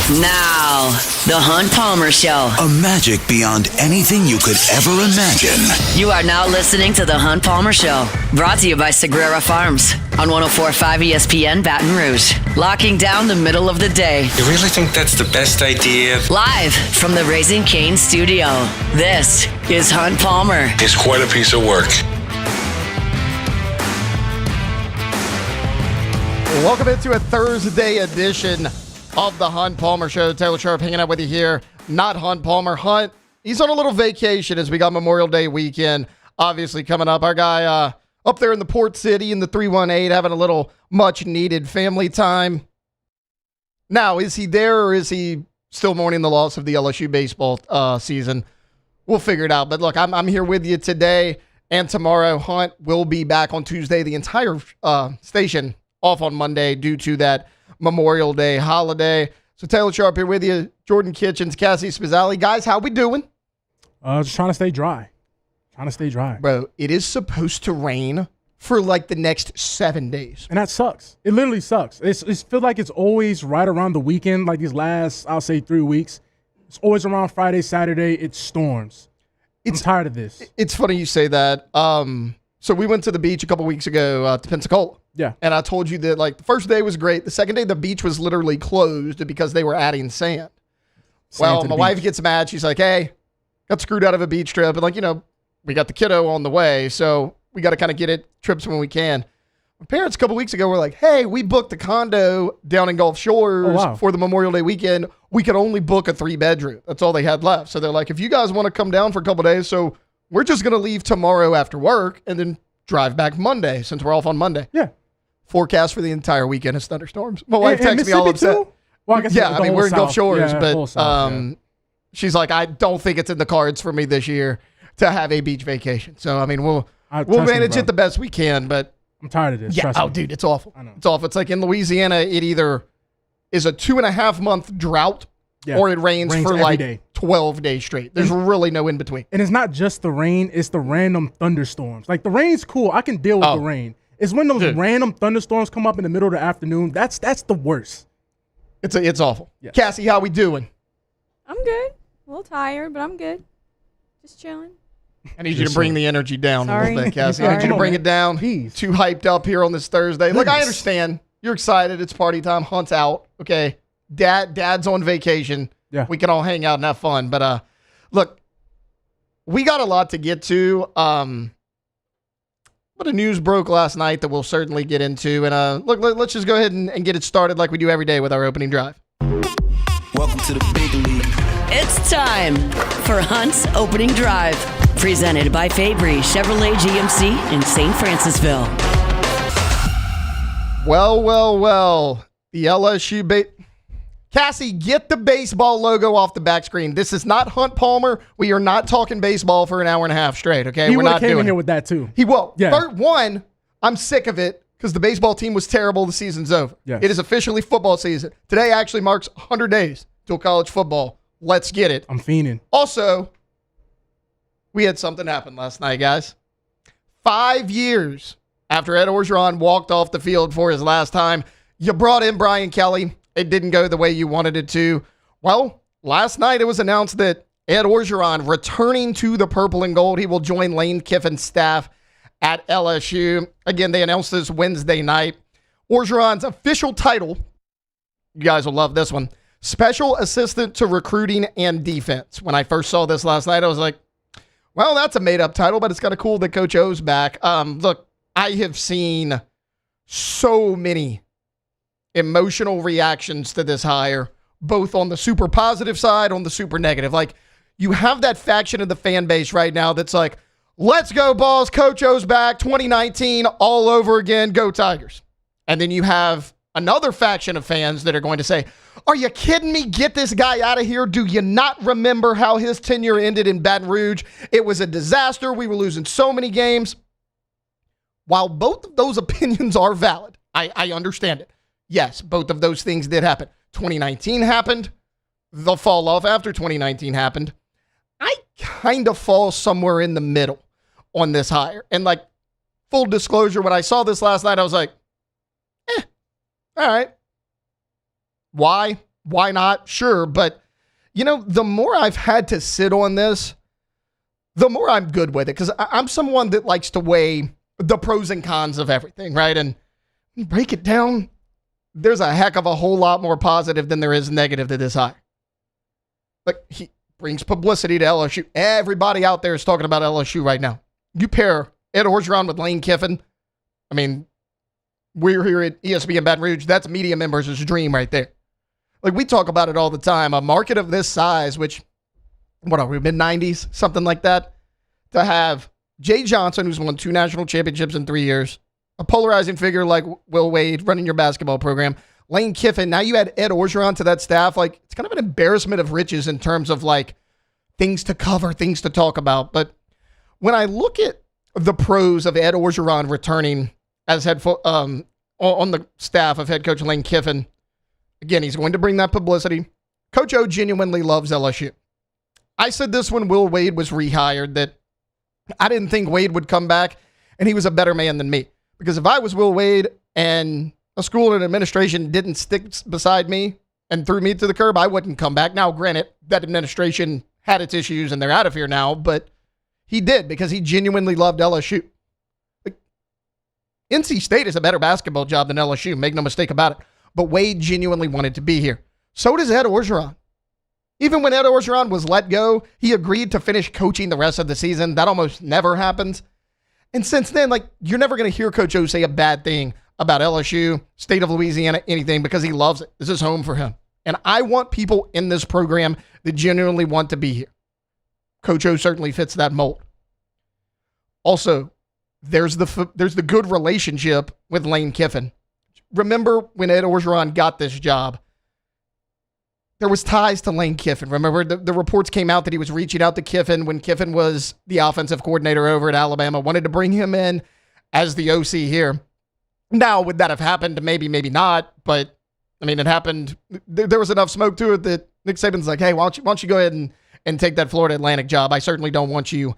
Now, the Hunt Palmer Show. A magic beyond anything you could ever imagine. You are now listening to the Hunt Palmer Show. Brought to you by Sagrera Farms on 104.5 ESPN Baton Rouge. Locking down the middle of the day. You really think that's the best idea? Live from the Raising Cane studio. This is Hunt Palmer. It's quite a piece of work. Welcome into a Thursday edition of the Hunt Palmer Show. Taylor Sharp hanging out with you here. Not Hunt Palmer. Hunt, he's on a little vacation as we got Memorial Day weekend obviously coming up. Our guy up there in the Port City in the 318 having a little much-needed family time. Now, is he there or is he still mourning the loss of the LSU baseball season? We'll figure it out. But look, I'm here with you today and tomorrow. Hunt will be back on Tuesday. The entire station off on Monday due to that Memorial Day holiday. So Taylor Sharp here with you, Jordan Kitchens, Cassie Spazzali. Guys, how we doing? Just trying to stay dry. Bro, it is supposed to rain for like the next 7 days. And that sucks. It literally sucks. It feels like it's always right around the weekend, like these last, I'll say, 3 weeks. It's always around Friday, Saturday. It storms. I'm tired of this. It's funny you say that. So we went to the beach a couple weeks ago to Pensacola. Yeah. And I told you that, like, the first day was great. The second day, the beach was literally closed because they were adding sand. Well, my wife gets mad. She's like, hey, got screwed out of a beach trip. And, like, you know, we got the kiddo on the way, so we got to kind of get it trips when we can. My parents a couple weeks ago were like, hey, we booked a condo down in Gulf Shores for the Memorial Day weekend. We could only book a 3-bedroom. That's all they had left. So they're like, if you guys want to come down for a couple days, so we're just going to leave tomorrow after work and then drive back Monday since we're off on Monday. Yeah. Forecast for the entire weekend is thunderstorms. My wife texts me all upset. Too? Well, I guess yeah, I mean, we're in Gulf Shores, but she's like, I don't think it's in the cards for me this year to have a beach vacation. So, I mean, we'll manage it the best we can, but I'm tired of this. Yeah, dude, it's awful. I know. It's awful. It's like in Louisiana, it either is a 2.5 month drought or it rains for like day. 12 days straight. There's really no in between. And it's not just the rain, it's the random thunderstorms. Like the rain's cool. I can deal with the rain. It's when those random thunderstorms come up in the middle of the afternoon. That's the worst. It's awful. Yeah. Cassie, how we doing? I'm good. A little tired, but I'm good. Just chilling. I need you to bring the energy down a little bit, Cassie. I need you to bring it down. Jeez. Too hyped up here on this Thursday. Look, I understand. You're excited. It's party time. Hunt's out. Okay. Dad's on vacation. Yeah. We can all hang out and have fun. But look, we got a lot to get to. But the news broke last night that we'll certainly get into. And look, let's just go ahead and get it started like we do every day with our opening drive. Welcome to the big league. It's time for Hunt's Opening Drive. Presented by Fabry Chevrolet GMC in St. Francisville. Well. The LSU Cassie, get the baseball logo off the back screen. This is not Hunt Palmer. We are not talking baseball for an hour and a half straight, okay? He We're not came doing in here it. with that, too. He will. Yeah. One, I'm sick of it because the baseball team was terrible. The season's over. Yes. It is officially football season. Today actually marks 100 days till college football. Let's get it. I'm fiending. Also, we had something happen last night, guys. 5 years after Ed Orgeron walked off the field for his last time, you brought in Brian Kelly. It didn't go the way you wanted it to. Well, last night it was announced that Ed Orgeron returning to the purple and gold. He will join Lane Kiffin's staff at LSU. Again, they announced this Wednesday night. Orgeron's official title, you guys will love this one, Special Assistant to Recruiting and Defense. When I first saw this last night, I was like, well, that's a made-up title, but it's kind of cool that Coach O's back. Look, I have seen so many emotional reactions to this hire, both on the super positive side, on the super negative. Like, you have that faction of the fan base right now that's like, let's go, Balls, Coach O's back, 2019, all over again, go Tigers. And then you have another faction of fans that are going to say, are you kidding me? Get this guy out of here. Do you not remember how his tenure ended in Baton Rouge? It was a disaster. We were losing so many games. While both of those opinions are valid, I understand it. Yes, both of those things did happen. 2019 happened. The fall off after 2019 happened. I kind of fall somewhere in the middle on this hire. And like, full disclosure, when I saw this last night, I was like, all right. Why? why not? Sure. But, the more I've had to sit on this, the more I'm good with it. Because I'm someone that likes to weigh the pros and cons of everything, right? And break it down, there's a heck of a whole lot more positive than there is negative to this hire. Like, he brings publicity to LSU. Everybody out there is talking about LSU right now. You pair Ed Orgeron with Lane Kiffin. I mean, we're here at ESPN Baton Rouge. That's media members' dream right there. Like, we talk about it all the time. A market of this size, which, what are we, mid-90s? Something like that. To have Jay Johnson, who's won 2 national championships in 3 years, a polarizing figure like Will Wade running your basketball program, Lane Kiffin, now you add Ed Orgeron to that staff. Like, it's kind of an embarrassment of riches in terms of, like, things to cover, things to talk about. But when I look at the pros of Ed Orgeron returning as on the staff of head coach Lane Kiffin, again, he's going to bring that publicity. Coach O genuinely loves LSU. I said this when Will Wade was rehired, that I didn't think Wade would come back, and he was a better man than me. Because if I was Will Wade and a school and administration didn't stick beside me and threw me to the curb, I wouldn't come back. Now, granted, that administration had its issues and they're out of here now, but he did because he genuinely loved LSU. Like, NC State is a better basketball job than LSU, make no mistake about it. But Wade genuinely wanted to be here. So does Ed Orgeron. Even when Ed Orgeron was let go, he agreed to finish coaching the rest of the season. That almost never happens. And since then, like, you're never going to hear Coach O say a bad thing about LSU, state of Louisiana, anything, because he loves it. This is home for him. And I want people in this program that genuinely want to be here. Coach O certainly fits that mold. Also, there's the good relationship with Lane Kiffin. Remember when Ed Orgeron got this job, there was ties to Lane Kiffin. Remember, the reports came out that he was reaching out to Kiffin when Kiffin was the offensive coordinator over at Alabama, wanted to bring him in as the OC here. Now, would that have happened? Maybe, maybe not. But, I mean, it happened. There was enough smoke to it that Nick Saban's like, hey, why don't you go ahead and take that Florida Atlantic job? I certainly don't want you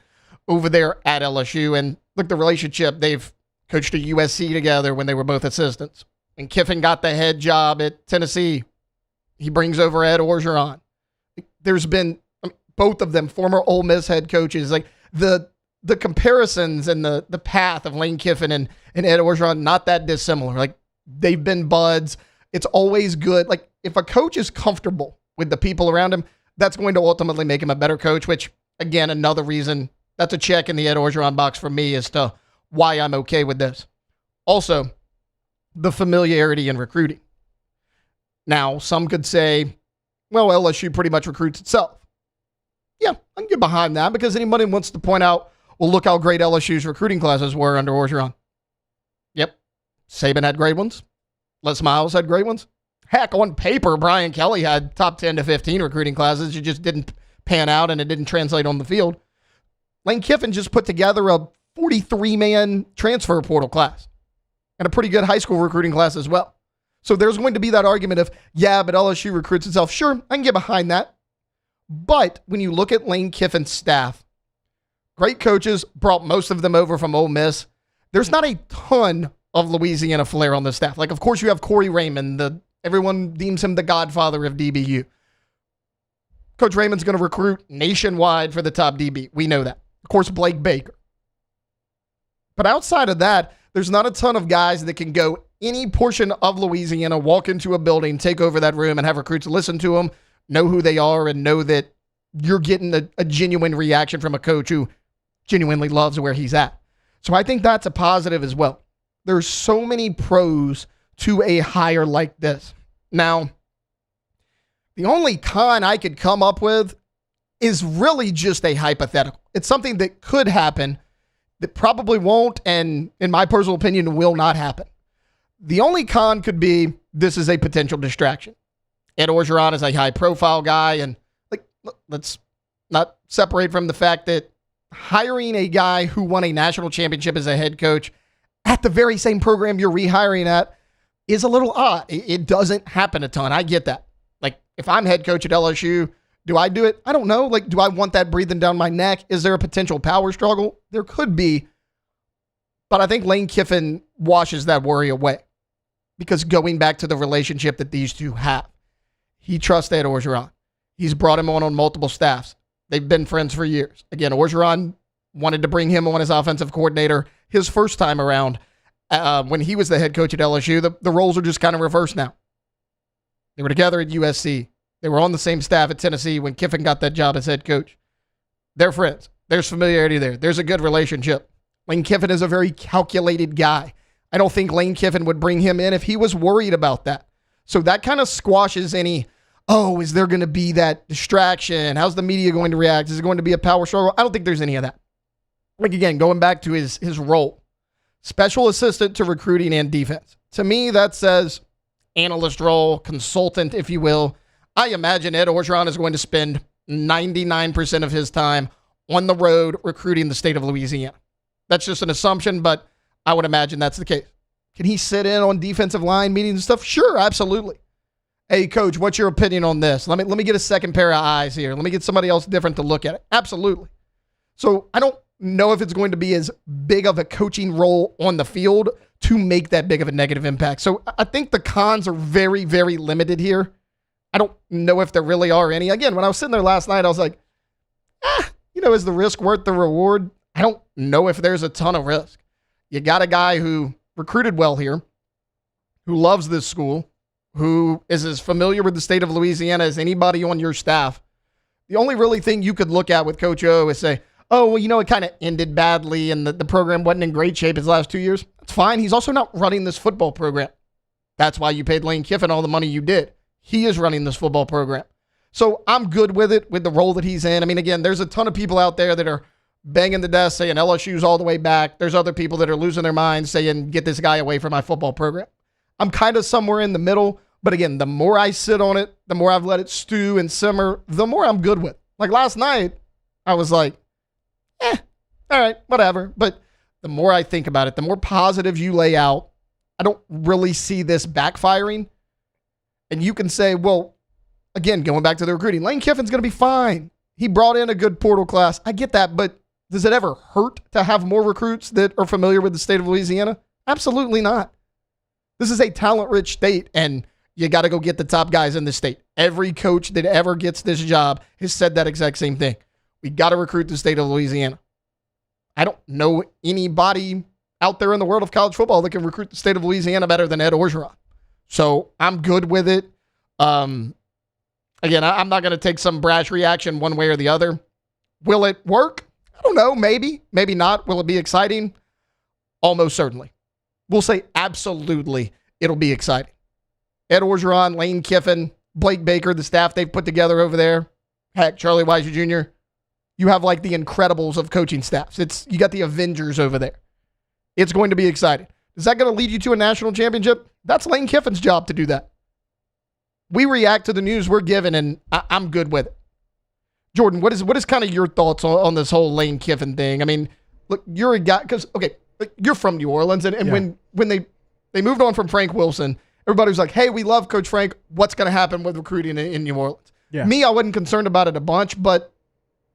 over there at LSU. And look, the relationship, they've coached at USC together when they were both assistants. When Kiffin got the head job at Tennessee, he brings over Ed Orgeron. There's been both of them former Ole Miss head coaches. Like, the comparisons and the path of Lane Kiffin and Ed Orgeron, not that dissimilar. Like, they've been buds. It's always good. Like, if a coach is comfortable with the people around him, that's going to ultimately make him a better coach, which, again, another reason, that's a check in the Ed Orgeron box for me as to why I'm okay with this. Also, the familiarity in recruiting. Now, some could say, well, LSU pretty much recruits itself. Yeah, I can get behind that because anybody wants to point out, well, look how great LSU's recruiting classes were under Orgeron. Yep, Saban had great ones. Les Miles had great ones. Heck, on paper, Brian Kelly had top 10 to 15 recruiting classes. It just didn't pan out and it didn't translate on the field. Lane Kiffin just put together a 43-man transfer portal class and a pretty good high school recruiting class as well. So there's going to be that argument of, yeah, but LSU recruits itself. Sure, I can get behind that. But when you look at Lane Kiffin's staff, great coaches, brought most of them over from Ole Miss. There's not a ton of Louisiana flair on the staff. Like, of course, you have Corey Raymond. Everyone deems him the godfather of DBU. Coach Raymond's going to recruit nationwide for the top DB. We know that. Of course, Blake Baker. But outside of that, there's not a ton of guys that can go any portion of Louisiana, walk into a building, take over that room, and have recruits listen to them, know who they are, and know that you're getting a genuine reaction from a coach who genuinely loves where he's at. So I think that's a positive as well. There's so many pros to a hire like this. Now, the only con I could come up with is really just a hypothetical. It's something that could happen that probably won't, and in my personal opinion, will not happen. The only con could be this is a potential distraction. Ed Orgeron is a high-profile guy, and let's not separate from the fact that hiring a guy who won a national championship as a head coach at the very same program you're rehiring at is a little odd. It doesn't happen a ton. I get that. Like, if I'm head coach at LSU, do I do it? I don't know. Like, do I want that breathing down my neck? Is there a potential power struggle? There could be. But I think Lane Kiffin washes that worry away because going back to the relationship that these two have, He trusts Ed Orgeron. He's brought him on multiple staffs. They've been friends for years. Again, Orgeron wanted to bring him on as offensive coordinator his first time around when he was the head coach at LSU. The roles are just kind of reversed now. They were together at USC. They were on the same staff at Tennessee when Kiffin got that job as head coach. They're friends. There's familiarity there. There's a good relationship. Lane Kiffin is a very calculated guy. I don't think Lane Kiffin would bring him in if he was worried about that. So that kind of squashes any, is there going to be that distraction? How's the media going to react? Is it going to be a power struggle? I don't think there's any of that. Like, again, going back to his role, special assistant to recruiting and defense. To me, that says analyst role, consultant, if you will. I imagine Ed Orgeron is going to spend 99% of his time on the road recruiting the state of Louisiana. That's just an assumption, but I would imagine that's the case. Can he sit in on defensive line meetings and stuff? Sure, absolutely. Hey, coach, what's your opinion on this? Let me get a second pair of eyes here. Let me get somebody else different to look at it. Absolutely. So I don't know if it's going to be as big of a coaching role on the field to make that big of a negative impact. So I think the cons are very, very limited here. I don't know if there really are any. Again, when I was sitting there last night, I was like, is the risk worth the reward? I don't know if there's a ton of risk. You got a guy who recruited well here, who loves this school, who is as familiar with the state of Louisiana as anybody on your staff. The only really thing you could look at with Coach O is say, it kind of ended badly and the program wasn't in great shape his last 2 years. That's fine. He's also not running this football program. That's why you paid Lane Kiffin all the money you did. He is running this football program. So I'm good with it, with the role that he's in. I mean, again, there's a ton of people out there that are banging the desk saying LSU's all the way back. There's other people that are losing their minds saying, get this guy away from my football program. I'm kind of somewhere in the middle. But again, the more I sit on it, the more I've let it stew and simmer, the more I'm good with. Like last night, I was like, all right, whatever. But the more I think about it, the more positives you lay out, I don't really see this backfiring. And you can say, well, again, going back to the recruiting, Lane Kiffin's going to be fine. He brought in a good portal class. I get that, but does it ever hurt to have more recruits that are familiar with the state of Louisiana? Absolutely not. This is a talent-rich state, and you got to go get the top guys in the state. Every coach that ever gets this job has said that exact same thing. We got to recruit the state of Louisiana. I don't know anybody out there in the world of college football that can recruit the state of Louisiana better than Ed Orgeron. So I'm good with it. Again, I'm not going to take some brash reaction one way or the other. Will it work? I don't know. Maybe. Maybe not. Will it be exciting? Almost certainly. We'll say absolutely it'll be exciting. Ed Orgeron, Lane Kiffin, Blake Baker, the staff they've put together over there. Heck, Charlie Weiser Jr. You have like the Incredibles of coaching staffs. You got the Avengers over there. It's going to be exciting. Is that going to lead you to a national championship? That's Lane Kiffin's job to do that. We react to the news we're given, and I'm good with it. Jordan, what is kind of your thoughts on this whole Lane Kiffin thing? I mean, look, you're a guy, because, okay, you're from New Orleans, and yeah. when they moved on from Frank Wilson, everybody was like, hey, we love Coach Frank. What's going to happen with recruiting in New Orleans? Yeah. Me, I wasn't concerned about it a bunch, but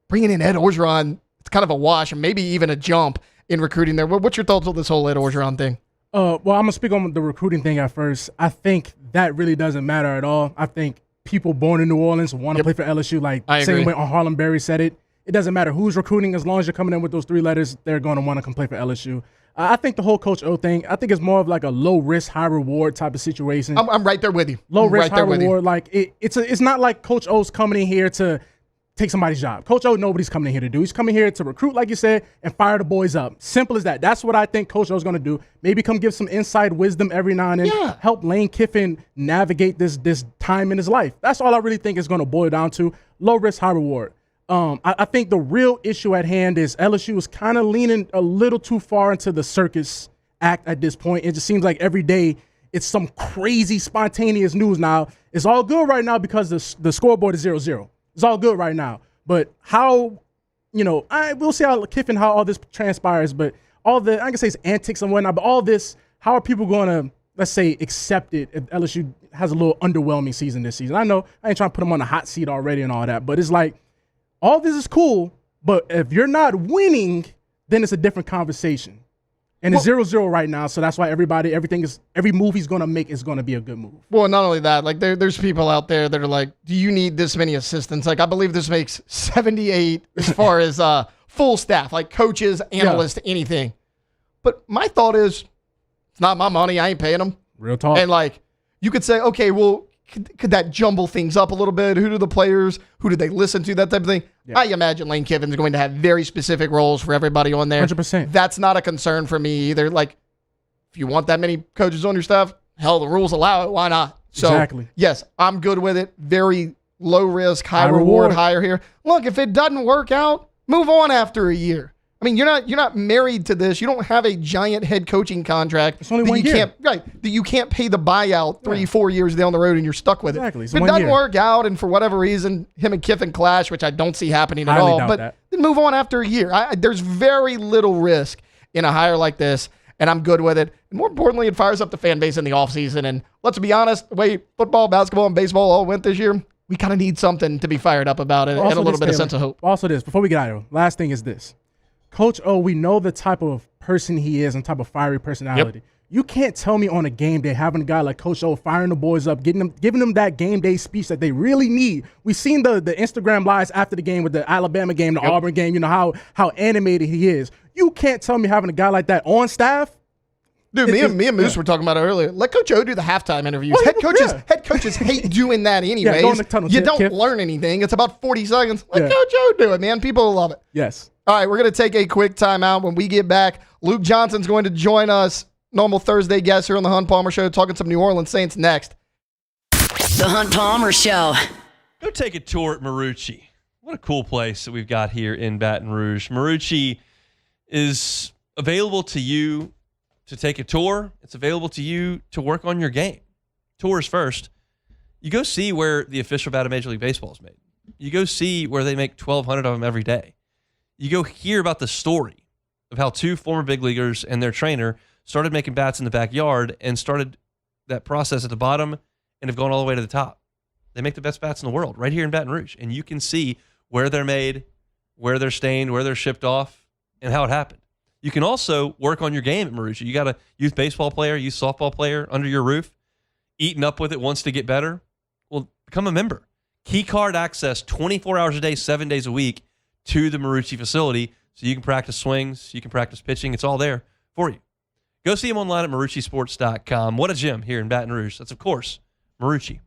bringing in Ed Orgeron, it's kind of a wash and maybe even a jump in recruiting there. What's your thoughts on this whole Ed Orgeron thing? Well, I'm going to speak on the recruiting thing at first. I think that really doesn't matter at all. I think people born in New Orleans want to play for LSU. Like, same way Harlem Berry said it. It doesn't matter who's recruiting. As long as you're coming in with those three letters, they're going to want to come play for LSU. I think the whole Coach O thing, I think it's more of like a low-risk, high-reward type of situation. I'm right there with you. Low-risk, high-reward. Like, it's not like Coach O's coming in here to take somebody's job. Coach O, nobody's coming in here to do. He's coming here to recruit, like you said, and fire the boys up. Simple as that. That's what I think Coach O's going to do. Maybe come give some inside wisdom every now and then. Help Lane Kiffin navigate this time in his life. That's all I really think is going to boil down to. Low risk, high reward. I think the real issue at hand is LSU is kind of leaning a little too far into the circus act at this point. It just seems like every day it's some crazy spontaneous news now. It's all good right now because the scoreboard is 0-0. It's all good right now. But how, we'll see how all this transpires, but all the, I can say it's antics and whatnot, but all this, how are people going to, let's say, accept it if LSU has a little underwhelming season this season? I know I ain't trying to put them on the hot seat already and all that, but it's like, all this is cool, but if you're not winning, then it's a different conversation. And it's 0-0 right now, so that's why every move he's going to make is going to be a good move. Well, not only that, like there's people out there that are like, do you need this many assistants? Like, I believe this makes 78 as far as full staff, like coaches, analysts, anything. But my thought is, it's not my money. I ain't paying them. Real talk. And like, you could say, okay, well, could that jumble things up a little bit? Who do the players, who do they listen to, that type of thing? Yeah. I imagine Lane Kiffin's going to have very specific roles for everybody on there. 100%. That's not a concern for me either. Like, if you want that many coaches on your staff, hell, the rules allow it. Why not? So, exactly. Yes, I'm good with it. Very low risk, high reward, higher here. Look, if it doesn't work out, move on after a year. I mean, you're not married to this. You don't have a giant head coaching contract. It's only 1 year. That you can't pay the buyout 3-4 years down the road and you're stuck with it. Exactly. If it doesn't work out and for whatever reason, him and Kiffin clash, which I don't see happening at all, but then move on after a year. There's very little risk in a hire like this, and I'm good with it. And more importantly, it fires up the fan base in the offseason. And let's be honest, the way football, basketball, and baseball all went this year, we kind of need something to be fired up about it and a little bit of sense of hope. Also before we get out of here, last thing is this. Coach O, we know the type of person he is and type of fiery personality. Yep. You can't tell me on a game day having a guy like Coach O firing the boys up, giving them that game day speech that they really need. We've seen the Instagram lives after the game with the Alabama game, the Auburn game, you know, how animated he is. You can't tell me having a guy like that on staff. Dude, me and Moose were talking about it earlier. Let Coach O do the halftime interviews. Head coaches hate doing that anyways. You don't learn anything. It's about 40 seconds. Let Coach O do it, man. People will love it. Yes. All right, we're going to take a quick timeout. When we get back, Luke Johnson's going to join us, normal Thursday guest here on the Hunt Palmer Show, talking some New Orleans Saints next. The Hunt Palmer Show. Go take a tour at Marucci. What a cool place that we've got here in Baton Rouge. Marucci is available to you to take a tour. It's available to you to work on your game. Tours first. You go see where the official bat of Major League Baseball is made. You go see where they make 1,200 of them every day. You go hear about the story of how two former big leaguers and their trainer started making bats in the backyard and started that process at the bottom and have gone all the way to the top. They make the best bats in the world right here in Baton Rouge. And you can see where they're made, where they're stained, where they're shipped off, and how it happened. You can also work on your game at Marucci. You got a youth baseball player, youth softball player under your roof, eating up with it, wants to get better. Well, become a member. Key card access 24 hours a day, 7 days a week to the Marucci facility so you can practice swings, you can practice pitching. It's all there for you. Go see him online at MarucciSports.com. What a gym here in Baton Rouge. That's, of course, Marucci.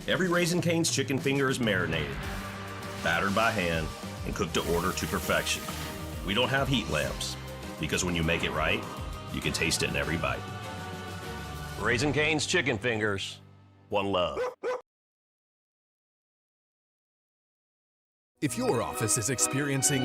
Every Raising Cane's chicken finger is marinated, battered by hand, and cooked to order to perfection. We don't have heat lamps, because when you make it right, you can taste it in every bite. Raising Cane's chicken fingers, one love. If your office is experiencing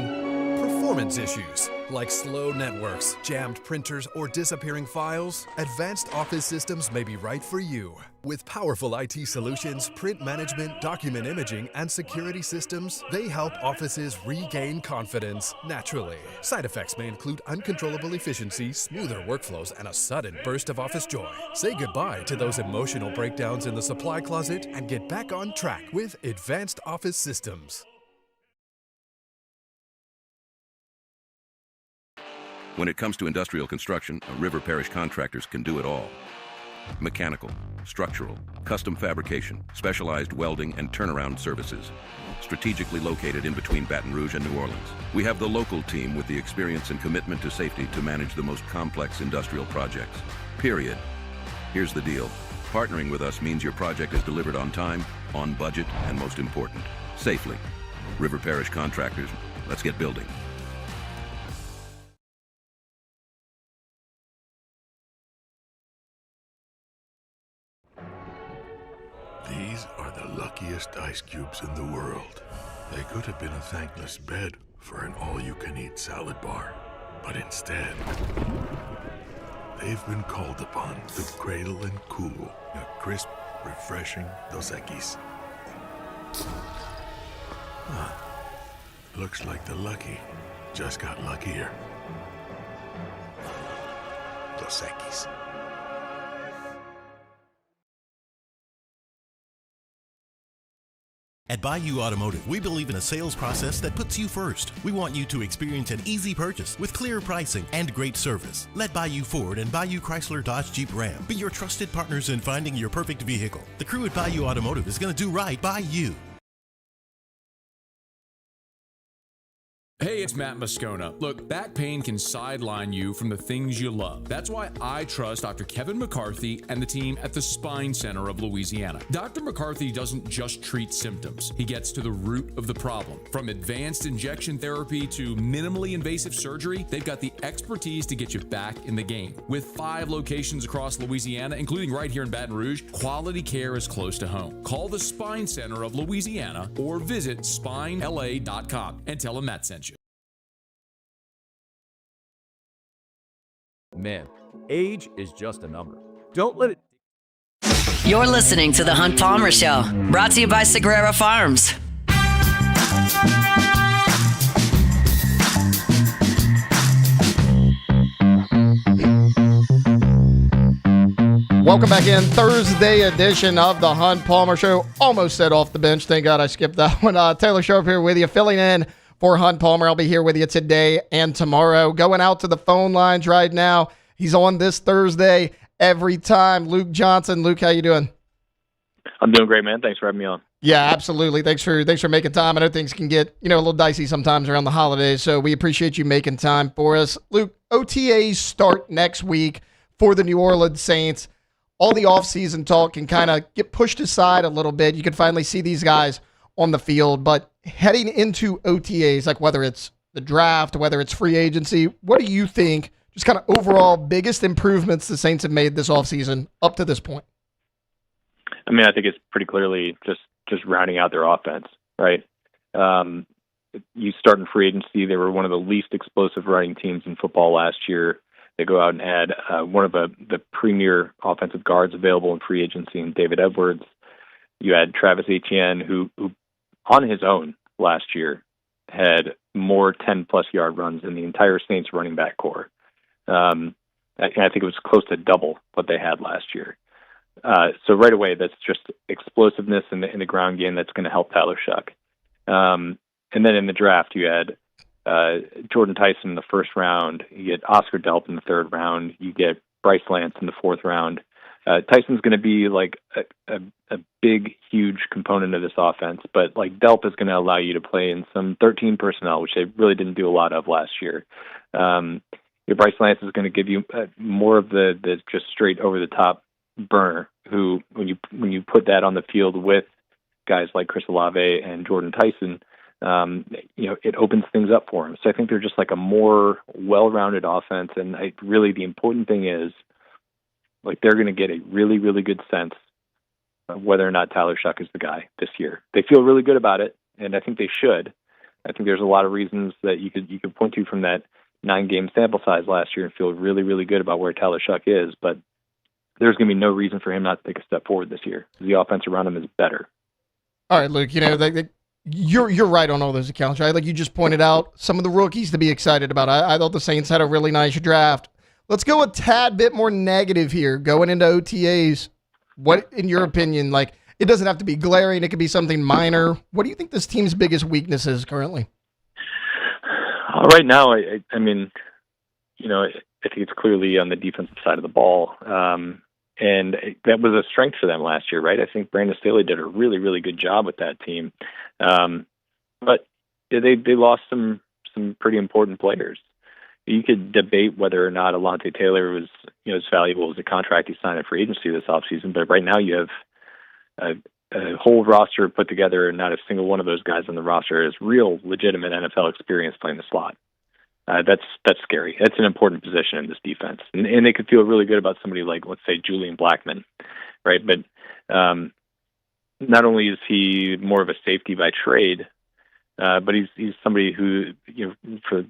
performance issues like slow networks, jammed printers, or disappearing files, Advanced Office Systems may be right for you. With powerful IT solutions, print management, document imaging, and security systems, they help offices regain confidence naturally. Side effects may include uncontrollable efficiency, smoother workflows, and a sudden burst of office joy. Say goodbye to those emotional breakdowns in the supply closet and get back on track with Advanced Office Systems. When it comes to industrial construction, River Parish Contractors can do it all. Mechanical, structural, custom fabrication, specialized welding, and turnaround services. Strategically located in between Baton Rouge and New Orleans, we have the local team with the experience and commitment to safety to manage the most complex industrial projects. Period. Here's the deal. Partnering with us means your project is delivered on time, on budget, and most important, safely. River Parish Contractors, let's get building. These are the luckiest ice cubes in the world. They could have been a thankless bed for an all-you-can-eat salad bar. But instead, they've been called upon to cradle and cool a crisp, refreshing Dos Equis. Looks like the lucky just got luckier. Dos Equis. At Bayou Automotive, we believe in a sales process that puts you first. We want you to experience an easy purchase with clear pricing and great service. Let Bayou Ford and Bayou Chrysler Dodge Jeep Ram be your trusted partners in finding your perfect vehicle. The crew at Bayou Automotive is going to do right by you. Hey, it's Matt Moscona. Look, back pain can sideline you from the things you love. That's why I trust Dr. Kevin McCarthy and the team at the Spine Center of Louisiana. Dr. McCarthy doesn't just treat symptoms. He gets to the root of the problem. From advanced injection therapy to minimally invasive surgery, they've got the expertise to get you back in the game. With 5 locations across Louisiana, including right here in Baton Rouge, quality care is close to home. Call the Spine Center of Louisiana or visit spinela.com and tell them Matt sent you. Man, age is just a number. Don't let it... You're listening to The Hunt Palmer Show, brought to you by Sagrera Farms. Welcome back in. Thursday edition of The Hunt Palmer Show. Almost set off the bench. Thank God I skipped that one. Taylor Sharp here with you, filling in for Hunt Palmer. I'll be here with you today and tomorrow. Going out to the phone lines right now. He's on this Thursday every time. Luke Johnson. Luke, how you doing? I'm doing great, man. Thanks for having me on. Yeah, absolutely. Thanks for making time. I know things can get, a little dicey sometimes around the holidays, so we appreciate you making time for us. Luke, OTAs start next week for the New Orleans Saints. All the offseason talk can kind of get pushed aside a little bit. You can finally see these guys on the field, but heading into OTAs, like whether it's the draft, whether it's free agency, what do you think just kind of overall biggest improvements the Saints have made this offseason up to this point? I mean, I think it's pretty clearly just rounding out their offense, right? You start in free agency, they were one of the least explosive running teams in football last year. They go out and add one of the premier offensive guards available in free agency in David Edwards. You had Travis Etienne, who on his own last year had more 10-plus yard runs than the entire Saints running back core. I think it was close to double what they had last year. So right away, that's just explosiveness in the ground game that's going to help Tyler Shuck. And then in the draft, you had Jordan Tyson in the first round. You get Oscar Delp in the third round. You get Bryce Lance in the fourth round. Tyson's going to be like a big, huge component of this offense, but like Delp is going to allow you to play in some 13 personnel, which they really didn't do a lot of last year. Your Bryce Lance is going to give you more of the just straight over the top burner. Who, when you put that on the field with guys like Chris Olave and Jordan Tyson, it opens things up for him. So I think they're just like a more well-rounded offense, and really the important thing is, like, they're going to get a really, really good sense of whether or not Tyler Shuck is the guy this year. They feel really good about it, and I think they should. I think there's a lot of reasons that you could point to from that 9-game sample size last year and feel really, really good about where Tyler Shuck is, but there's going to be no reason for him not to take a step forward this year. The offense around him is better. All right, Luke, you're right on all those accounts, right? Like you just pointed out some of the rookies to be excited about. I thought the Saints had a really nice draft. Let's go a tad bit more negative here going into OTAs. What, in your opinion, like it doesn't have to be glaring. It could be something minor. What do you think this team's biggest weakness is currently? Right now, I mean, I think it's clearly on the defensive side of the ball. And that was a strength for them last year, right? I think Brandon Staley did a really, really good job with that team. But they lost some pretty important players. You could debate whether or not Alontae Taylor was as valuable as the contract he signed at free agency this offseason, but right now you have a whole roster put together, and not a single one of those guys on the roster has real, legitimate NFL experience playing the slot. That's scary. That's an important position in this defense, and they could feel really good about somebody like, let's say, Julian Blackmon, right? But not only is he more of a safety by trade, but he's somebody who for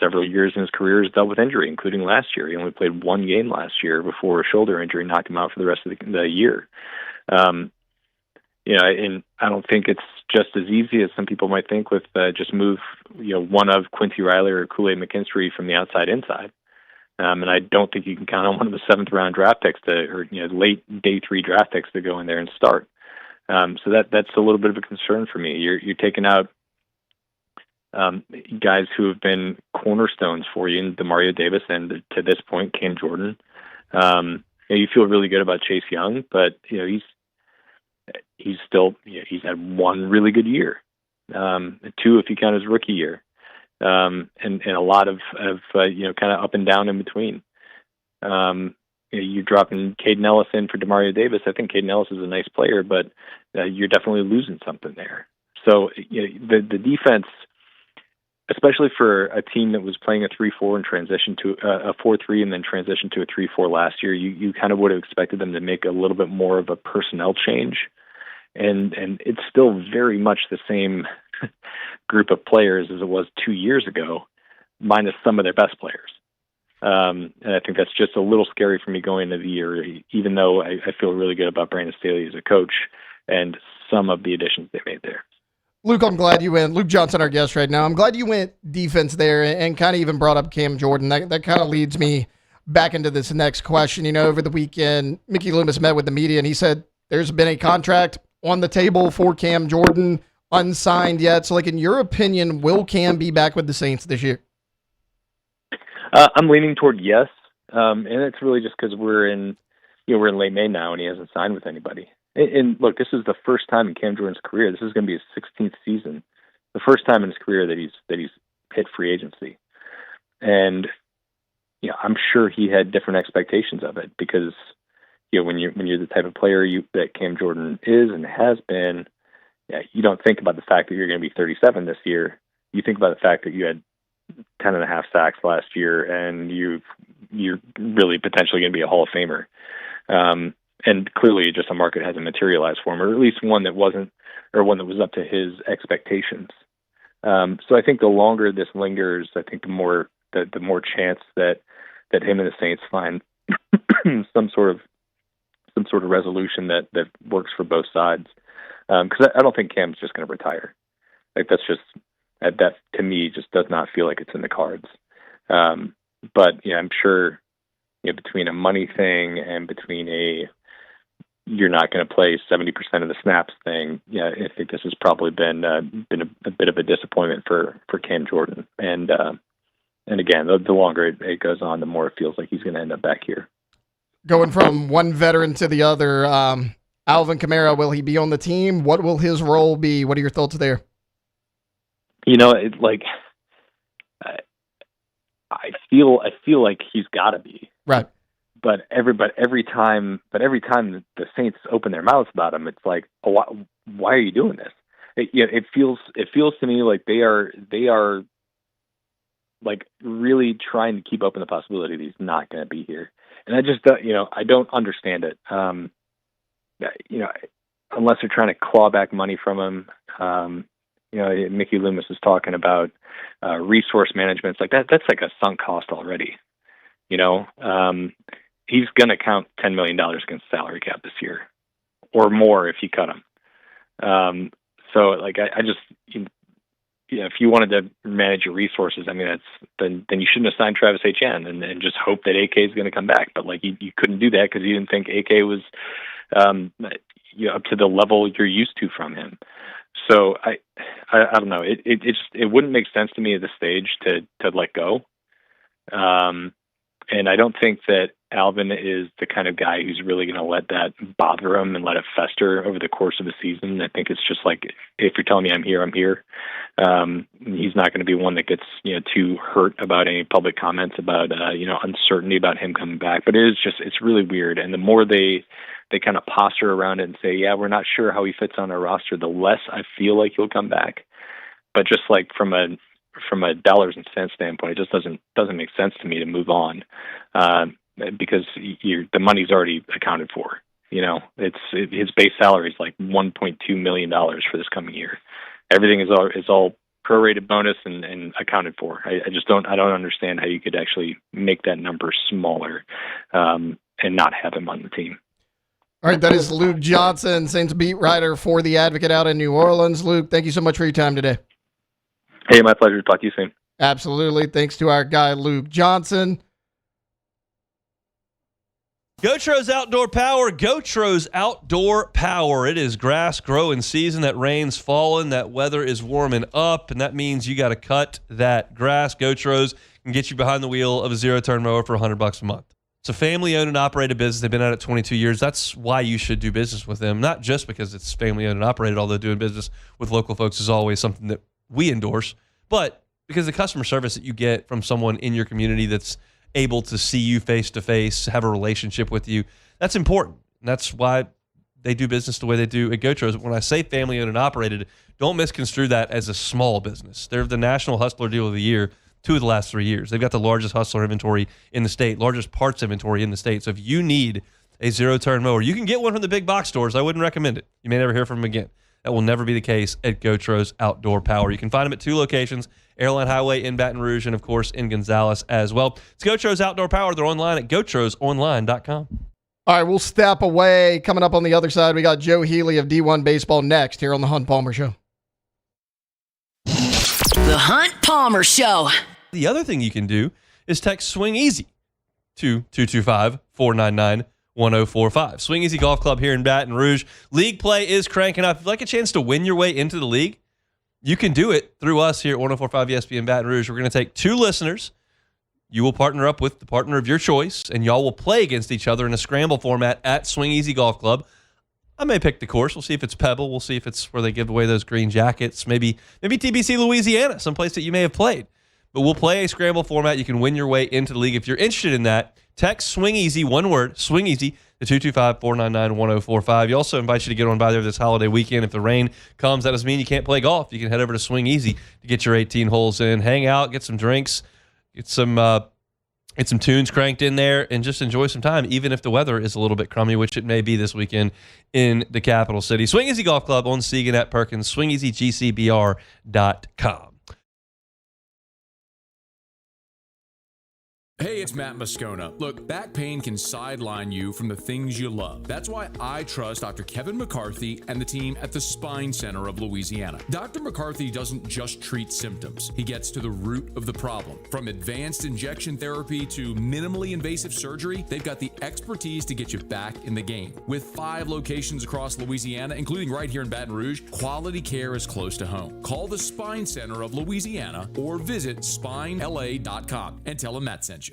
several years in his career has dealt with injury, including last year. He only played one game last year before a shoulder injury knocked him out for the rest of the year. And I don't think it's just as easy as some people might think with just move, one of Quincy Riley or Kool-Aid McKinstry from the outside inside. And I don't think you can count on one of the 7th round draft picks or late day 3 draft picks to go in there and start. So that's a little bit of a concern for me. You're taking out guys who have been cornerstones for you in Demario Davis and to this point Cam Jordan. You feel really good about Chase Young, but he's still he's had one really good year, two if you count his rookie year, and a lot of kind of up and down in between. You're dropping Caden Ellis in for Demario Davis. I think Caden Ellis is a nice player, but you're definitely losing something there. So the defense, especially for a team that was playing a 3-4 and transition to a 4-3 and then transition to a 3-4 last year, you kind of would have expected them to make a little bit more of a personnel change. And it's still very much the same group of players as it was 2 years ago, minus some of their best players. And I think that's just a little scary for me going into the year, even though I feel really good about Brandon Staley as a coach and some of the additions they made there. Luke, I'm glad you went. Luke Johnson, our guest right now. I'm glad you went defense there and kind of even brought up Cam Jordan. That kind of leads me back into this next question. Over the weekend, Mickey Loomis met with the media, and he said there's been a contract on the table for Cam Jordan, unsigned yet. So, in your opinion, will Cam be back with the Saints this year? I'm leaning toward yes, and it's really just because we're in late May now, and he hasn't signed with anybody. And look, this is the first time in Cam Jordan's career. This is going to be his 16th season, the first time in his career that he's hit free agency. And I'm sure he had different expectations of it because when you're the type of player that Cam Jordan is and has been, you don't think about the fact that you're going to be 37 this year. You think about the fact that you had 10.5 sacks last year, and you're really potentially going to be a Hall of Famer. And clearly just a market hasn't materialized for him, or at least one that wasn't, or one that was up to his expectations. So I think the longer this lingers, I think the more chance that him and the Saints find some sort of resolution that works for both sides. Because I don't think Cam's just going to retire. That's just, that to me just does not feel like it's in the cards. But I'm sure between a money thing and between you're not going to play 70% of the snaps thing, I think this has probably been a bit of a disappointment for Cam Jordan. And again, the longer it goes on, the more it feels like he's going to end up back here. Going from one veteran to the other, Alvin Kamara, will he be on the team? What will his role be? What are your thoughts there? I feel like he's got to be right. But every time the Saints open their mouths about him, it's like, oh, why are you doing this? It feels to me like they are like really trying to keep open the possibility that he's not going to be here, and I just I don't understand it. Unless they're trying to claw back money from him. Mickey Loomis is talking about resource management. It's like that's like a sunk cost already. He's going to count $10 million against salary cap this year, or more if you cut him. So I just, if you wanted to manage your resources, I mean, then you shouldn't have signed Travis Etienne and just hope that AK is going to come back. But you couldn't do that because you didn't think AK was up to the level you're used to from him. So I don't know. It wouldn't make sense to me at this stage to let go. And I don't think that Alvin is the kind of guy who's really going to let that bother him and let it fester over the course of the season. I think it's just like, if you're telling me I'm here, I'm here. He's not going to be one that gets too hurt about any public comments about uncertainty about him coming back. But it's really weird. And the more they kind of posture around it and say, yeah, we're not sure how he fits on our roster, the less I feel like he'll come back. But just like from a dollars and cents standpoint, it just doesn't make sense to me to move on, because the money's already accounted for. His base salary is like $1.2 million for this coming year. Everything is all prorated bonus and accounted for. I don't understand how you could actually make that number smaller and not have him on the team. All right, that is Luke Johnson, Saints beat writer for The Advocate out in New Orleans. Luke, thank you so much for your time today. Hey, my pleasure. Talk to you soon. Absolutely. Thanks to our guy, Luke Johnson. Gotro's Outdoor Power. Gotro's Outdoor Power. It is grass growing season. That rain's falling. That weather is warming up, and that means you got to cut that grass. Gotro's can get you behind the wheel of a zero-turn mower for $100 a month. It's a family-owned and operated business. They've been at it 22 years. That's why you should do business with them, not just because it's family-owned and operated, although doing business with local folks is always something that we endorse, but because the customer service that you get from someone in your community that's able to see you face-to-face, have a relationship with you, that's important. And that's why they do business the way they do at Gotro's. When I say family-owned and operated, don't misconstrue that as a small business. They're the National Hustler Deal of the Year 2 of the last 3 years. They've got the largest hustler inventory in the state, largest parts inventory in the state. So if you need a zero-turn mower, you can get one from the big box stores. I wouldn't recommend it. You may never hear from them again. That will never be the case at Gotro's Outdoor Power. You can find them at 2 locations, Airline Highway in Baton Rouge and, of course, in Gonzales as well. It's Gotro's Outdoor Power. They're online at gotrosonline.com. All right, we'll step away. Coming up on the other side, we got Joe Healy of D1 Baseball next here on the Hunt Palmer Show. The Hunt Palmer Show. The other thing you can do is text Swing Easy to 225-499-1045. Swing Easy Golf Club here in Baton Rouge. League play is cranking up. If you'd like a chance to win your way into the league, you can do it through us here at 104.5 ESPN Baton Rouge. We're going to take 2 listeners. You will partner up with the partner of your choice, and y'all will play against each other in a scramble format at Swing Easy Golf Club. I may pick the course. We'll see if it's Pebble. We'll see if it's where they give away those green jackets. Maybe TBC Louisiana, someplace that you may have played. But we'll play a scramble format. You can win your way into the league. If you're interested in that, text Swing Easy, one word, Swing Easy, to 225-499-1045. We also invite you to get on by there this holiday weekend. If the rain comes, that doesn't mean you can't play golf. You can head over to Swing Easy to get your 18 holes in, hang out, get some drinks, get some tunes cranked in there, and just enjoy some time, even if the weather is a little bit crummy, which it may be this weekend in the capital city. Swing Easy Golf Club on Segan at Perkins, swingeasygcbr.com. Hey, it's Matt Moscona. Look, back pain can sideline you from the things you love. That's why I trust Dr. Kevin McCarthy and the team at the Spine Center of Louisiana. Dr. McCarthy doesn't just treat symptoms. He gets to the root of the problem. From advanced injection therapy to minimally invasive surgery, they've got the expertise to get you back in the game. With 5 locations across Louisiana, including right here in Baton Rouge, quality care is close to home. Call the Spine Center of Louisiana or visit spinela.com and tell them Matt sent you.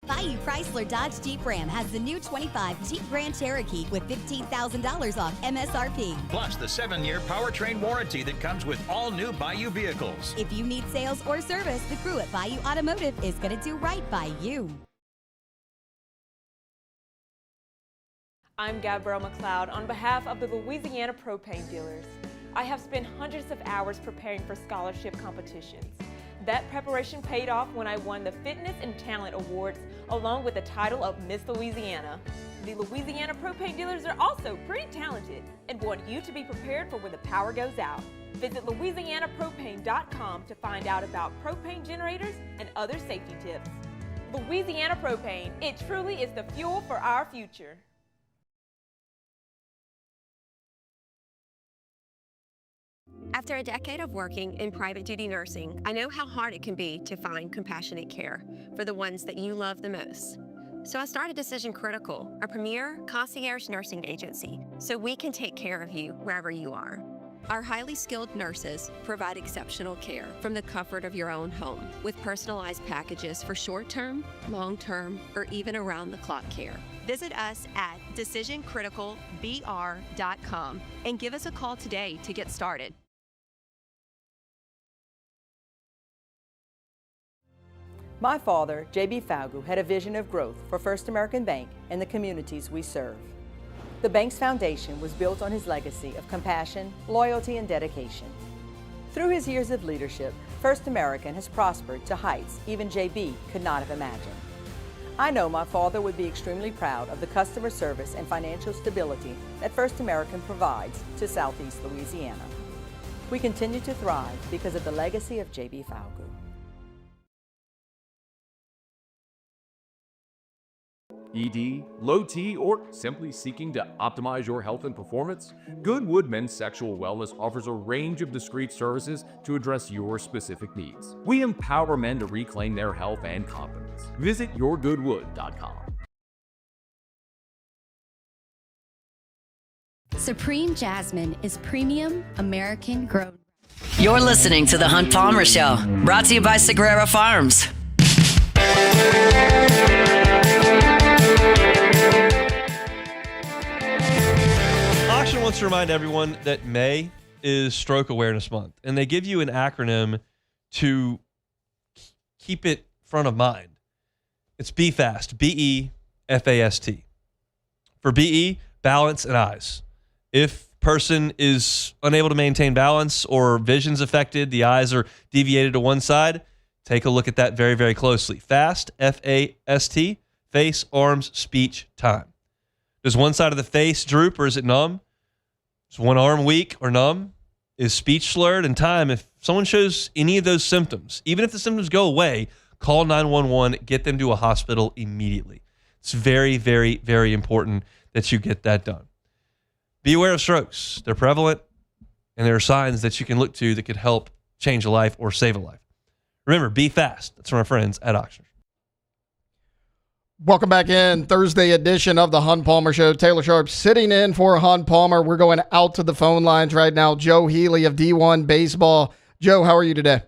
Bayou Chrysler Dodge Jeep Ram has the new 25 Jeep Grand Cherokee with $15,000 off MSRP. Plus the 7-year powertrain warranty that comes with all new Bayou vehicles. If you need sales or service, the crew at Bayou Automotive is going to do right by you. I'm Gabrielle McLeod on behalf of the Louisiana Propane Dealers. I have spent hundreds of hours preparing for scholarship competitions. That preparation paid off when I won the Fitness and Talent Awards along with the title of Miss Louisiana. The Louisiana Propane Dealers are also pretty talented and want you to be prepared for when the power goes out. Visit louisianapropane.com to find out about propane generators and other safety tips. Louisiana Propane, it truly is the fuel for our future. After a decade of working in private duty nursing, I know how hard it can be to find compassionate care for the ones that you love the most. So I started Decision Critical, a premier concierge nursing agency, so we can take care of you wherever you are. Our highly skilled nurses provide exceptional care from the comfort of your own home with personalized packages for short-term, long-term, or even around-the-clock care. Visit us at decisioncriticalbr.com and give us a call today to get started. My father, J.B. Falgu, had a vision of growth for First American Bank and the communities we serve. The bank's foundation was built on his legacy of compassion, loyalty, and dedication. Through his years of leadership, First American has prospered to heights even J.B. could not have imagined. I know my father would be extremely proud of the customer service and financial stability that First American provides to Southeast Louisiana. We continue to thrive because of the legacy of J.B. Falgu. ED, low T, or simply seeking to optimize your health and performance? Goodwood Men's Sexual Wellness offers a range of discreet services to address your specific needs. We empower men to reclaim their health and confidence. Visit yourgoodwood.com. Supreme Jasmine is premium American grown. You're listening to The Hunt Palmer Show, brought to you by Sagrera Farms. Auction wants to remind everyone that May is Stroke Awareness Month, and they give you an acronym to keep it front of mind. It's BEFAST, B-E-F-A-S-T. For B-E, balance and eyes. If person is unable to maintain balance or vision's affected, the eyes are deviated to one side, take a look at that very, very closely. FAST, F-A-S-T, face, arms, speech, time. Does one side of the face droop or is it numb? Is one arm weak or numb? Is speech slurred? And time, if someone shows any of those symptoms, even if the symptoms go away, call 911, get them to a hospital immediately. It's very, very, very important that you get that done. Be aware of strokes. They're prevalent, and there are signs that you can look to that could help change a life or save a life. Remember, be fast. That's from our friends at Auction. Welcome back in. Thursday edition of the Hunt Palmer Show. Taylor Sharp sitting in for Hunt Palmer. We're going out to the phone lines right now. Joe Healy of D1 Baseball. Joe, how are you today?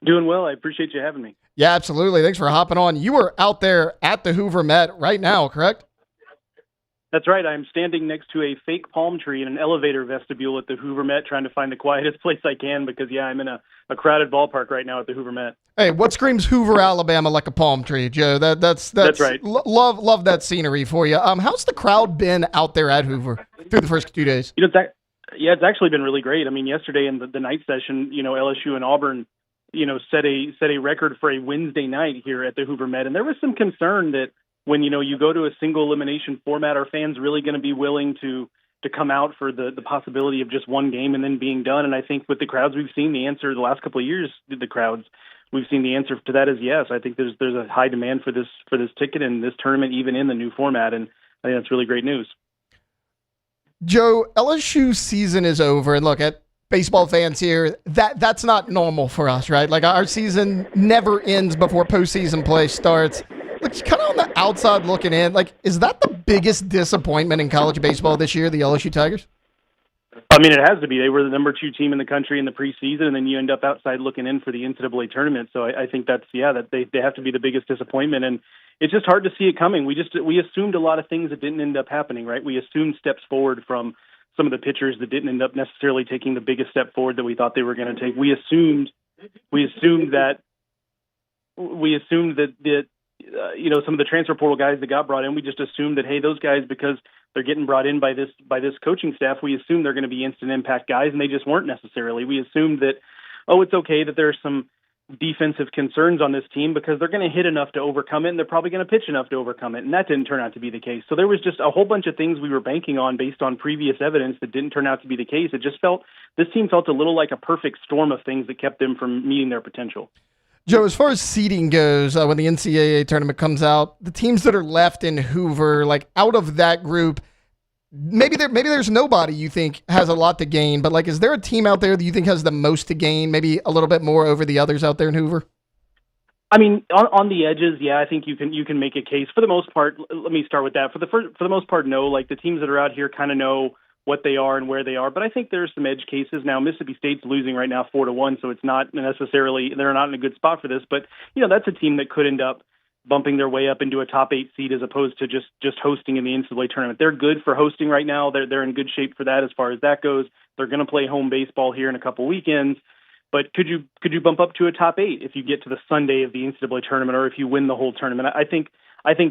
Doing well. I appreciate you having me. Yeah, absolutely. Thanks for hopping on. You were out there at the Hoover Met right now, correct? That's right. I'm standing next to a fake palm tree in an elevator vestibule at the Hoover Met trying to find the quietest place I can because, I'm in a crowded ballpark right now at the Hoover Met. Hey, what screams Hoover, Alabama like a palm tree, Joe? That's right. Love that scenery for you. How's the crowd been out there at Hoover through the first 2 days? It's actually been really great. I mean, yesterday in the night session, LSU and Auburn, set a record for a Wednesday night here at the Hoover Met, and there was some concern that when, you go to a single elimination format, are fans really going to be willing to come out for the possibility of just one game and then being done? And I think with the crowds we've seen, the answer the last couple of years, the crowds, we've seen the answer to that is yes. I think there's a high demand for this ticket and this tournament, even in the new format. And I think that's really great news. Joe, LSU season is over. And look, at baseball fans here, that's not normal for us, right? Like our season never ends before postseason play starts. Look, kind of on the outside looking in, like, is that the biggest disappointment in college baseball this year, the LSU Tigers? I mean, it has to be. They were the number 2 team in the country in the preseason, and then you end up outside looking in for the NCAA tournament. So I think that they have to be the biggest disappointment, and it's just hard to see it coming. We assumed a lot of things that didn't end up happening, right? We assumed steps forward from some of the pitchers that didn't end up necessarily taking the biggest step forward that we thought they were going to take. We assumed that some of the transfer portal guys that got brought in, we just assumed that, hey, those guys, because they're getting brought in by this coaching staff, we assume they're going to be instant impact guys, and they just weren't necessarily. We assumed that, it's okay that there's some defensive concerns on this team because they're going to hit enough to overcome it, and they're probably going to pitch enough to overcome it, and that didn't turn out to be the case. So there was just a whole bunch of things we were banking on based on previous evidence that didn't turn out to be the case. This team felt a little like a perfect storm of things that kept them from meeting their potential. Joe, as far as seeding goes, when the NCAA tournament comes out, the teams that are left in Hoover, like out of that group, maybe there's nobody you think has a lot to gain, but like, is there a team out there that you think has the most to gain, maybe a little bit more over the others out there in Hoover? I mean, on the edges, I think you can make a case. For the most part, let me start with that. For the most part, no. Like the teams that are out here kind of know what they are and where they are. But I think there's some edge cases. Now, Mississippi State's losing right now 4-1, so it's not necessarily, they're not in a good spot for this. But, that's a team that could end up bumping their way up into a top 8 seed as opposed to just hosting in the NCAA tournament. They're good for hosting right now. They're in good shape for that as far as that goes. They're going to play home baseball here in a couple weekends. But could you bump up to a top 8 if you get to the Sunday of the NCAA tournament or if you win the whole tournament? I think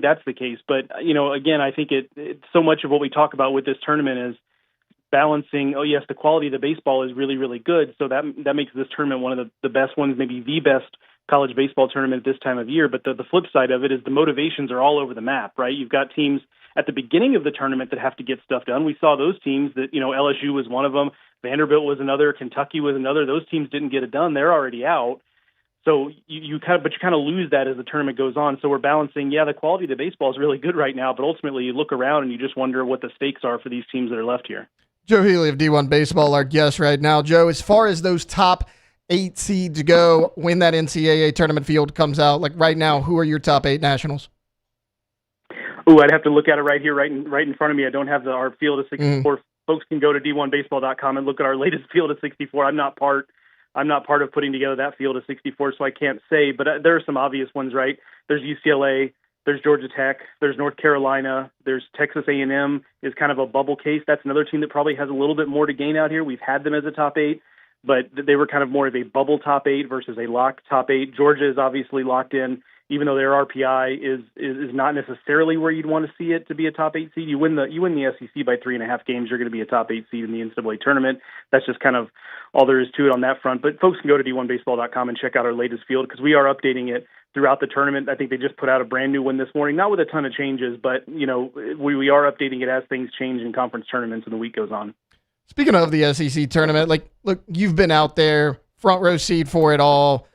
that's the case. But, again, I think it so much of what we talk about with this tournament is balancing, the quality of the baseball is really, really good. So that makes this tournament one of the best ones, maybe the best college baseball tournament at this time of year. But the flip side of it is the motivations are all over the map, right? You've got teams at the beginning of the tournament that have to get stuff done. We saw those teams that, LSU was one of them. Vanderbilt was another. Kentucky was another. Those teams didn't get it done. They're already out. So you kind of lose that as the tournament goes on. So we're balancing, the quality of the baseball is really good right now, but ultimately you look around and you just wonder what the stakes are for these teams that are left here. Joe Healy of D1 Baseball, our guest right now. Joe, as far as those top 8 seeds go, when that NCAA tournament field comes out, like right now, who are your top 8 nationals? Ooh, I'd have to look at it right here, right in front of me. I don't have our field of 64. Folks can go to d1baseball.com and look at our latest field of 64. I'm not part of putting together that field of 64, so I can't say. But there are some obvious ones, right? There's UCLA, there's Georgia Tech, there's North Carolina, there's Texas A&M is kind of a bubble case. That's another team that probably has a little bit more to gain out here. We've had them as a top 8, but they were kind of more of a bubble top 8 versus a locked top 8. Georgia is obviously locked in, even though their RPI is not necessarily where you'd want to see it to be a top 8 seed. You win the SEC by 3.5 games, you're going to be a top 8 seed in the NCAA tournament. That's just kind of all there is to it on that front. But folks can go to d1baseball.com and check out our latest field because we are updating it throughout the tournament. I think they just put out a brand new one this morning, not with a ton of changes, but we are updating it as things change in conference tournaments and the week goes on. Speaking of the SEC tournament, look, you've been out there, front row seat for it all.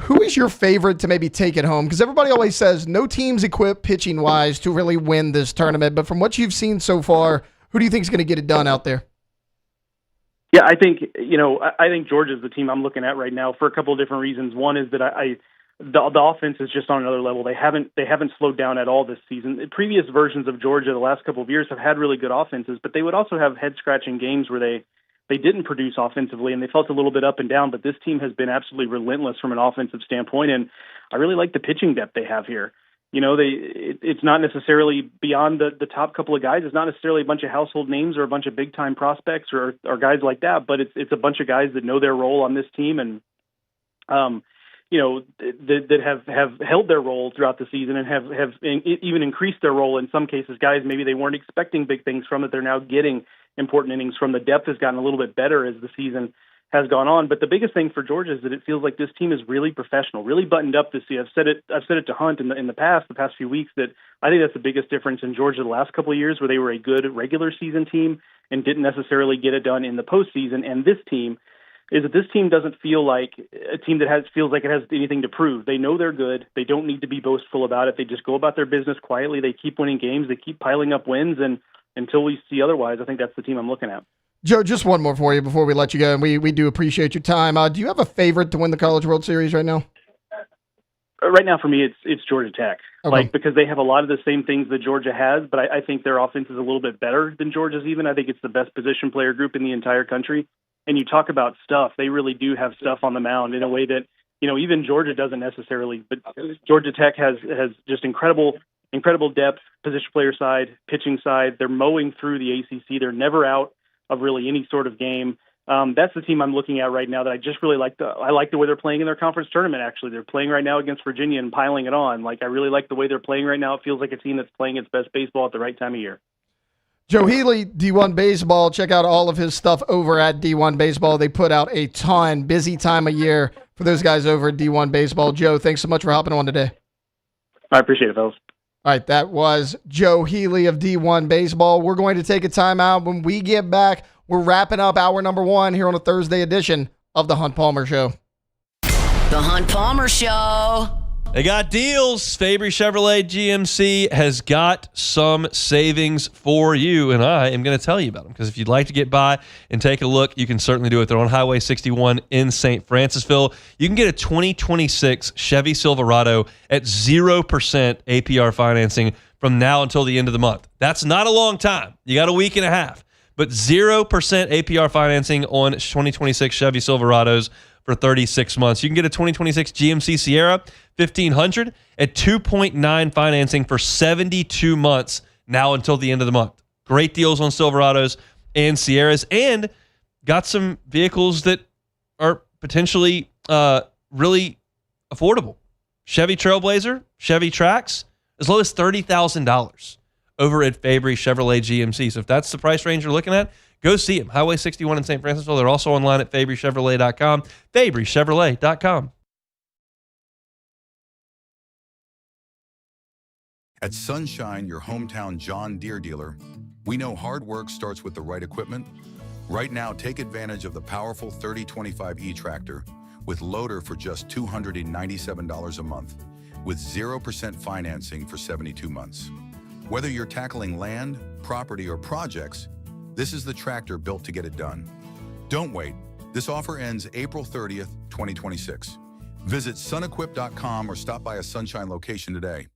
Who is your favorite to maybe take it home? Because everybody always says no team's equipped pitching-wise to really win this tournament. But from what you've seen so far, who do you think is going to get it done out there? Yeah, I think Georgia's the team I'm looking at right now for a couple of different reasons. One is that the offense is just on another level. They haven't slowed down at all this season. Previous versions of Georgia the last couple of years have had really good offenses, but they would also have head-scratching games where they didn't produce offensively and they felt a little bit up and down, but this team has been absolutely relentless from an offensive standpoint, and I really like the pitching depth they have here. It's not necessarily beyond the top couple of guys. It's not necessarily a bunch of household names or a bunch of big-time prospects or guys like that, but it's a bunch of guys that know their role on this team and that have held their role throughout the season and have even increased their role in some cases. Guys maybe they weren't expecting big things from that they're now getting important innings from. The depth has gotten a little bit better as the season has gone on. But the biggest thing for Georgia is that it feels like this team is really professional, really buttoned up this year. I've said it to Hunt in the past few weeks, that I think that's the biggest difference in Georgia the last couple of years, where they were a good regular season team and didn't necessarily get it done in the postseason. And this team is that this team doesn't feel like a team that feels like it has anything to prove. They know they're good. They don't need to be boastful about it. They just go about their business quietly. They keep winning games. They keep piling up wins. And until we see otherwise, I think that's the team I'm looking at. Joe, just one more for you before we let you go, and we do appreciate your time. Do you have a favorite to win the College World Series right now? Right now, for me, it's Georgia Tech. Okay. Because they have a lot of the same things that Georgia has, but I think their offense is a little bit better than Georgia's even. I think it's the best position player group in the entire country. And you talk about stuff, they really do have stuff on the mound in a way that, even Georgia doesn't necessarily, but Georgia Tech has just incredible depth, position player side, pitching side. They're mowing through the ACC. They're never out of really any sort of game. That's the team I'm looking at right now that I just really like. I like the way they're playing in their conference tournament, actually. They're playing right now against Virginia and piling it on. I really like the way they're playing right now. It feels like a team that's playing its best baseball at the right time of year. Joe Healy, D1 Baseball. Check out all of his stuff over at D1 Baseball. They put out a ton. Busy time of year for those guys over at D1 Baseball. Joe, thanks so much for hopping on today. I appreciate it, fellas. All right, that was Joe Healy of D1 Baseball. We're going to take a timeout. When we get back, we're wrapping up hour number 1 here on a Thursday edition of The Hunt Palmer Show. The Hunt Palmer Show. They got deals. Fabry Chevrolet GMC has got some savings for you, and I am going to tell you about them, because if you'd like to get by and take a look, you can certainly do it. They're on Highway 61 in St. Francisville. You can get a 2026 Chevy Silverado at 0% APR financing from now until the end of the month. That's not a long time. You got a week and a half, but 0% APR financing on 2026 Chevy Silverados for 36 months. You can get a 2026 GMC Sierra 1500 at 2.9 financing for 72 months now until the end of the month. Great deals on Silverados and Sierras, and got some vehicles that are potentially really affordable. Chevy Trailblazer, Chevy Trax, as low as $30,000 over at Fabry Chevrolet GMC. So if that's the price range you're looking at, go see them. Highway 61 in St. Francisville. They're also online at FabryChevrolet.com. FabryChevrolet.com. At Sunshine, your hometown John Deere dealer, we know hard work starts with the right equipment. Right now, take advantage of the powerful 3025E tractor with Loader for just $297 a month, with 0% financing for 72 months. Whether you're tackling land, property, or projects, this is the tractor built to get it done. Don't wait. This offer ends April 30th, 2026. Visit sunequip.com or stop by a Sunshine location today.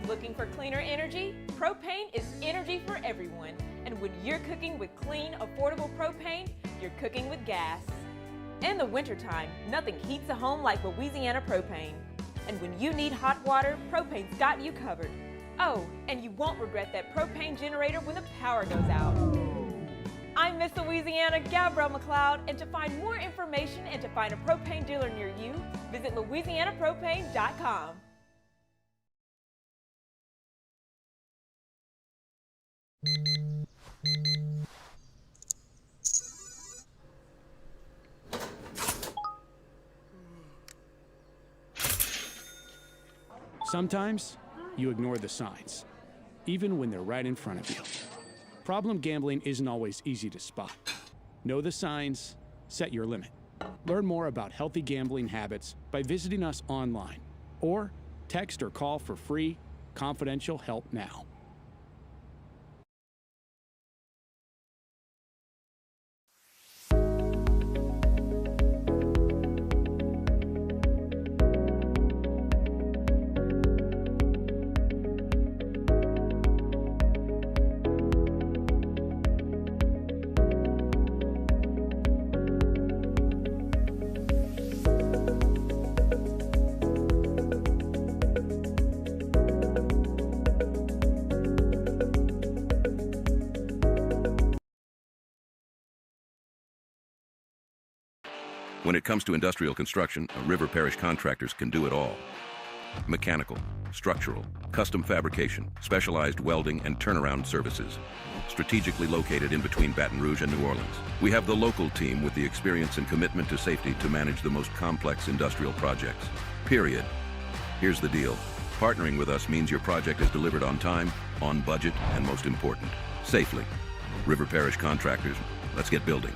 Looking for cleaner energy? Propane is energy for everyone. And when you're cooking with clean, affordable propane, you're cooking with gas. In the wintertime, nothing heats a home like Louisiana propane. And when you need hot water, propane's got you covered. Oh, and you won't regret that propane generator when the power goes out. I'm Miss Louisiana, Gabrielle McLeod, and to find more information and to find a propane dealer near you, visit louisianapropane.com. Sometimes you ignore the signs, even when they're right in front of you. Problem gambling isn't always easy to spot. Know the signs, set your limit. Learn more about healthy gambling habits by visiting us online or text or call for free, confidential help now. When it comes to industrial construction, River Parish contractors can do it all. Mechanical, structural, custom fabrication, specialized welding, and turnaround services. Strategically located in between Baton Rouge and New Orleans, we have the local team with the experience and commitment to safety to manage the most complex industrial projects. Period. Here's the deal. Partnering with us means your project is delivered on time, on budget, and most important, safely. River Parish contractors, let's get building.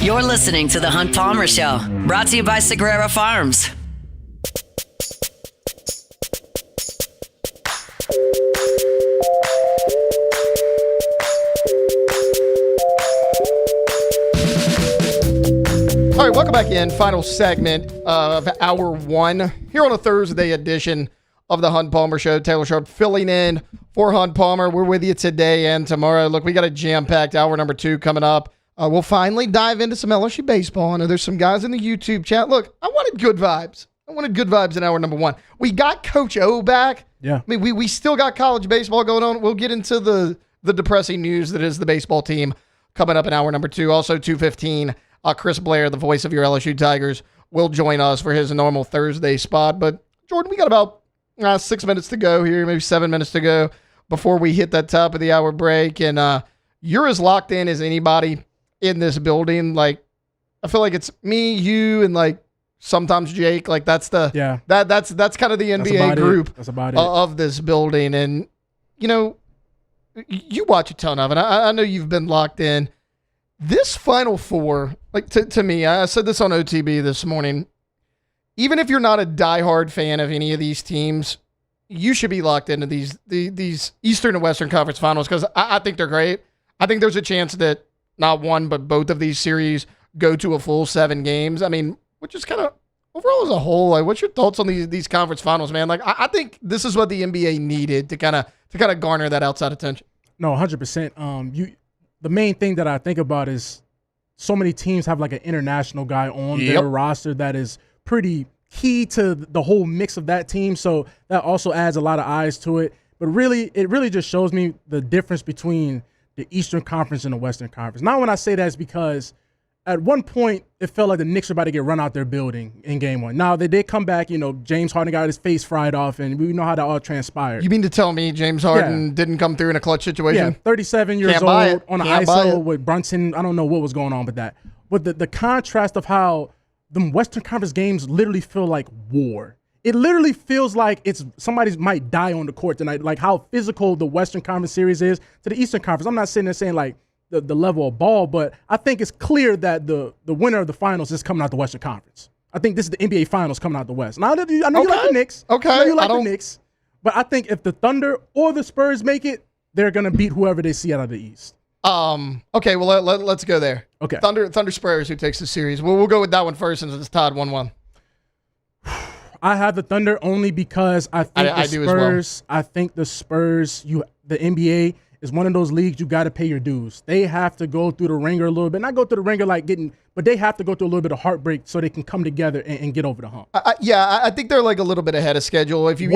You're listening to The Hunt Palmer Show, brought to you by Sagrera Farms. All right, welcome back in. Final segment of hour one here on a Thursday edition of the Hunt Palmer Show. Taylor Sharp filling in for Hunt Palmer. We're with you today and tomorrow. Look, we got a jam-packed hour number 2 coming up. We'll finally dive into some LSU baseball. I know there's some guys in the YouTube chat. Look, I wanted good vibes. In hour number 1. We got Coach O back. Yeah. I mean, we still got college baseball going on. We'll get into the depressing news that is the baseball team coming up in hour number 2. Also, 2:15, Chris Blair, the voice of your LSU Tigers, will join us for his normal Thursday spot. But, Jordan, we got about 6 minutes to go here, maybe 7 minutes to go before we hit that top of the hour break. And you're as locked in as anybody in this building. Like, I feel like it's me, you, and like sometimes Jake. Like that's that's kind of the NBA group of this building. And you know, you watch a ton of it. I know you've been locked in. This Final Four, like to me, I said this on OTB this morning. Even if you're not a diehard fan of any of these teams, you should be locked into these Eastern and Western Conference Finals because I think they're great. I think there's a chance that not one, but both of these series go to a full 7 games. I mean, which is kind of overall as a whole, like, what's your thoughts on these conference finals, man? Like, I think this is what the NBA needed to kind of garner that outside attention. No, 100%. The main thing that I think about is so many teams have like an international guy on their roster that is pretty key to the whole mix of that team. So that also adds a lot of eyes to it. But really, it really just shows me the difference between the Eastern Conference and the Western Conference. Now, when I say that, it's because at one point, it felt like the Knicks were about to get run out their building in game one. Now, they did come back. James Harden got his face fried off, and we know how that all transpired. You mean to tell me James Harden didn't come through in a clutch situation? Yeah, 37 years old on an ISO with Brunson. I don't know what was going on with that. But the contrast of how the Western Conference games literally feel like war. It literally feels like somebody might die on the court tonight, like how physical the Western Conference series is to the Eastern Conference. I'm not sitting there saying like the level of ball, but I think it's clear that the winner of the finals is coming out the Western Conference. I think this is the NBA Finals coming out the West. Now, I know you like the Knicks. Okay. I know you like the Knicks. But I think if the Thunder or the Spurs make it, they're going to beat whoever they see out of the East. Okay, well, let's go there. Okay. Thunder Spurs, who takes the series? We'll go with that one first since it's tied 1-1. I have the Thunder only because I think I do as well. I think the Spurs, the NBA is one of those leagues you got to pay your dues. They have to go through the ringer a little bit. Not go through the ringer but they have to go through a little bit of heartbreak so they can come together and get over the hump. I think they're like a little bit ahead of schedule. If you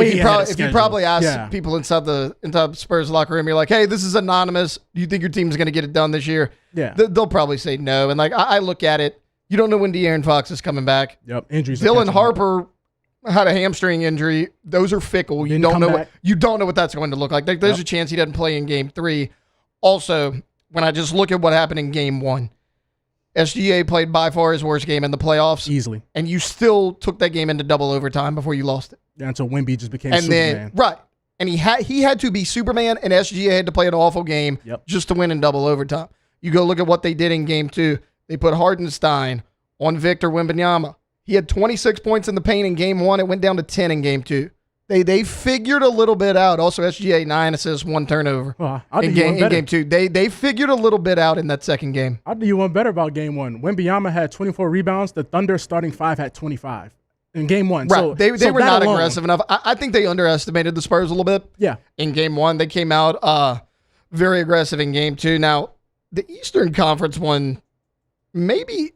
probably ask people inside the Spurs locker room, you're like, hey, this is anonymous. Do you think your team's going to get it done this year? Yeah. They'll probably say no. And like I look at it, you don't know when De'Aaron Fox is coming back. Yep, injuries. Dylan Harper had a hamstring injury. Those are fickle. You don't know what that's going to look like. There's a chance he doesn't play in game 3. Also, when I just look at what happened in game 1, SGA played by far his worst game in the playoffs. Easily. And you still took that game into double overtime before you lost it. Yeah, until Wemby just became Superman. And he had to be Superman, and SGA had to play an awful game just to win in double overtime. You go look at what they did in game 2. They put Hardenstein on Victor Wembanyama. He had 26 points in the paint in game 1. It went down to 10 in game 2. They figured a little bit out. Also, SGA 9 assists, 1 turnover in game 2. They figured a little bit out in that second game. I'll do you one better about game 1. Wembanyama had 24 rebounds. The Thunder starting 5 had 25 in game 1. Right. So they were not aggressive enough. I think they underestimated the Spurs a little bit. Yeah. In game 1, they came out very aggressive in game 2. Now, the Eastern Conference one, maybe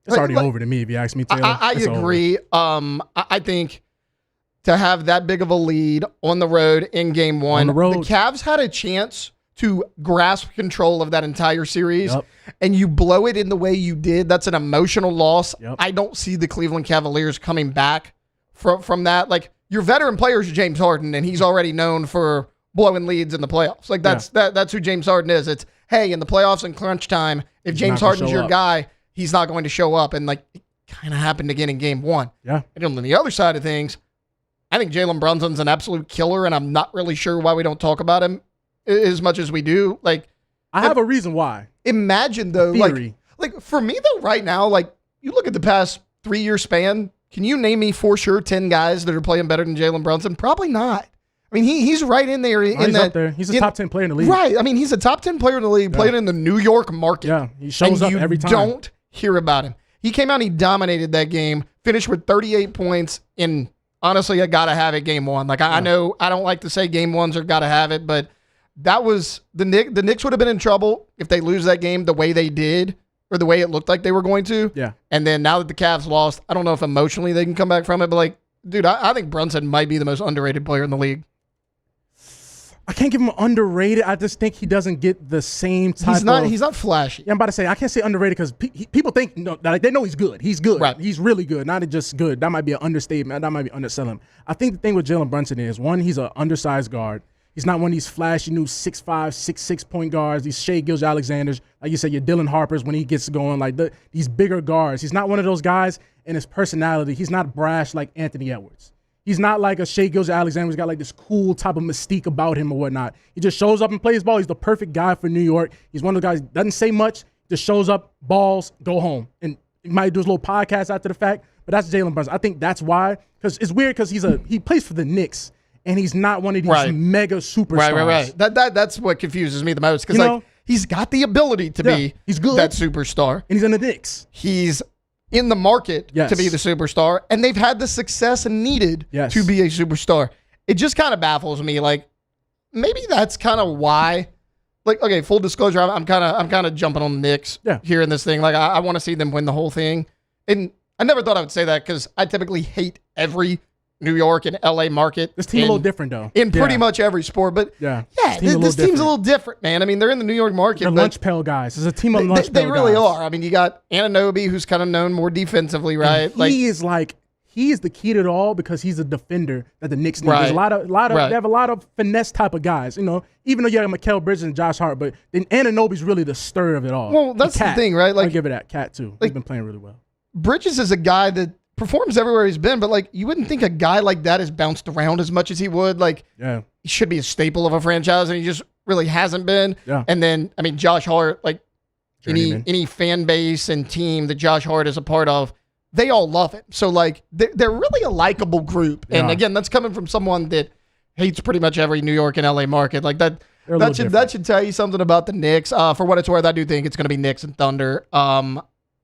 it's already over to me if you ask me, Taylor. I agree. I think to have that big of a lead on the road in game 1, the Cavs had a chance to grasp control of that entire series, and you blow it in the way you did. That's an emotional loss. I don't see the Cleveland Cavaliers coming back from that. Like, your veteran player is James Harden, and he's already known for blowing leads in the playoffs. Like, that's who James Harden is. It's, hey, in the playoffs and crunch time, if James Harden's your guy, he's not going to show up. And, like, it kind of happened again in game 1. Yeah. And on the other side of things, I think Jalen Brunson's an absolute killer, and I'm not really sure why we don't talk about him as much as we do. Like, I have a reason why. Imagine, though, like for me, though, right now, like, you look at the past 3-year span, can you name me for sure 10 guys that are playing better than Jalen Brunson? Probably not. I mean, he's right in there. He's up there. He's a top 10 player in the league. Right. I mean, he's a top 10 player in the league, playing in the New York market. Yeah, he shows up every time. You don't hear about him. He came out, he dominated that game, finished with 38 points in, honestly, a gotta-have-it game 1. Like, I know I don't like to say game 1s are gotta-have-it, but that was the Knicks would have been in trouble if they lose that game the way they did, or the way it looked like they were going to. Yeah. And then now that the Cavs lost, I don't know if emotionally they can come back from it, but, like, dude, I think Brunson might be the most underrated player in the league. I can't give him underrated. I just think he doesn't get the same type He's not flashy. Yeah, I'm about to say, I can't say underrated because people think, they know he's good. He's good. Right. He's really good, not just good. That might be an understatement. That might be underselling him. I think the thing with Jalen Brunson is, one, he's an undersized guard. He's not one of these flashy new 6'5", 6'6" point guards, these Shai Gilgeous-Alexanders. Like you said, your Dylan Harpers when he gets going, like these bigger guards. He's not one of those guys in his personality. He's not brash like Anthony Edwards. He's not like a Shai Gilgeous-Alexander who's got like this cool type of mystique about him or whatnot. He just shows up and plays ball. He's the perfect guy for New York. He's one of the guys, doesn't say much, just shows up, balls, go home. And he might do his little podcast after the fact, but that's Jalen Brunson. I think that's why, because it's weird because he plays for the Knicks, and he's not one of these mega superstars. Right. That's what confuses me the most, because he's got the ability to be he's good. That superstar. And he's in the Knicks. He's in the market to be the superstar, and they've had the success needed to be a superstar. It just kind of baffles me. Like, maybe that's kind of why. Like, okay, full disclosure, I'm kind of jumping on the Knicks here in this thing. Like, I want to see them win the whole thing, and I never thought I would say that because I typically hate every New York and LA market. This team a little different, though. In pretty much every sport. But this team's a little different, man. I mean, they're in the New York market. They're lunch pail guys. It's a team of lunch pail guys. They really are. I mean, you got Anunoby, who's kind of known more defensively, right? And he is the key to it all because he's a defender that the Knicks need. Right. There's they have a lot of finesse type of guys, you know, even though you have Mikal Bridges and Josh Hart, but then Anunoby's really the stir of it all. Well, that's the thing, right? I'll give it that. Cat, too. He's been playing really well. Bridges is a guy that performs everywhere he's been, but, you wouldn't think a guy like that has bounced around as much as he would. He should be a staple of a franchise, and he just really hasn't been. Yeah. And then, I mean, Josh Hart, any fan base and team that Josh Hart is a part of, they all love him. So, they're really a likable group. And, again, that's coming from someone that hates pretty much every New York and LA market. That should tell you something about the Knicks. For what it's worth, I do think it's going to be Knicks and Thunder.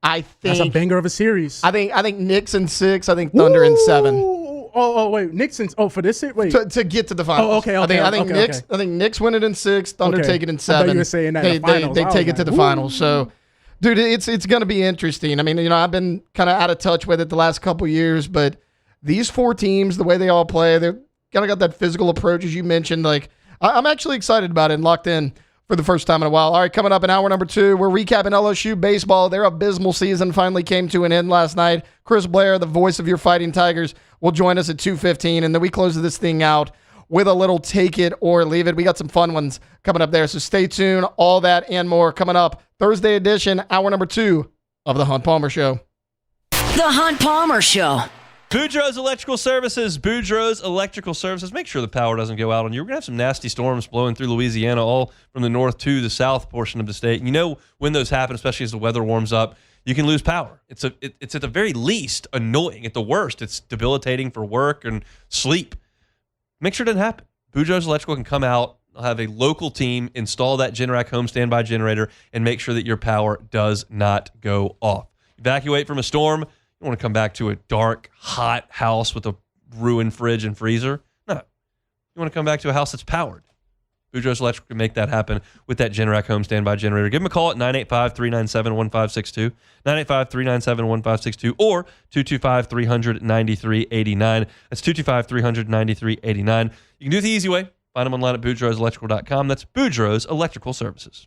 I think that's a banger of a series. I think Knicks in 6. I think Thunder in 7. Wait, Knicks in to this it? Wait, to get to the finals. Okay. I think Knicks win it in 6. Thunder take it in 7. I thought you were saying that in the finals. They take it to the finals. So, dude, it's going to be interesting. I mean, I've been kind of out of touch with it the last couple years, but these 4 teams, the way they all play, they're kind of got that physical approach as you mentioned. I'm actually excited about it and locked in for the first time in a while. All right, coming up in hour number 2, we're recapping LSU baseball. Their abysmal season finally came to an end last night. Chris Blair, the voice of your Fighting Tigers, will join us at 2:15, and then we close this thing out with a little take it or leave it. We got some fun ones coming up there, so stay tuned. All that and more coming up Thursday edition, hour number 2 of The Hunt Palmer Show. The Hunt Palmer Show. Boudreaux's Electrical Services. Boudreaux's Electrical Services. Make sure the power doesn't go out on you. We're going to have some nasty storms blowing through Louisiana, all from the north to the south portion of the state. You know when those happen, especially as the weather warms up, you can lose power. It's at the very least annoying. At the worst, it's debilitating for work and sleep. Make sure it doesn't happen. Boudreaux's Electrical can come out, have a local team install that Generac home standby generator, and make sure that your power does not go off. Evacuate from a storm. You don't want to come back to a dark, hot house with a ruined fridge and freezer. No. You want to come back to a house that's powered. Boudreaux's Electrical can make that happen with that Generac home standby generator. Give them a call at 985-397-1562, 985-397-1562, or 225-300-9389. That's 225-300-9389. You can do it the easy way. Find them online at boudreauxelectrical.com. That's Boudreaux's Electrical Services.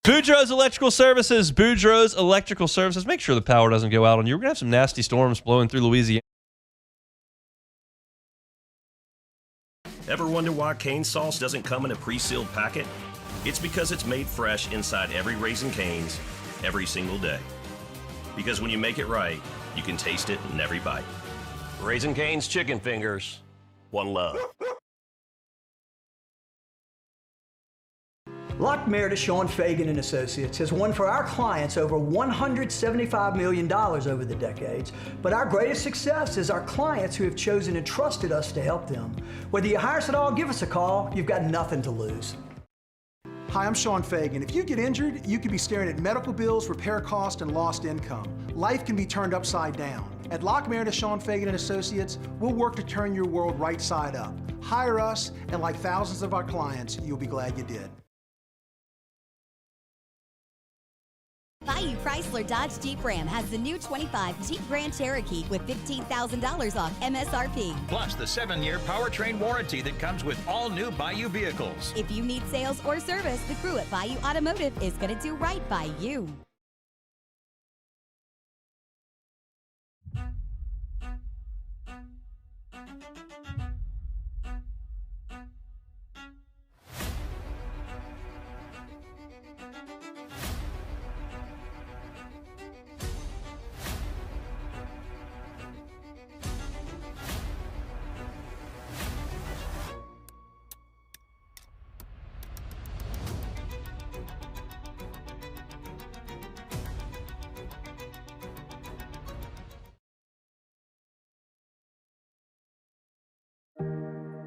Boudreaux's Electrical Services. Boudreaux's Electrical Services. Make sure the power doesn't go out on you. We're going to have some nasty storms blowing through Louisiana. Ever wonder why cane sauce doesn't come in a pre-sealed packet? It's because it's made fresh inside every Raising Cane's every single day. Because when you make it right, you can taste it in every bite. Raising Cane's chicken fingers. One love. Lockmeyer, Deshaun Fagan and Associates has won for our clients over $175 million over the decades, but our greatest success is our clients who have chosen and trusted us to help them. Whether you hire us at all, give us a call. You've got nothing to lose. Hi, I'm Sean Fagan. If you get injured, you could be staring at medical bills, repair costs, and lost income. Life can be turned upside down. At Lockmeyer, Deshaun Fagan and Associates, we'll work to turn your world right side up. Hire us, and like thousands of our clients, you'll be glad you did. Bayou Chrysler Dodge Jeep Ram has the new 25 Jeep Grand Cherokee with $15,000 off MSRP. Plus the 7-year powertrain warranty that comes with all new Bayou vehicles. If you need sales or service, the crew at Bayou Automotive is going to do right by you.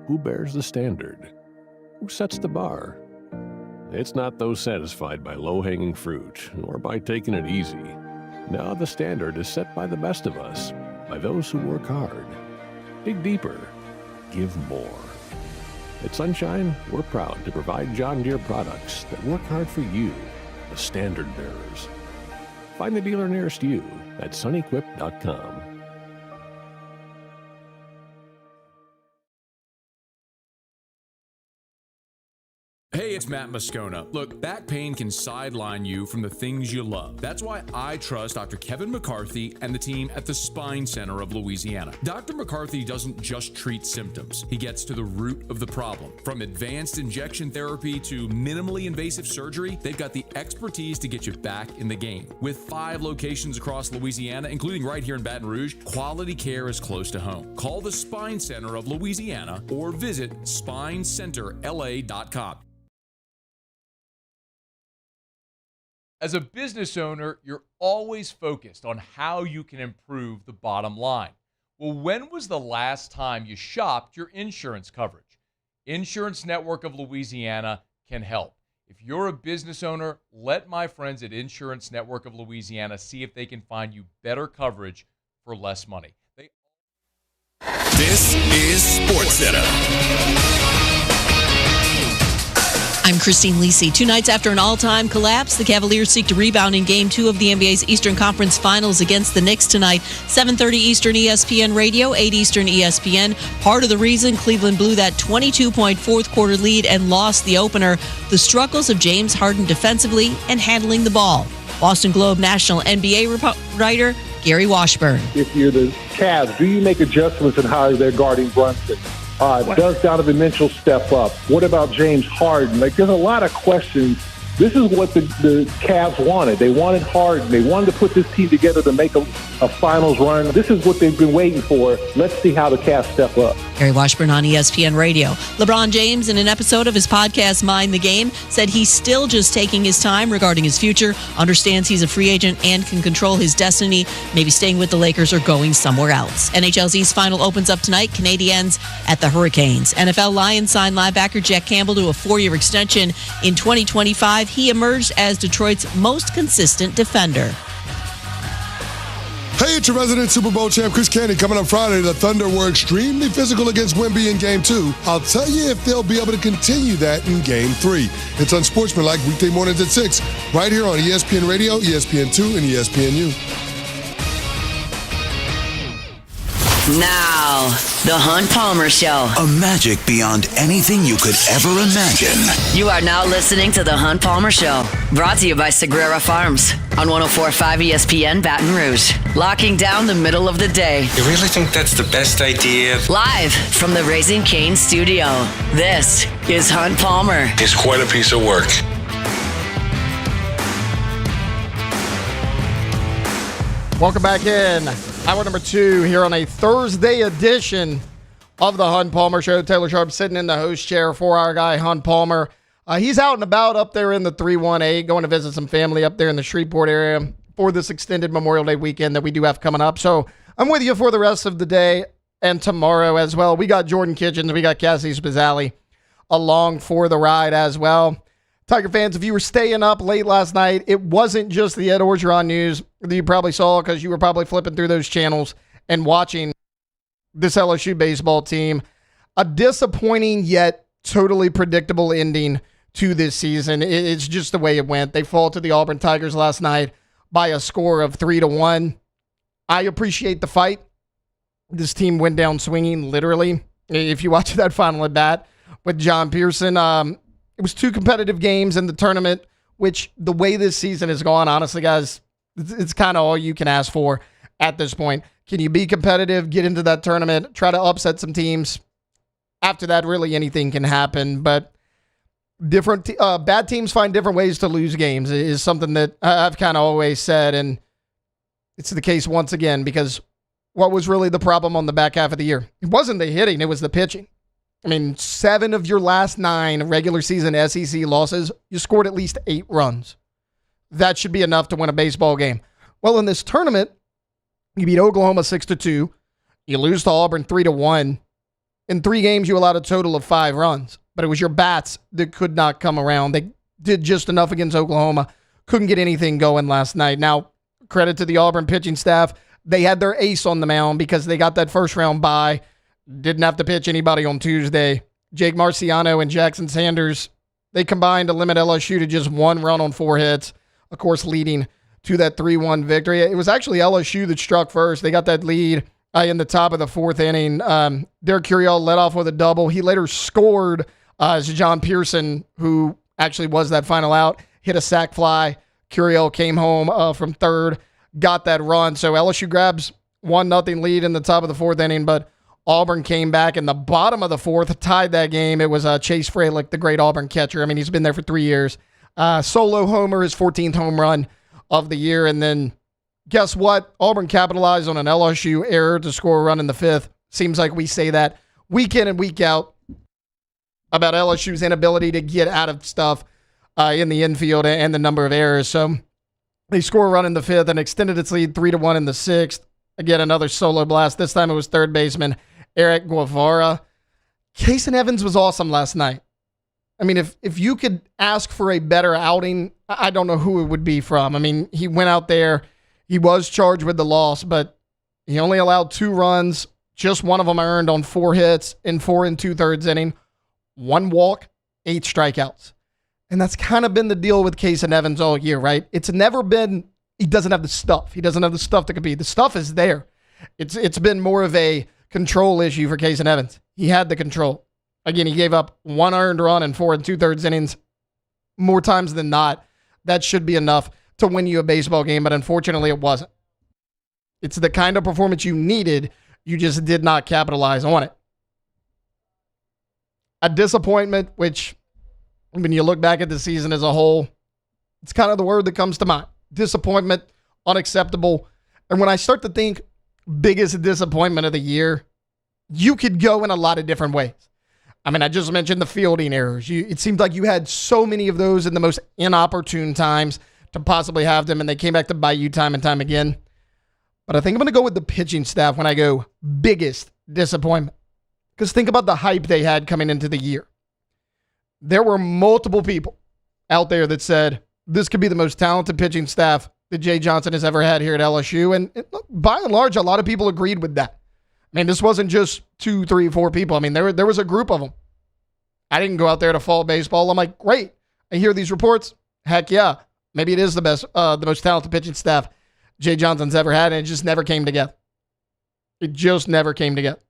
Who bears the standard? Who sets the bar? It's not those satisfied by low-hanging fruit or by taking it easy. No, the standard is set by the best of us, by those who work hard. Dig deeper. Give more. At Sunshine, we're proud to provide John Deere products that work hard for you, the standard bearers. Find the dealer nearest you at sunequip.com. it's Matt Moscona. Look, back pain can sideline you from the things you love. That's why I trust Dr. Kevin McCarthy and the team at the Spine Center of Louisiana. Dr. McCarthy doesn't just treat symptoms. He gets to the root of the problem. From advanced injection therapy to minimally invasive surgery, they've got the expertise to get you back in the game. With 5 locations across Louisiana, including right here in Baton Rouge, quality care is close to home. Call the Spine Center of Louisiana or visit spinecenterla.com. As a business owner, you're always focused on how you can improve the bottom line. Well, when was the last time you shopped your insurance coverage? Insurance Network of Louisiana can help. If you're a business owner, let my friends at Insurance Network of Louisiana see if they can find you better coverage for less money. This is SportsCenter. I'm Christine Lisi. 2 nights after an all-time collapse, the Cavaliers seek to rebound in Game 2 of the NBA's Eastern Conference Finals against the Knicks tonight. 7:30 Eastern ESPN Radio, 8 Eastern ESPN. Part of the reason Cleveland blew that 22-point fourth-quarter lead and lost the opener, the struggles of James Harden defensively and handling the ball. Boston Globe national NBA writer Gary Washburn. If you're the Cavs, do you make adjustments in how they're guarding Brunson? Does Donovan Mitchell step up? What about James Harden? Like, there's a lot of questions. This is what the Cavs wanted. They wanted Harden. They wanted to put this team together to make a finals run. This is what they've been waiting for. Let's see how the Cavs step up. Gary Washburn on ESPN Radio. LeBron James, in an episode of his podcast Mind the Game, said he's still just taking his time regarding his future, understands he's a free agent and can control his destiny, maybe staying with the Lakers or going somewhere else. NHL's East Final opens up tonight, Canadiens at the Hurricanes. NFL Lions signed linebacker Jack Campbell to a 4-year extension in 2025. He emerged as Detroit's most consistent defender. Hey, it's your resident Super Bowl champ, Chris Candy. Coming up Friday, the Thunder were extremely physical against Wemby in Game 2. I'll tell you if they'll be able to continue that in Game 3. It's Unsportsmanlike weekday mornings at 6, right here on ESPN Radio, ESPN2, and ESPNU. Now, the Hunt Palmer Show. A magic beyond anything you could ever imagine. You are now listening to the Hunt Palmer Show, brought to you by Sagrera Farms on 104.5 ESPN Baton Rouge. Locking down the middle of the day. You really think that's the best idea? Live from the Raising Cane studio, this is Hunt Palmer. It's quite a piece of work. Welcome back in. Hour number 2 here on a Thursday edition of the Hunt Palmer Show. Taylor Sharp sitting in the host chair for our guy, Hunt Palmer. He's out and about up there in the 318, going to visit some family up there in the Shreveport area for this extended Memorial Day weekend that we do have coming up. So I'm with you for the rest of the day and tomorrow as well. We got Jordan Kitchens, we got Cassie Spazzali along for the ride as well. Tiger fans, if you were staying up late last night, it wasn't just the Ed Orgeron news that you probably saw because you were probably flipping through those channels and watching this LSU baseball team. A disappointing yet totally predictable ending to this season. It's just the way it went. They fall to the Auburn Tigers last night by a score of 3-1. I appreciate the fight. This team went down swinging, literally. If you watch that final at bat with John Pearson, it was 2 competitive games in the tournament, which the way this season has gone, honestly, guys, it's kind of all you can ask for at this point. Can you be competitive, get into that tournament, try to upset some teams? After that, really anything can happen. But bad teams find different ways to lose games is something that I've kind of always said. And it's the case once again, because what was really the problem on the back half of the year? It wasn't the hitting, it was the pitching. I mean, 7 of your last 9 regular season SEC losses, you scored at least 8 runs. That should be enough to win a baseball game. Well, in this tournament, you beat Oklahoma 6-2. You lose to Auburn 3-1. In 3 games, you allowed a total of 5 runs. But it was your bats that could not come around. They did just enough against Oklahoma. Couldn't get anything going last night. Now, credit to the Auburn pitching staff. They had their ace on the mound because they got that first round bye. Didn't have to pitch anybody on Tuesday. Jake Marciano and Jackson Sanders, they combined to limit LSU to just 1 run on 4 hits, of course, leading to that 3-1 victory. It was actually LSU that struck first. They got that lead in the top of the 4th inning. Derek Curiel led off with a double. He later scored as John Pearson, who actually was that final out. Hit a sac fly. Curiel came home from third, got that run. So LSU grabs 1-0 lead in the top of the fourth inning, but Auburn came back in the bottom of the fourth, tied that game. It was Chase Fralick, the great Auburn catcher. I mean, he's been there for 3 years. Solo homer, his 14th home run of the year. And then guess what? Auburn capitalized on an LSU error to score a run in the fifth. Seems like we say that week in and week out about LSU's inability to get out of stuff in the infield and the number of errors. So they score a run in the fifth and extended its lead 3-1 in the sixth. Again, another solo blast. This time it was third baseman Eric Guevara. Kason Evans was awesome last night. I mean, if you could ask for a better outing, I don't know who it would be from. I mean, he went out there. He was charged with the loss, but he only allowed 2 runs. Just one of them earned on 4 hits in 4 2/3 inning. 1 walk, 8 strikeouts. And that's kind of been the deal with Kason Evans all year, right? It's never been, he doesn't have the stuff. He doesn't have the stuff to compete. The stuff is there. It's been more of a control issue for Kason Evans. He had the control. Again, he gave up 1 earned run in 4 2/3 innings. More times than not, that should be enough to win you a baseball game, but unfortunately it wasn't. It's the kind of performance you needed. You just did not capitalize on it. A disappointment, which when you look back at the season as a whole, it's kind of the word that comes to mind. Disappointment, unacceptable. And when I start to think biggest disappointment of the year, you could go in a lot of different ways. I mean, I just mentioned the fielding errors. It seemed like you had so many of those in the most inopportune times to possibly have them, and they came back to bite you time and time again. But I think I'm going to go with the pitching staff when I go biggest disappointment. Because think about the hype they had coming into the year. There were multiple people out there that said, this could be the most talented pitching staff that Jay Johnson has ever had here at LSU. And by and large, a lot of people agreed with that. I mean, this wasn't just 2, 3, 4 people. I mean, there was a group of them. I didn't go out there to fall baseball. I'm like, great. I hear these reports. Heck yeah. Maybe it is the best, the most talented pitching staff Jay Johnson's ever had, and it just never came together. It just never came together.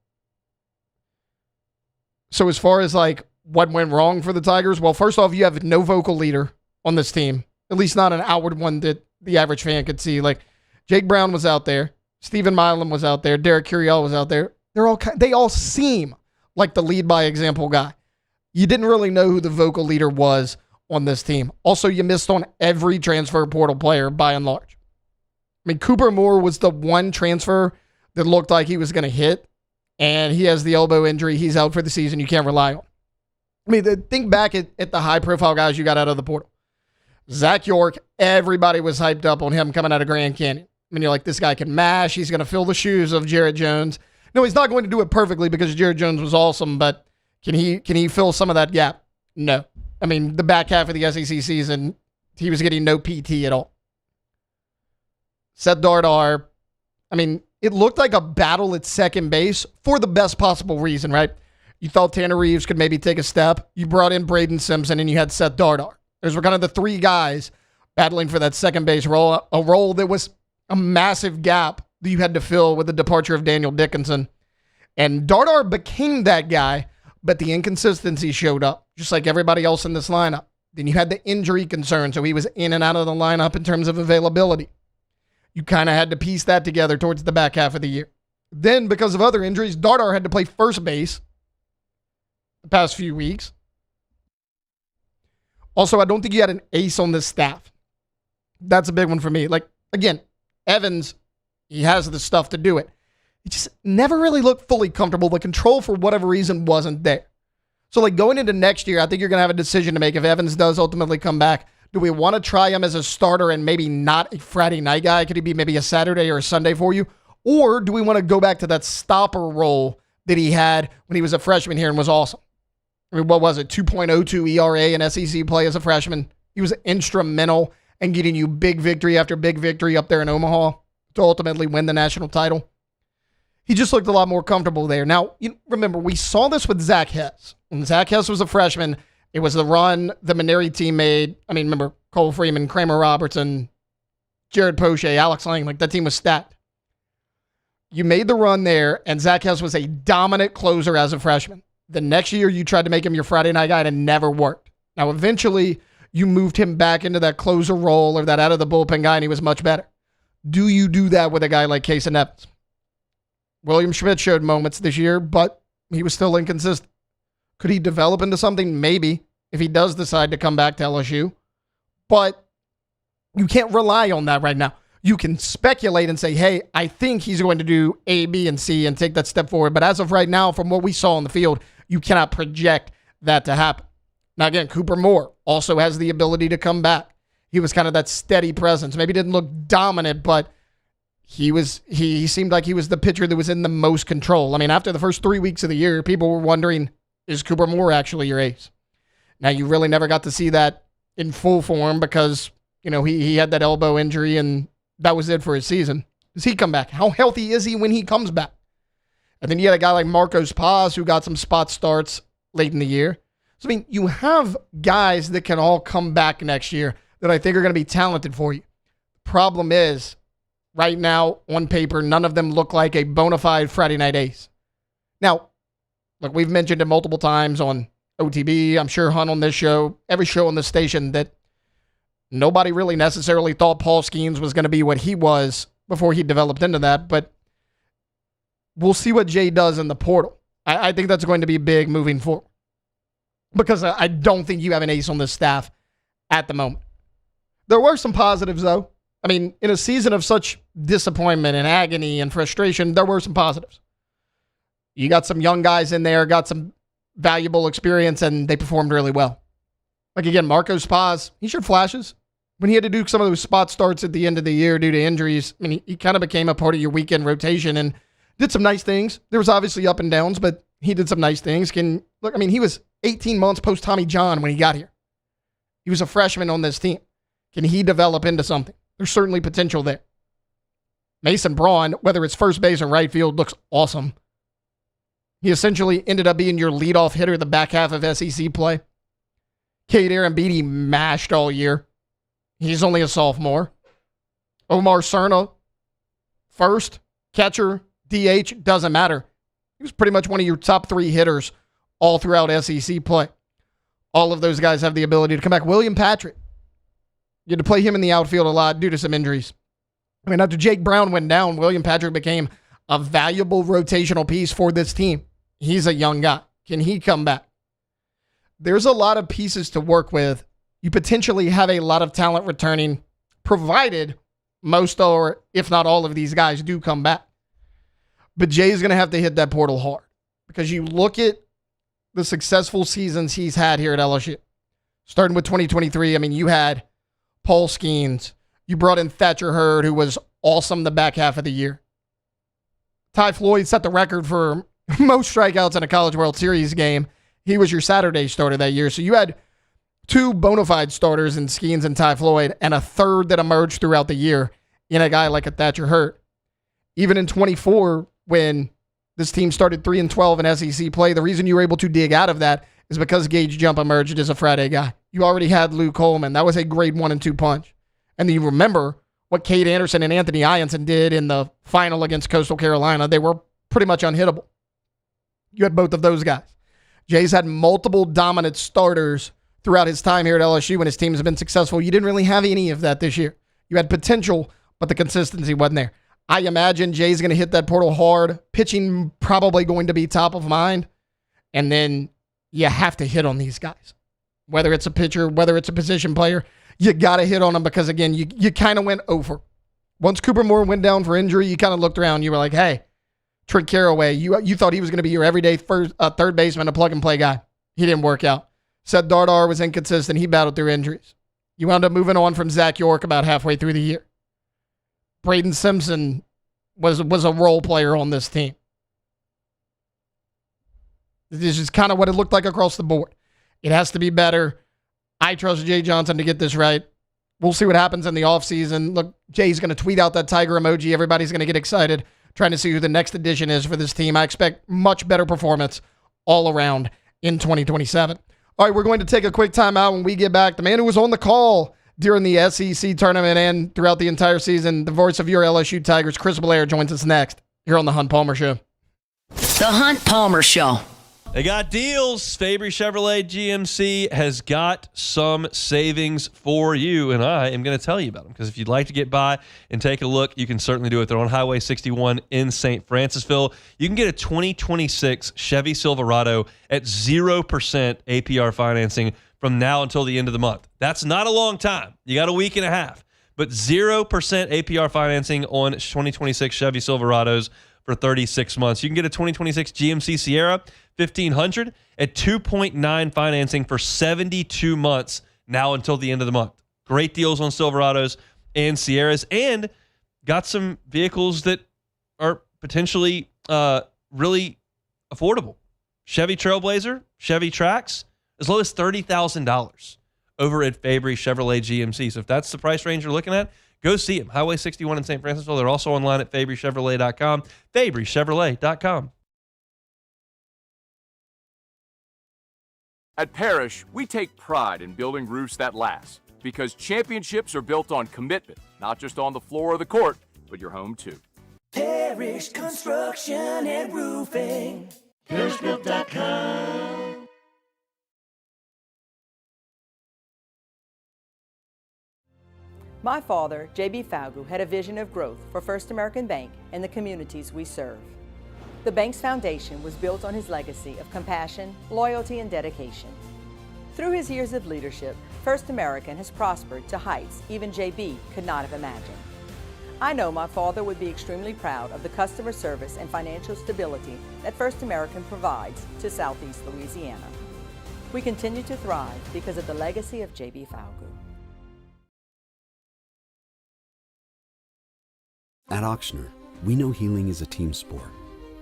So as far as like what went wrong for the Tigers, well, first off, you have no vocal leader on this team, at least not an outward one that the average fan could see. Like Jake Brown was out there, Stephen Milam was out there, Derek Curiel was out there. They all seem like the lead by example guy. You didn't really know who the vocal leader was on this team. Also, you missed on every transfer portal player by and large. I mean, Cooper Moore was the one transfer that looked like he was going to hit, and he has the elbow injury. He's out for the season. You can't rely on. I mean, think back at the high-profile guys you got out of the portal. Zach York, everybody was hyped up on him coming out of Grand Canyon. I mean, you're like, this guy can mash. He's going to fill the shoes of Jarrett Jones. No, he's not going to do it perfectly because Jarrett Jones was awesome, but can he fill some of that gap? No. I mean, the back half of the SEC season, he was getting no PT at all. Seth Dardar, I mean, it looked like a battle at second base for the best possible reason, right? You thought Tanner Reeves could maybe take a step. You brought in Braden Simpson, and you had Seth Dardar. Those were kind of the 3 guys battling for that second base role, a role that was a massive gap that you had to fill with the departure of Daniel Dickinson. And Dardar became that guy, but the inconsistency showed up, just like everybody else in this lineup. Then you had the injury concern, so he was in and out of the lineup in terms of availability. You kind of had to piece that together towards the back half of the year. Then, because of other injuries, Dardar had to play first base the past few weeks. Also, I don't think you had an ace on this staff. That's a big one for me. Like, again, Evans, he has the stuff to do it. He just never really looked fully comfortable. The control, for whatever reason, wasn't there. So, like, going into next year, I think you're going to have a decision to make if Evans does ultimately come back. Do we want to try him as a starter and maybe not a Friday night guy? Could he be maybe a Saturday or a Sunday for you? Or do we want to go back to that stopper role that he had when he was a freshman here and was awesome? I mean, what was it? 2.02 ERA in SEC play as a freshman. He was instrumental in getting you big victory after big victory up there in Omaha to ultimately win the national title. He just looked a lot more comfortable there. Now, remember, we saw this with Zach Hess. When Zach Hess was a freshman, it was the run the Maneri team made. I mean, remember, Cole Freeman, Kramer Robertson, Jared Poche, Alex Lang, like that team was stacked. You made the run there, and Zach Hess was a dominant closer as a freshman. The next year, you tried to make him your Friday night guy, and it never worked. Now, eventually, you moved him back into that closer role or that out of the bullpen guy, and he was much better. Do you do that with a guy like Casey Nevins? William Schmidt showed moments this year, but he was still inconsistent. Could he develop into something? Maybe, if he does decide to come back to LSU. But you can't rely on that right now. You can speculate and say, hey, I think he's going to do A, B, and C and take that step forward. But as of right now, from what we saw on the field, you cannot project that to happen. Now, again, Cooper Moore also has the ability to come back. He was kind of that steady presence. Maybe didn't look dominant, but he seemed like he was the pitcher that was in the most control. I mean, after the first 3 weeks of the year, people were wondering, is Cooper Moore actually your ace? Now, you really never got to see that in full form because, he had that elbow injury and that was it for his season. Does he come back? How healthy is he when he comes back? And then you had a guy like Marcos Paz who got some spot starts late in the year. So, you have guys that can all come back next year that I think are going to be talented for you. Problem is, right now, on paper, none of them look like a bona fide Friday night ace. Now, look, we've mentioned it multiple times on OTB, I'm sure Hunt on this show, every show on this station, that nobody really necessarily thought Paul Skeens was going to be what he was before he developed into that, but we'll see what Jay does in the portal. I think that's going to be big moving forward because I don't think you have an ace on this staff at the moment. There were some positives, though. In a season of such disappointment and agony and frustration, there were some positives. You got some young guys in there, got some valuable experience, and they performed really well. Like, again, Marcos Paz, he showed flashes. When he had to do some of those spot starts at the end of the year due to injuries, he kind of became a part of your weekend rotation and did some nice things. There was obviously up and downs, but he did some nice things. He was 18 months post Tommy John when he got here. He was a freshman on this team. Can he develop into something? There's certainly potential there. Mason Braun, whether it's first base or right field, looks awesome. He essentially ended up being your leadoff hitter the back half of SEC play. Cade Arambidi mashed all year. He's only a sophomore. Omar Cerna, first, catcher, DH, doesn't matter. He was pretty much one of your top 3 hitters all throughout SEC play. All of those guys have the ability to come back. William Patrick, you had to play him in the outfield a lot due to some injuries. After Jake Brown went down, William Patrick became a valuable rotational piece for this team. He's a young guy. Can he come back? There's a lot of pieces to work with. You potentially have a lot of talent returning, provided most or if not all of these guys do come back. But Jay's going to have to hit that portal hard because you look at the successful seasons he's had here at LSU. Starting with 2023, you had Paul Skeens. You brought in Thatcher Hurd, who was awesome the back half of the year. Ty Floyd set the record for most strikeouts in a College World Series game. He was your Saturday starter that year. So you had 2 bona fide starters in Skeens and Ty Floyd and a third that emerged throughout the year in a guy like a Thatcher Hurd. Even in 24, when this team started 3-12 in SEC play, the reason you were able to dig out of that is because Gage Jump emerged as a Friday guy. You already had Lou Coleman. That was a grade 1 and 2 punch. And then you remember what Cade Anderson and Anthony Ianson did in the final against Coastal Carolina. They were pretty much unhittable. You had both of those guys. Jay's had multiple dominant starters throughout his time here at LSU when his teams have been successful. You didn't really have any of that this year. You had potential, but the consistency wasn't there. I imagine Jay's going to hit that portal hard. Pitching probably going to be top of mind. And then you have to hit on these guys. Whether it's a pitcher, whether it's a position player, you got to hit on them because, again, you kind of went over. Once Cooper Moore went down for injury, you kind of looked around. You were like, hey, Trent Carraway, you thought he was going to be your everyday third baseman, a plug-and-play guy. He didn't work out. Seth Dardar was inconsistent. He battled through injuries. You wound up moving on from Zach York about halfway through the year. Braden Simpson was a role player on this team. This is kind of what it looked like across the board. It has to be better. I trust Jay Johnson to get this right. We'll see what happens in the offseason. Look, Jay's going to tweet out that tiger emoji. Everybody's going to get excited trying to see who the next addition is for this team. I expect much better performance all around in 2027. All right, we're going to take a quick time out. When we get back, the man who was on the call during the SEC tournament and throughout the entire season, the voice of your LSU Tigers, Chris Blair, joins us next here on The Hunt Palmer Show. The Hunt Palmer Show. They got deals. Fabry Chevrolet GMC has got some savings for you, and I am going to tell you about them because if you'd like to get by and take a look, you can certainly do it. They're on Highway 61 in St. Francisville. You can get a 2026 Chevy Silverado at 0% APR financing from now until the end of the month. That's not a long time. You got a week and a half, but 0% APR financing on 2026 Chevy Silverados for 36 months. You can get a 2026 GMC Sierra 1500 at 2.9 financing for 72 months now until the end of the month. Great deals on Silverados and Sierras, and got some vehicles that are potentially really affordable. Chevy Trailblazer, Chevy Trax, as low as $30,000 over at Fabry Chevrolet GMC. So if that's the price range you're looking at, go see them. Highway 61 in St. Francisville. They're also online at FabryChevrolet.com. FabryChevrolet.com. At Parrish, we take pride in building roofs that last because championships are built on commitment, not just on the floor or the court, but your home too. Parrish Construction and Roofing. ParrishBuilt.com. My father, J.B. Falgu, had a vision of growth for First American Bank and the communities we serve. The bank's foundation was built on his legacy of compassion, loyalty, and dedication. Through his years of leadership, First American has prospered to heights even J.B. could not have imagined. I know my father would be extremely proud of the customer service and financial stability that First American provides to Southeast Louisiana. We continue to thrive because of the legacy of J.B. Falgu. At Ochsner, we know healing is a team sport.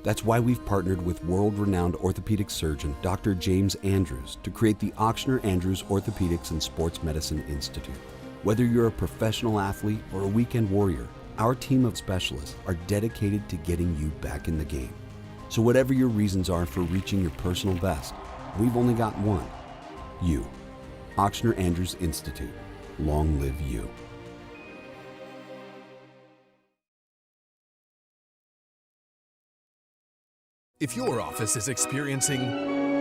That's why we've partnered with world-renowned orthopedic surgeon Dr. James Andrews to create the Ochsner Andrews Orthopedics and Sports Medicine Institute. Whether you're a professional athlete or a weekend warrior, our team of specialists are dedicated to getting you back in the game. So whatever your reasons are for reaching your personal best, we've only got one: you. Ochsner Andrews Institute. Long live you. If your office is experiencing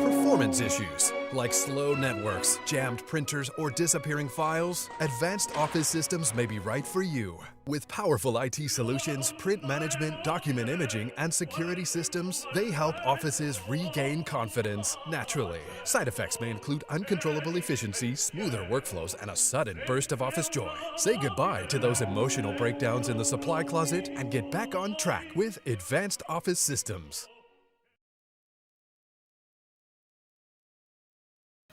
performance issues like slow networks, jammed printers, or disappearing files, Advanced Office Systems may be right for you. With powerful IT solutions, print management, document imaging, and security systems, they help offices regain confidence naturally. Side effects may include uncontrollable efficiency, smoother workflows, and a sudden burst of office joy. Say goodbye to those emotional breakdowns in the supply closet and get back on track with Advanced Office Systems.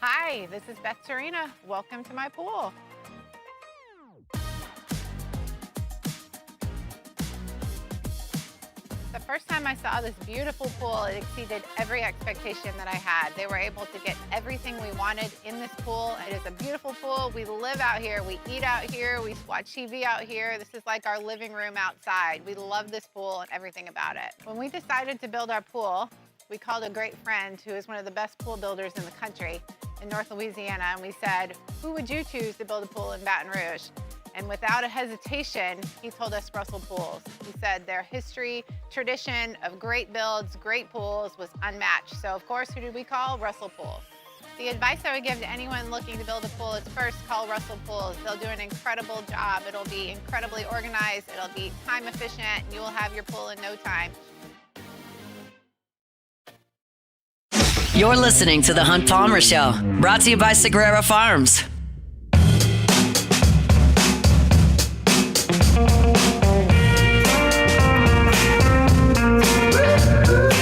Hi, this is Beth Serena. Welcome to my pool. The first time I saw this beautiful pool, it exceeded every expectation that I had. They were able to get everything we wanted in this pool. It is a beautiful pool. We live out here, we eat out here, we watch TV out here. This is like our living room outside. We love this pool and everything about it. When we decided to build our pool, we called a great friend who is one of the best pool builders in the country in North Louisiana, and we said, who would you choose to build a pool in Baton Rouge? And without a hesitation, he told us Russell Pools. He said their history, tradition of great builds, great pools was unmatched. So of course, who did we call? Russell Pools. The advice I would give to anyone looking to build a pool is first call Russell Pools. They'll do an incredible job. It'll be incredibly organized, it'll be time efficient, and you will have your pool in no time. You're listening to The Hunt Palmer Show, brought to you by Sagrera Farms.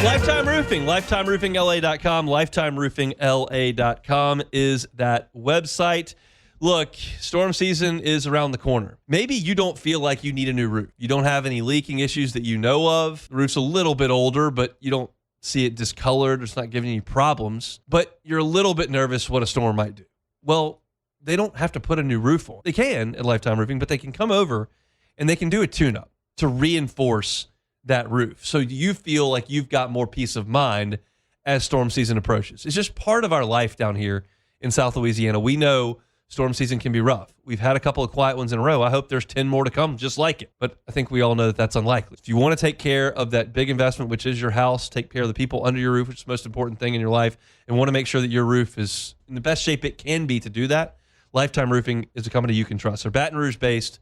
Lifetime Roofing, LifetimeRoofingLA.com. LifetimeRoofingLA.com is that website. Look, storm season is around the corner. Maybe you don't feel like you need a new roof. You don't have any leaking issues that you know of. The roof's a little bit older, but you don't see it discolored. It's not giving you problems, but you're a little bit nervous what a storm might do. Well, they don't have to put a new roof on. They can at Lifetime Roofing, but they can come over and they can do a tune-up to reinforce that roof so you feel like you've got more peace of mind as storm season approaches. It's just part of our life down here in South Louisiana. We know storm season can be rough. We've had a couple of quiet ones in a row. I hope there's 10 more to come just like it. But I think we all know that that's unlikely. If you want to take care of that big investment, which is your house, take care of the people under your roof, which is the most important thing in your life, and want to make sure that your roof is in the best shape it can be to do that, Lifetime Roofing is a company you can trust. They're Baton Rouge-based,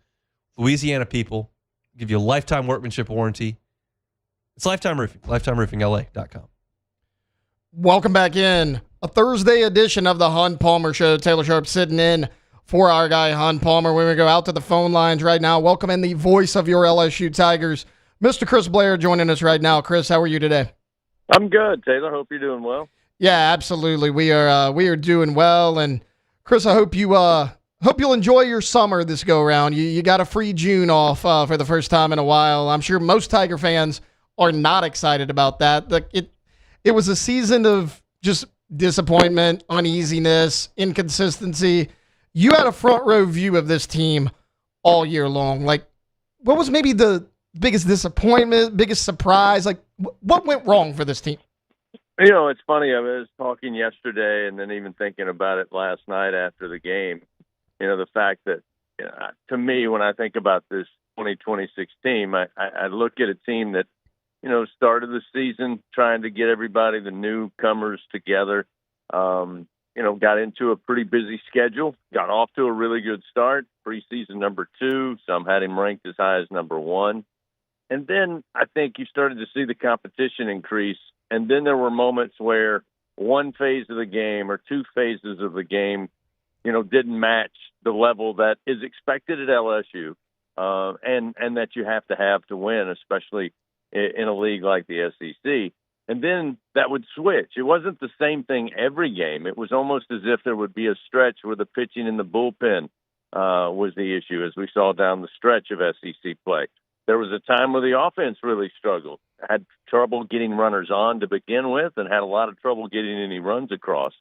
Louisiana people, give you a lifetime workmanship warranty. It's Lifetime Roofing, lifetimeroofingla.com. Welcome back in. A Thursday edition of the Hunt Palmer Show. Taylor Sharp sitting in for our guy, Hunt Palmer. We're going to go out to the phone lines right now. Welcome in the voice of your LSU Tigers, Mr. Chris Blair, joining us right now. Chris, how are you today? I'm good, Taylor. Hope you're doing well. Yeah, absolutely. We are doing well. And Chris, I hope you'll enjoy your summer this go around. You got a free June off for the first time in a while. I'm sure most Tiger fans are not excited about that. It was a season of just disappointment, uneasiness, inconsistency. You had a front row view of this team all year long. Like, what was maybe the biggest disappointment, biggest surprise? Like, what went wrong for this team? You know, it's funny. I was talking yesterday and then even thinking about it last night after the game. You know, the fact that, to me, when I think about this 2026 team, I look at a team that, started the season trying to get everybody, the newcomers together, got into a pretty busy schedule, got off to a really good start, preseason number 2. Some had him ranked as high as number 1. And then I think you started to see the competition increase. And then there were moments where one phase of the game or two phases of the game, didn't match the level that is expected at LSU, and that you have to win, especially in a league like the SEC. And then that would switch. It wasn't the same thing every game. It was almost as if there would be a stretch where the pitching in the bullpen was the issue, as we saw down the stretch of SEC play. There was a time where the offense really struggled, had trouble getting runners on to begin with, and had a lot of trouble getting any runs across.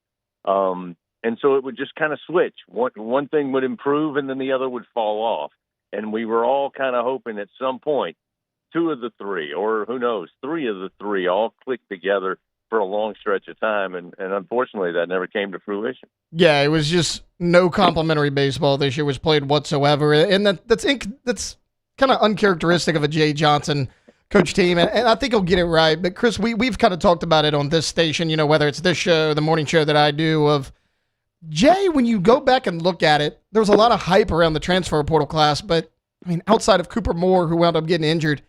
And so it would just kind of switch. One thing would improve, and then the other would fall off. And we were all kind of hoping at some point 2 of the 3, or who knows, 3 of the 3 all clicked together for a long stretch of time. And unfortunately, that never came to fruition. Yeah, it was just no complimentary baseball this year was played whatsoever. And that's kind of uncharacteristic of a Jay Johnson coach team. And I think he'll get it right. But, Chris, we've kind of talked about it on this station, whether it's this show, the morning show that I do, of Jay, when you go back and look at it, there was a lot of hype around the transfer portal class. But, outside of Cooper Moore, who wound up getting injured,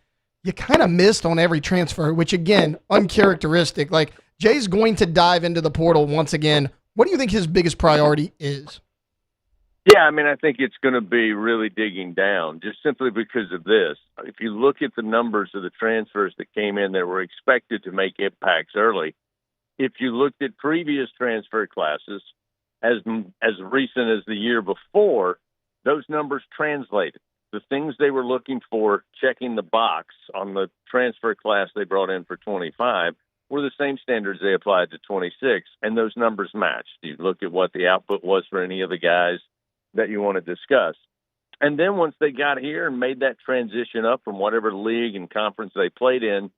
you kind of missed on every transfer, which, again, uncharacteristic. Like, Jay's going to dive into the portal once again. What do you think his biggest priority is? Yeah, I think it's going to be really digging down, just simply because of this. If you look at the numbers of the transfers that came in that were expected to make impacts early, if you looked at previous transfer classes, as recent as the year before, those numbers translated. The things they were looking for, checking the box on the transfer class they brought in for 25, were the same standards they applied to 26, and those numbers matched. You look at what the output was for any of the guys that you want to discuss. And then once they got here and made that transition up from whatever league and conference they played in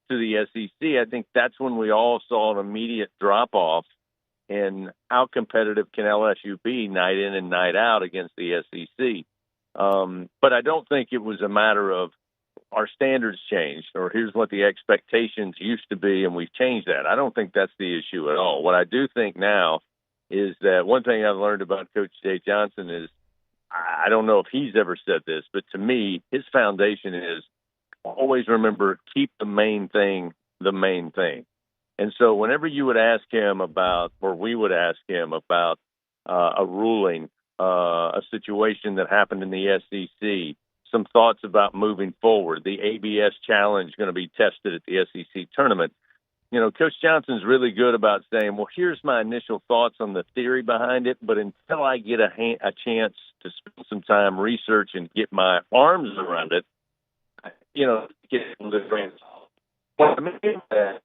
to the SEC, I think that's when we all saw an immediate drop-off in how competitive can LSU be night in and night out against the SEC. But I don't think it was a matter of our standards changed or here's what the expectations used to be and we've changed that. I don't think that's the issue at all. What I do think now is that one thing I've learned about Coach Jay Johnson is, I don't know if he's ever said this, but to me, his foundation is always remember, keep the main thing the main thing. And so whenever you would ask him about, or we would ask him about a ruling, a situation that happened in the SEC, some thoughts about moving forward, the ABS challenge going to be tested at the SEC tournament. Coach Johnson's really good about saying, well, here's my initial thoughts on the theory behind it, but until I get a chance to spend some time research and get my arms around it, get the brain. What I mean by that.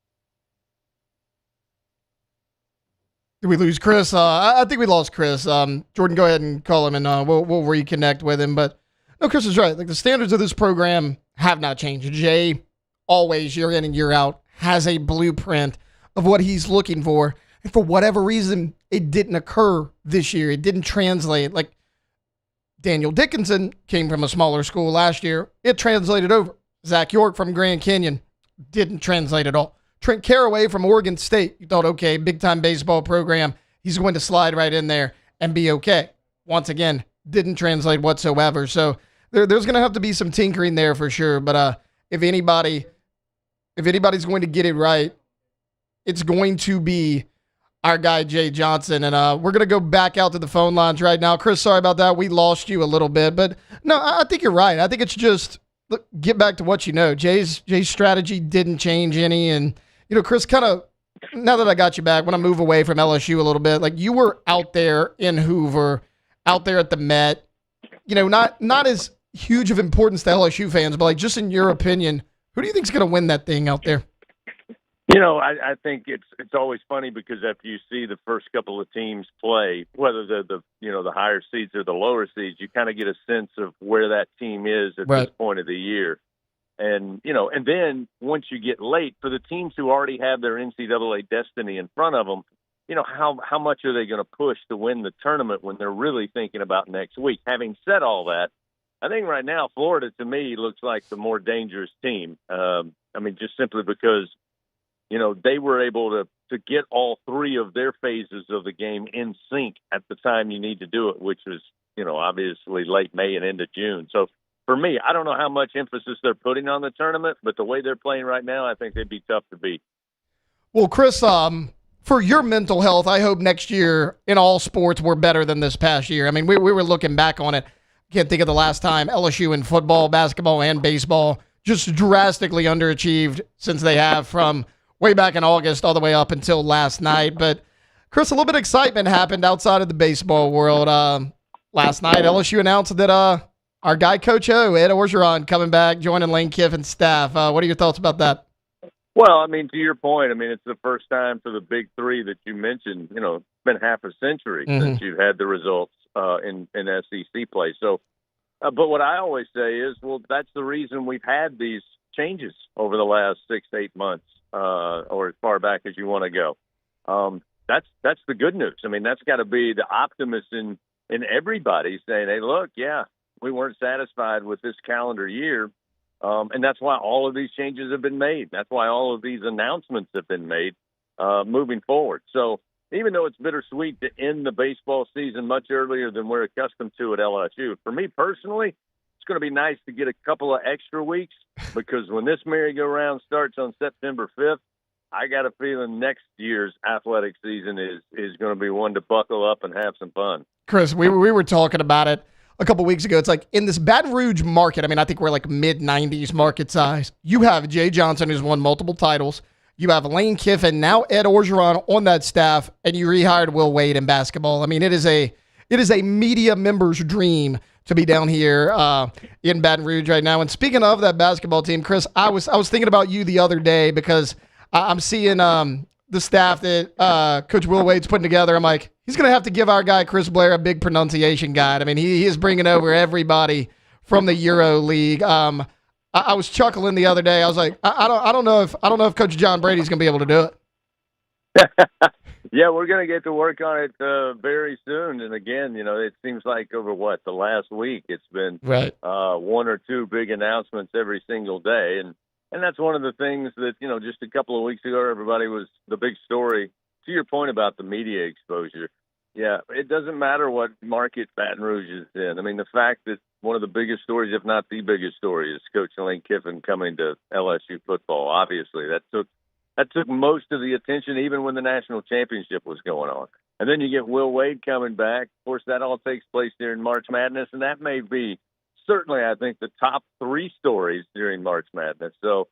Did we lose Chris? I think we lost Chris. Jordan, go ahead and call him, and we'll reconnect with him. But no, Chris is right. Like, the standards of this program have not changed. Jay, always year in and year out, has a blueprint of what he's looking for. And for whatever reason, it didn't occur this year. It didn't translate. Like Daniel Dickinson came from a smaller school last year. It translated over. Zach York from Grand Canyon didn't translate at all. Trent Caraway from Oregon State, you thought, okay, big-time baseball program. He's going to slide right in there and be okay. Once again, didn't translate whatsoever. So there's going to have to be some tinkering there for sure. But if anybody's going to get it right, it's going to be our guy, Jay Johnson. And we're going to go back out to the phone lines right now. Chris, sorry about that. We lost you a little bit. But no, I think you're right. I think it's just, look, get back to what you know. Jay's strategy didn't change any. And, you know, Chris, kind of, now that I got you back, when I move away from LSU a little bit, like you were out there in Hoover, out there at the Met, you know, not as huge of importance to LSU fans, but like just in your opinion, who do you think is going to win that thing out there? You know, I think it's always funny because after you see the first couple of teams play, whether they're the higher seeds or the lower seeds, you kind of get a sense of where that team is at this point of the year. And, you know, and then once you get late, for the teams who already have their NCAA destiny in front of them, you know, how much are they going to push to win the tournament when they're really thinking about next week? Having said all that, I think right now Florida, to me, looks like the more dangerous team. I mean, just simply because, you know, they were able to get all three of their phases of the game in sync at the time you need to do it, which was, you know, obviously late May and into June. So for me, I don't know how much emphasis they're putting on the tournament, but the way they're playing right now, I think they'd be tough to beat. Well, Chris, for your mental health, I hope next year in all sports we're better than this past year. I mean, we were looking back on it. Can't think of the last time LSU in football, basketball, and baseball just drastically underachieved since they have from way back in August all the way up until last night. But, Chris, a little bit of excitement happened outside of the baseball world. Last night, LSU announced that our guy, Coach O, Ed Orgeron, coming back, joining Lane Kiffin's staff. What are your thoughts about that? Well, I mean, to your point, I mean, it's the first time for the big three that you mentioned. You know, it's been half a century since you've had the results in SEC play. So, but what I always say is, well, that's the reason we've had these changes over the last 6 to 8 months, or as far back as you want to go. That's the good news. I mean, that's got to be the optimist in everybody saying, hey, look, yeah, we weren't satisfied with this calendar year. And that's why all of these changes have been made. That's why all of these announcements have been made moving forward. So even though it's bittersweet to end the baseball season much earlier than we're accustomed to at LSU, for me personally, it's going to be nice to get a couple of extra weeks because when this merry-go-round starts on September 5th, I got a feeling next year's athletic season is going to be one to buckle up and have some fun. Chris, we were talking about it a couple weeks ago. It's like in this Baton Rouge market, I mean, I think we're like mid-90s market size. You have Jay Johnson, who's won multiple titles. You have Lane Kiffin, now Ed Orgeron on that staff, and you rehired Will Wade in basketball. I mean, it is a media member's dream to be down here in Baton Rouge right now. And speaking of that basketball team, Chris, I was thinking about you the other day because I'm seeing the staff that Coach Will Wade's putting together. I'm like, he's going to have to give our guy Chris Blair a big pronunciation guide. I mean, he is bringing over everybody from the Euro League. I was chuckling the other day. I was like, I don't know if Coach John Brady's going to be able to do it. Yeah, we're going to get to work on it very soon. And again, you know, it seems like over the last week, it's been one or two big announcements every single day. And that's one of the things that, you know, just a couple of weeks ago, everybody was the big story. To your point about the media exposure, yeah, it doesn't matter what market Baton Rouge is in. I mean, the fact that one of the biggest stories, if not the biggest story, is Coach Lane Kiffin coming to LSU football. Obviously, that took most of the attention, even when the national championship was going on. And then you get Will Wade coming back. Of course, that all takes place during March Madness, and that may be certainly, I think, the top three stories during March Madness. So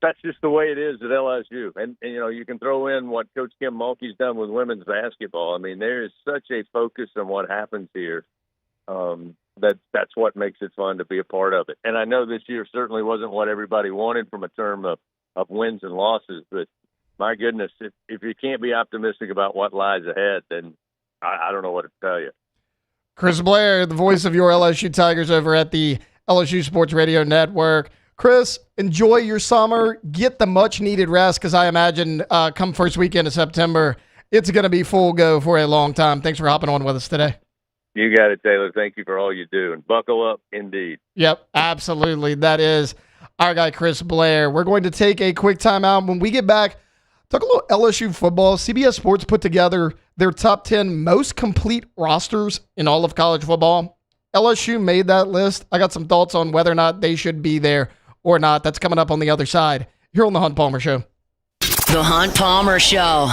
that's just the way it is at LSU. And, you know, you can throw in what Coach Kim Mulkey's done with women's basketball. I mean, there is such a focus on what happens here that's what makes it fun to be a part of it. And I know this year certainly wasn't what everybody wanted from a term of wins and losses, but my goodness, if you can't be optimistic about what lies ahead, then I don't know what to tell you. Chris Blair, the voice of your LSU Tigers over at the LSU Sports Radio Network. Chris, enjoy your summer. Get the much-needed rest because I imagine come first weekend of September, it's going to be full go for a long time. Thanks for hopping on with us today. You got it, Taylor. Thank you for all you do. And buckle up, indeed. Yep, absolutely. That is our guy, Chris Blair. We're going to take a quick timeout. When we get back, talk a little LSU football. CBS Sports put together their top 10 most complete rosters in all of college football. LSU made that list. I got some thoughts on whether or not they should be there or not. That's coming up on the other side here on The Hunt Palmer Show. The Hunt Palmer Show.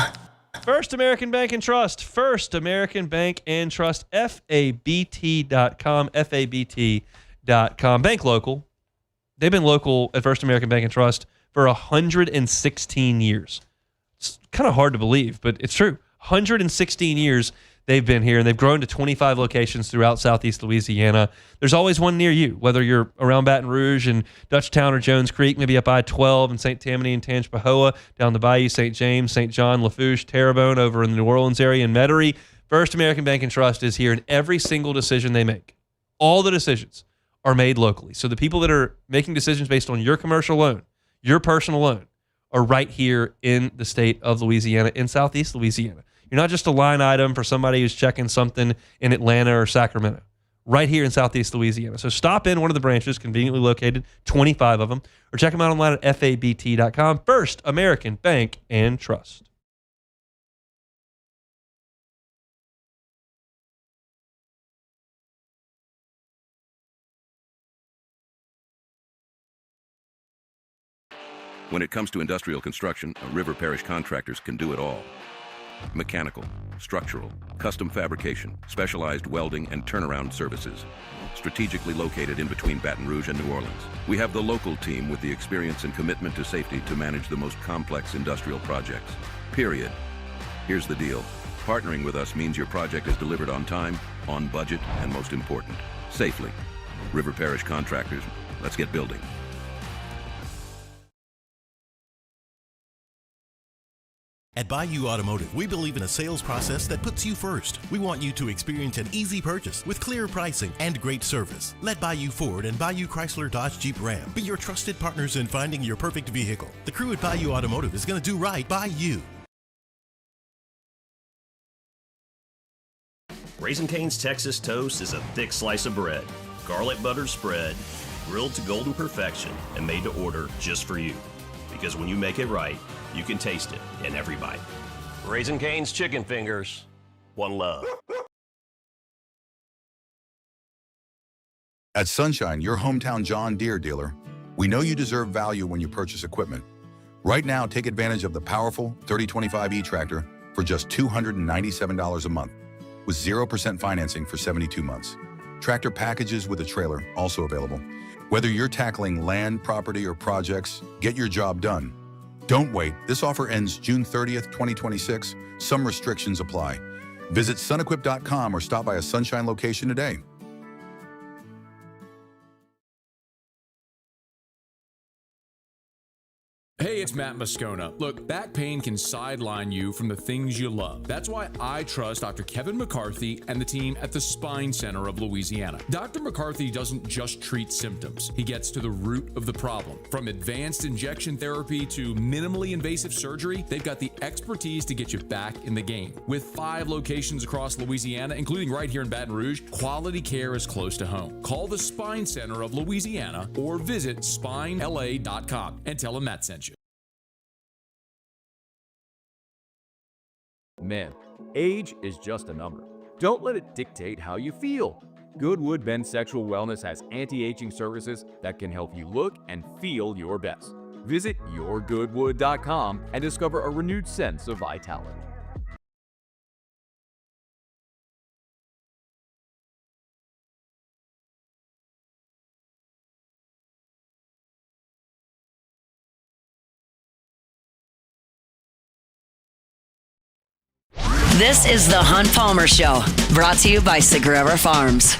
First American Bank and Trust. First American Bank and Trust. FABT.com. FABT.com. Bank local. They've been local at First American Bank and Trust for 116 years. It's kind of hard to believe, but it's true. 116 years they've been here, and they've grown to 25 locations throughout Southeast Louisiana. There's always one near you, whether you're around Baton Rouge and Dutchtown or Jones Creek, maybe up I-12 in St. Tammany and Tangipahoa, down the Bayou, St. James, St. John, Lafourche, Terrebonne, over in the New Orleans area, and Metairie. First American Bank and Trust is here in every single decision they make. All the decisions are made locally. So the people that are making decisions based on your commercial loan, your personal loan, are right here in the state of Louisiana, in Southeast Louisiana. You're not just a line item for somebody who's checking something in Atlanta or Sacramento. Right here in Southeast Louisiana. So stop in one of the branches, conveniently located, 25 of them, or check them out online at FABT.com. First American Bank and Trust. When it comes to industrial construction, River Parish Contractors can do it all. Mechanical, structural, custom fabrication, specialized welding, and turnaround services. Strategically located in between Baton Rouge and New Orleans, we have the local team with the experience and commitment to safety to manage the most complex industrial projects. Period. Here's the deal. Partnering with us means your project is delivered on time, on budget, and most important, safely. River Parish Contractors, let's get building. At Bayou Automotive, we believe in a sales process that puts you first. We want you to experience an easy purchase with clear pricing and great service. Let Bayou Ford and Bayou Chrysler Dodge Jeep Ram be your trusted partners in finding your perfect vehicle. The crew at Bayou Automotive is going to do right by you. Raising Cane's Texas Toast is a thick slice of bread, garlic butter spread, grilled to golden perfection, and made to order just for you. Because when you make it right, you can taste it in every bite. Raising Cane's Chicken Fingers. One love. At Sunshine, your hometown John Deere dealer, we know you deserve value when you purchase equipment. Right now, take advantage of the powerful 3025E tractor for just $297 a month, with 0% financing for 72 months. Tractor packages with a trailer also available. Whether you're tackling land, property, or projects, get your job done. Don't wait. This offer ends June 30th, 2026. Some restrictions apply. Visit sunequip.com or stop by a Sunshine location today. Hey, it's Matt Moscona. Look, back pain can sideline you from the things you love. That's why I trust Dr. Kevin McCarthy and the team at the Spine Center of Louisiana. Dr. McCarthy doesn't just treat symptoms. He gets to the root of the problem. From advanced injection therapy to minimally invasive surgery, they've got the expertise to get you back in the game. With 5 locations across Louisiana, including right here in Baton Rouge, quality care is close to home. Call the Spine Center of Louisiana or visit spinela.com and tell them Matt sent you. Men, age is just a number. Don't let it dictate how you feel. Goodwood Men's Sexual Wellness has anti-aging services that can help you look and feel your best. Visit yourgoodwood.com and discover a renewed sense of vitality. This is the Hunt Palmer Show, brought to you by Sagrera Farms.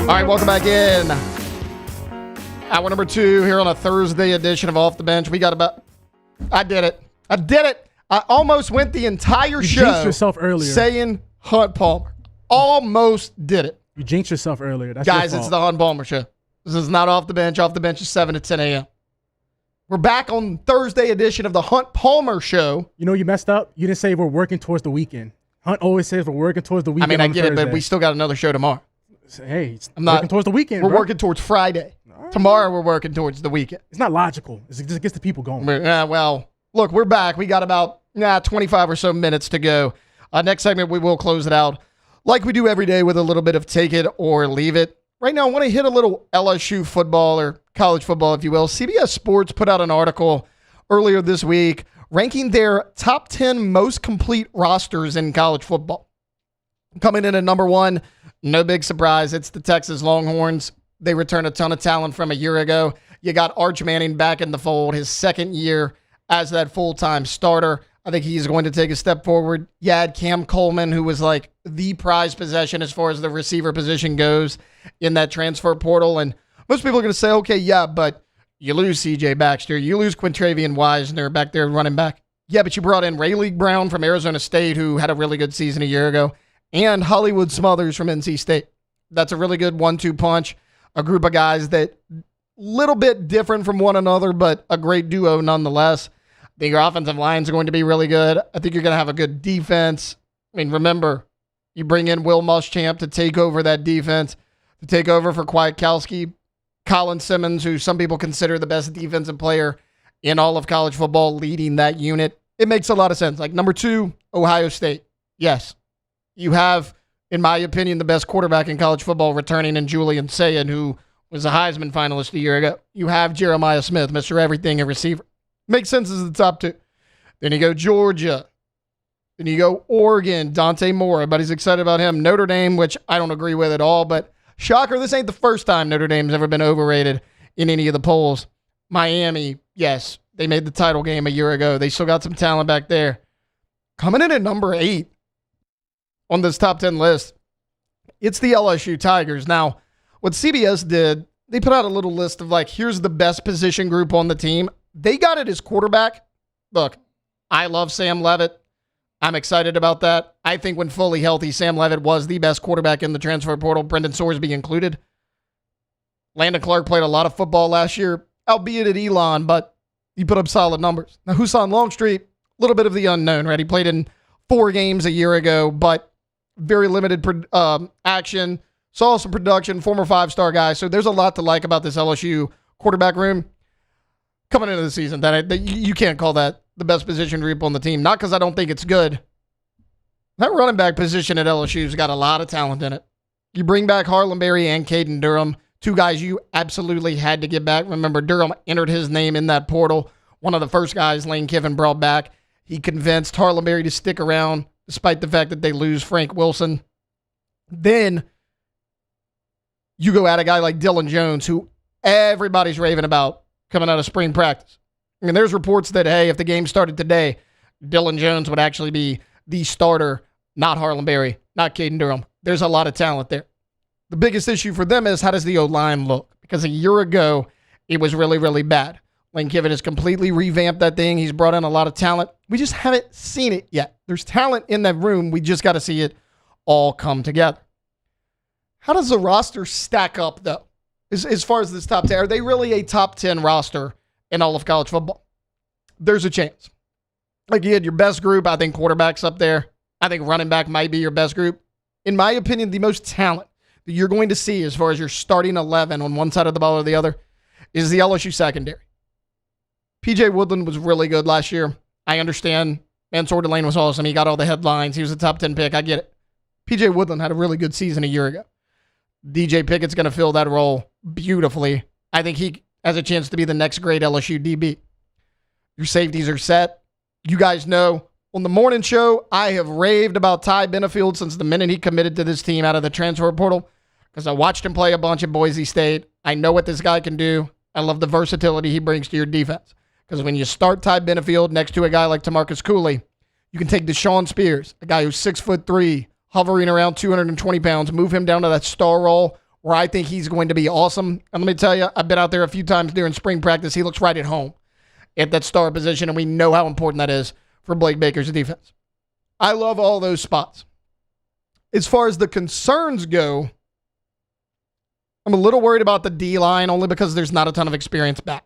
All right, welcome back in. Hour number 2 here on a Thursday edition of Off the Bench. We got about... I did it. I almost went the entire show jinxed yourself earlier. Saying Hunt Palmer. Almost did it. You jinxed yourself earlier. That's Guys, your it's fault. the Hunt Palmer Show. This is not Off the Bench. Off the Bench is 7 to 10 a.m. We're back on Thursday edition of the Hunt Palmer Show. You know you messed up? You didn't say we're working towards the weekend. Hunt always says we're working towards the weekend. I get it, but we still got another show tomorrow. Hey, I'm not working towards the weekend. We're working towards Friday. Tomorrow we're working towards the weekend. It's not logical. It just gets the people going. Well, look, we're back. We got about 25 or so minutes to go. Next segment, we will close it out like we do every day with a little bit of take it or leave it. Right now, I want to hit a little LSU football or college football, if you will. CBS Sports put out an article earlier this week ranking their top 10 most complete rosters in college football. Coming in at number 1, no big surprise, it's the Texas Longhorns. They returned a ton of talent from a year ago. You got Arch Manning back in the fold, his second year as that full-time starter. I think he's going to take a step forward. You had Cam Coleman, who was like the prized possession as far as the receiver position goes in that transfer portal. And most people are going to say, okay, yeah, but you lose C.J. Baxter. You lose Quintravian Wisner back there running back. Yeah, but you brought in Rayleigh Brown from Arizona State, who had a really good season a year ago, and Hollywood Smothers from NC State. That's a really good 1-2 punch. A group of guys that little bit different from one another, but a great duo nonetheless. I think your offensive line is going to be really good. I think you're going to have a good defense. I mean, remember, you bring in Will Muschamp to take over that defense, to take over for Kwiatkowski, Colin Simmons, who some people consider the best defensive player in all of college football, leading that unit. It makes a lot of sense. Like number 2, Ohio State. Yes, you have, in my opinion, the best quarterback in college football returning in Julian Sayin, who was a Heisman finalist a year ago. You have Jeremiah Smith, Mr. Everything, a receiver. Makes sense as the top 2. Then you go Georgia. Then you go Oregon, Dante Moore. Everybody's excited about him. Notre Dame, which I don't agree with at all, but shocker, this ain't the first time Notre Dame's ever been overrated in any of the polls. Miami, yes, they made the title game a year ago. They still got some talent back there. Coming in at number 8 on this top 10 list, it's the LSU Tigers. Now, what CBS did, they put out a little list of like, here's the best position group on the team. They got it as quarterback. Look, I love Sam Leavitt. I'm excited about that. I think when fully healthy, Sam Leavitt was the best quarterback in the transfer portal, Brendan Sorsby included. Landon Clark played a lot of football last year, albeit at Elon, but he put up solid numbers. Now, Husan Longstreet, a little bit of the unknown, right? He played in 4 games a year ago, but very limited action. Saw some production, former 5-star guy. So there's a lot to like about this LSU quarterback room coming into the season. That you can't call that the best position group on the team. Not because I don't think it's good. That running back position at LSU's got a lot of talent in it. You bring back Harlan Berry and Caden Durham, 2 guys you absolutely had to get back. Remember, Durham entered his name in that portal. One of the first guys Lane Kiffin brought back. He convinced Harlan Berry to stick around despite the fact that they lose Frank Wilson. Then you go at a guy like Dylan Jones, who everybody's raving about coming out of spring practice. I mean, there's reports that, hey, if the game started today, Dylan Jones would actually be the starter, not Harlan Berry, not Caden Durham. There's a lot of talent there. The biggest issue for them is how does the O-line look? Because a year ago, it was really, really bad. Lane Kiffin has completely revamped that thing. He's brought in a lot of talent. We just haven't seen it yet. There's talent in that room. We just got to see it all come together. How does the roster stack up, though, as far as this top 10? Are they really a top 10 roster in all of college football? There's a chance. Like you had your best group, I think quarterback's up there. I think running back might be your best group. In my opinion, the most talent that you're going to see as far as your starting 11 on one side of the ball or the other is the LSU secondary. PJ Woodland was really good last year. I understand. Mansour Delane was awesome. He got all the headlines. He was a top 10 pick. I get it. PJ Woodland had a really good season a year ago. DJ Pickett's going to fill that role beautifully. I think he has a chance to be the next great LSU DB. Your safeties are set. You guys know, on the morning show, I have raved about Ty Benefield since the minute he committed to this team out of the transfer portal because I watched him play a bunch at Boise State. I know what this guy can do. I love the versatility he brings to your defense. Because when you start Ty Benefield next to a guy like Tamarcus Cooley, you can take Deshaun Spears, a guy who's 6'3", hovering around 220 pounds, move him down to that star role where I think he's going to be awesome. And let me tell you, I've been out there a few times during spring practice. He looks right at home at that star position, and we know how important that is for Blake Baker's defense. I love all those spots. As far as the concerns go, I'm a little worried about the D-line only because there's not a ton of experience back.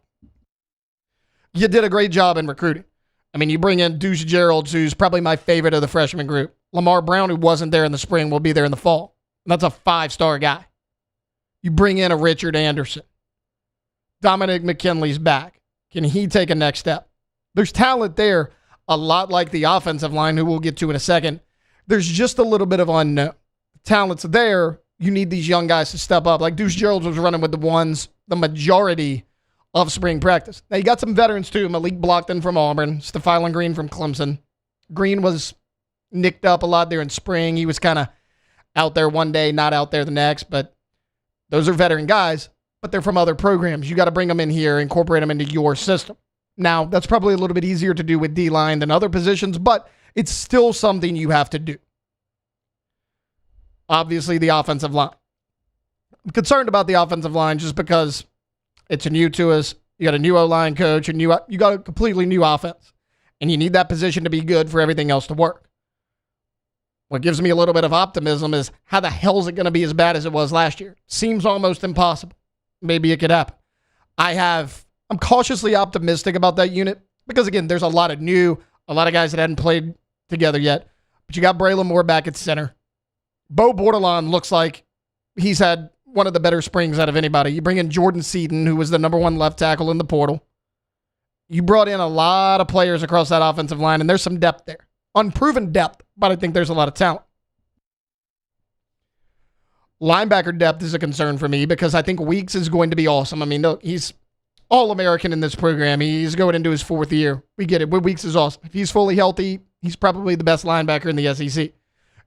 You did a great job in recruiting. I mean, you bring in Deuce Geralds, who's probably my favorite of the freshman group. Lamar Brown, who wasn't there in the spring, will be there in the fall. And that's a 5-star guy. You bring in a Richard Anderson. Dominic McKinley's back. Can he take a next step? There's talent there, a lot like the offensive line, who we'll get to in a second. There's just a little bit of unknown. Talent's there. You need these young guys to step up. Like Deuce Geralds was running with the ones the majority of spring practice. Now, you got some veterans, too. Malik Blockton from Auburn. Stephylon Green from Clemson. Green was nicked up a lot there in spring. He was kind of out there one day, not out there the next. But those are veteran guys, but they're from other programs. You got to bring them in here, incorporate them into your system. Now, that's probably a little bit easier to do with D-line than other positions, but it's still something you have to do. Obviously, the offensive line. I'm concerned about the offensive line just because it's new to us. You got a new O-line coach, and you got a completely new offense, and you need that position to be good for everything else to work. What gives me a little bit of optimism is how the hell is it going to be as bad as it was last year? Seems almost impossible. Maybe it could happen. I'm cautiously optimistic about that unit because, again, there's a lot of guys that hadn't played together yet. But you got Braylon Moore back at center. Bo Bordelon looks like he's had one of the better springs out of anybody. You bring in Jordan Seaton, who was the number 1 left tackle in the portal. You brought in a lot of players across that offensive line, and there's some depth there. Unproven depth, but I think there's a lot of talent. Linebacker depth is a concern for me because I think Weeks is going to be awesome. I mean, look, he's All-American in this program. He's going into his 4th year. We get it. Weeks is awesome. If he's fully healthy, he's probably the best linebacker in the SEC.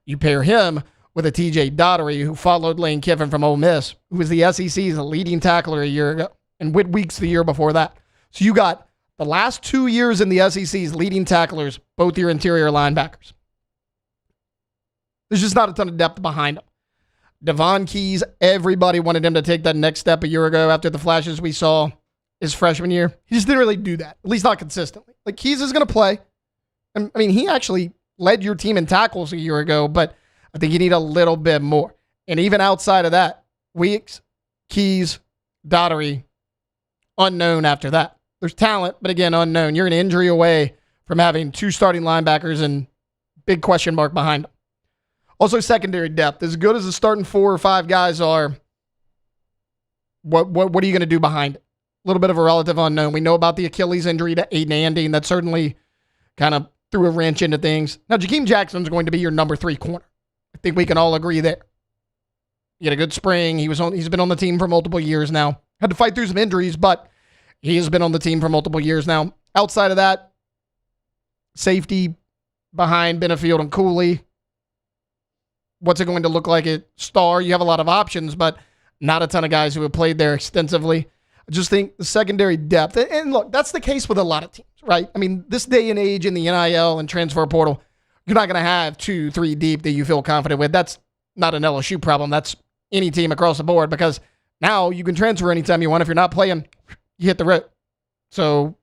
You pair him with a TJ Daugherty, who followed Lane Kiffin from Ole Miss, who was the SEC's leading tackler a year ago, and Whit Weeks the year before that. So you got the last 2 years in the SEC's leading tacklers, both your interior linebackers. There's just not a ton of depth behind them. Devon Keys, everybody wanted him to take that next step a year ago after the flashes we saw his freshman year. He just didn't really do that, at least not consistently. Like, Keys is going to play. I mean, he actually led your team in tackles a year ago, but I think you need a little bit more. And even outside of that, Weeks, Keys, Daugherty, unknown after that. There's talent, but again, unknown. You're an injury away from having 2 starting linebackers and big question mark behind them. Also, secondary depth. As good as the starting 4 or 5 guys are, what are you going to do behind it? A little bit of a relative unknown. We know about the Achilles injury to Aiden Andy, and that certainly kind of threw a wrench into things. Now, Jakeem Jackson's going to be your number 3 corner. I think we can all agree there. He had a good spring. He's been on the team for multiple years now. Had to fight through some injuries, but he has been on the team for multiple years now. Outside of that, safety behind Benefield and Cooley. What's it going to look like at Star? You have a lot of options, but not a ton of guys who have played there extensively. I just think the secondary depth, and look, that's the case with a lot of teams, right? I mean, this day and age in the NIL and transfer portal, you're not going to have 2, 3 deep that you feel confident with. That's not an LSU problem. That's any team across the board because now you can transfer anytime you want. If you're not playing, you hit the road. So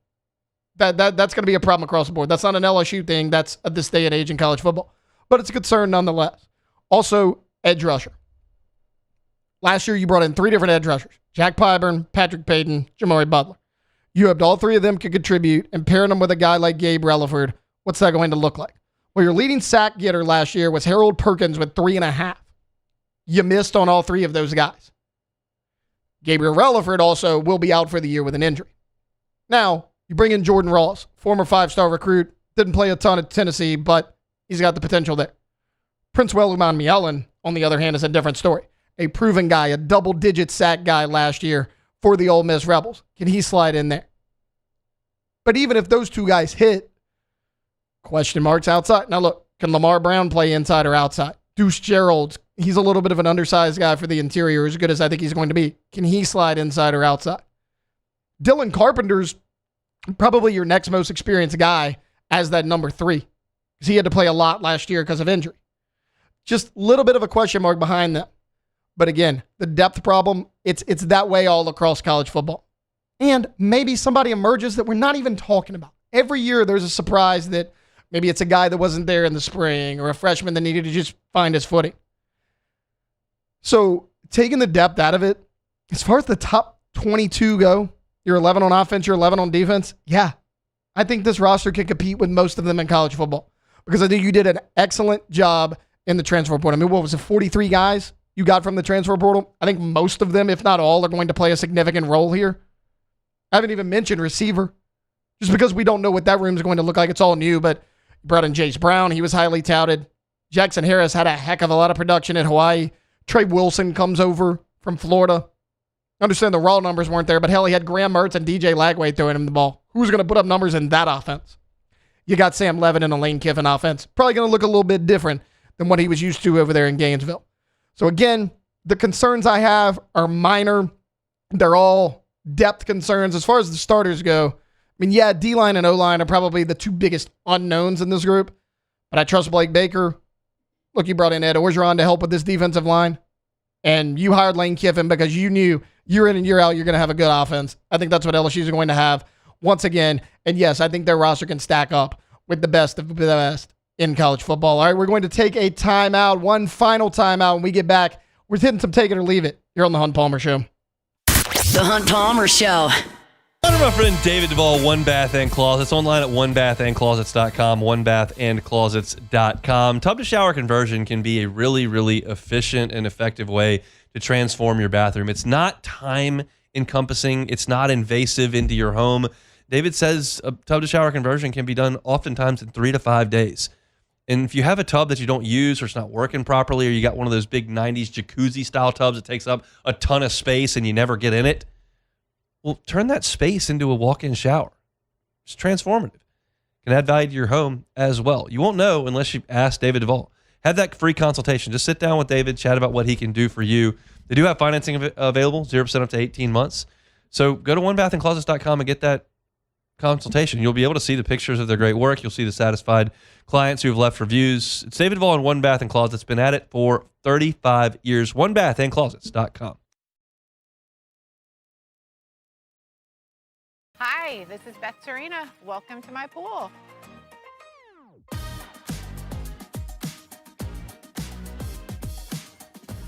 that's going to be a problem across the board. That's not an LSU thing. That's at this day and age in college football. But it's a concern nonetheless. Also, edge rusher. Last year, you brought in 3 different edge rushers. Jack Pyburn, Patrick Payton, Jamari Butler. You hoped all 3 of them could contribute, and pairing them with a guy like Gabe Relaford, what's that going to look like? Well, your leading sack getter last year was Harold Perkins with 3.5. You missed on all 3 of those guys. Gabriel Relaford also will be out for the year with an injury. Now, you bring in Jordan Ross, former 5-star recruit, didn't play a ton at Tennessee, but he's got the potential there. Prince Weluman Mielen, on the other hand, is a different story. A proven guy, a double-digit sack guy last year for the Ole Miss Rebels. Can he slide in there? But even if those 2 guys hit, question marks outside. Now look, can Lamar Brown play inside or outside? Deuce Geralds, he's a little bit of an undersized guy for the interior, as good as I think he's going to be. Can he slide inside or outside? Dylan Carpenter's probably your next most experienced guy as that number 3, because he had to play a lot last year because of injury. Just a little bit of a question mark behind them. But again, the depth problem, it's that way all across college football. And maybe somebody emerges that we're not even talking about. Every year there's a surprise that maybe it's a guy that wasn't there in the spring or a freshman that needed to just find his footing. So taking the depth out of it, as far as the top 22 go, you're 11 on offense, you're 11 on defense. Yeah, I think this roster can compete with most of them in college football because I think you did an excellent job in the transfer portal. I mean, what was it, 43 guys you got from the transfer portal? I think most of them, if not all, are going to play a significant role here. I haven't even mentioned receiver just because we don't know what that room is going to look like. It's all new, but you brought in Jace Brown. He was highly touted. Jackson Harris had a heck of a lot of production at Hawaii. Trey Wilson comes over from Florida. I understand the raw numbers weren't there, but hell, he had Graham Mertz and DJ Lagway throwing him the ball. Who's going to put up numbers in that offense? You got Sam Levin and a Lane Kiffin offense. Probably going to look a little bit different than what he was used to over there in Gainesville. So again, the concerns I have are minor. They're all depth concerns. As far as the starters go, I mean, yeah, D-line and O-line are probably the two biggest unknowns in this group, but I trust Blake Baker. Look, you brought in Ed Orgeron to help with this defensive line, and you hired Lane Kiffin because you knew year in and year out you're going to have a good offense. I think that's what LSU is going to have once again. And yes, I think their roster can stack up with the best of the best in college football. All right, we're going to take a timeout, one final timeout. When we get back, we're hitting some Take It or Leave It here on The Hunt Palmer Show. The Hunt Palmer Show. Honor my friend David Duvall, One Bath and Closets, online at onebathandclosets.com, onebathandclosets.com. Tub to shower conversion can be a really, really efficient and effective way to transform your bathroom. It's not time encompassing. It's not invasive into your home. David says a tub to shower conversion can be done oftentimes in 3 to 5 days. And if you have a tub that you don't use or it's not working properly, or you got one of those big 90s jacuzzi style tubs that takes up a ton of space and you never get in it, well, turn that space into a walk-in shower. It's transformative. Can add value to your home as well. You won't know unless you ask David Duvall. Have that free consultation. Just sit down with David, chat about what he can do for you. They do have financing available, 0% up to 18 months. So go to onebathandclosets.com and get that consultation. You'll be able to see the pictures of their great work. You'll see the satisfied clients who have left reviews. It's David Duvall and One Bath and Closets. Been at it for 35 years. Onebathandclosets.com. Hi, this is Beth Serena. Welcome to my pool.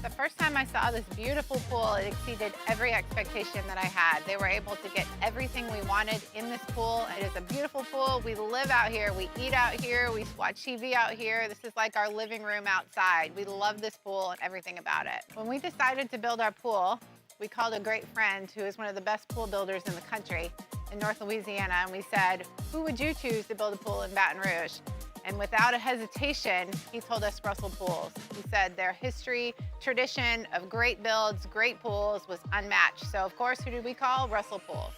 The first time I saw this beautiful pool, it exceeded every expectation that I had. They were able to get everything we wanted in this pool. It is a beautiful pool. We live out here, we eat out here, we watch TV out here. This is like our living room outside. We love this pool and everything about it. When we decided to build our pool, we called a great friend who is one of the best pool builders in the country in North Louisiana, and we said, who would you choose to build a pool in Baton Rouge? And without a hesitation, he told us Russell Pools. He said their history, tradition of great builds, great pools was unmatched. So of course, who did we call? Russell Pools.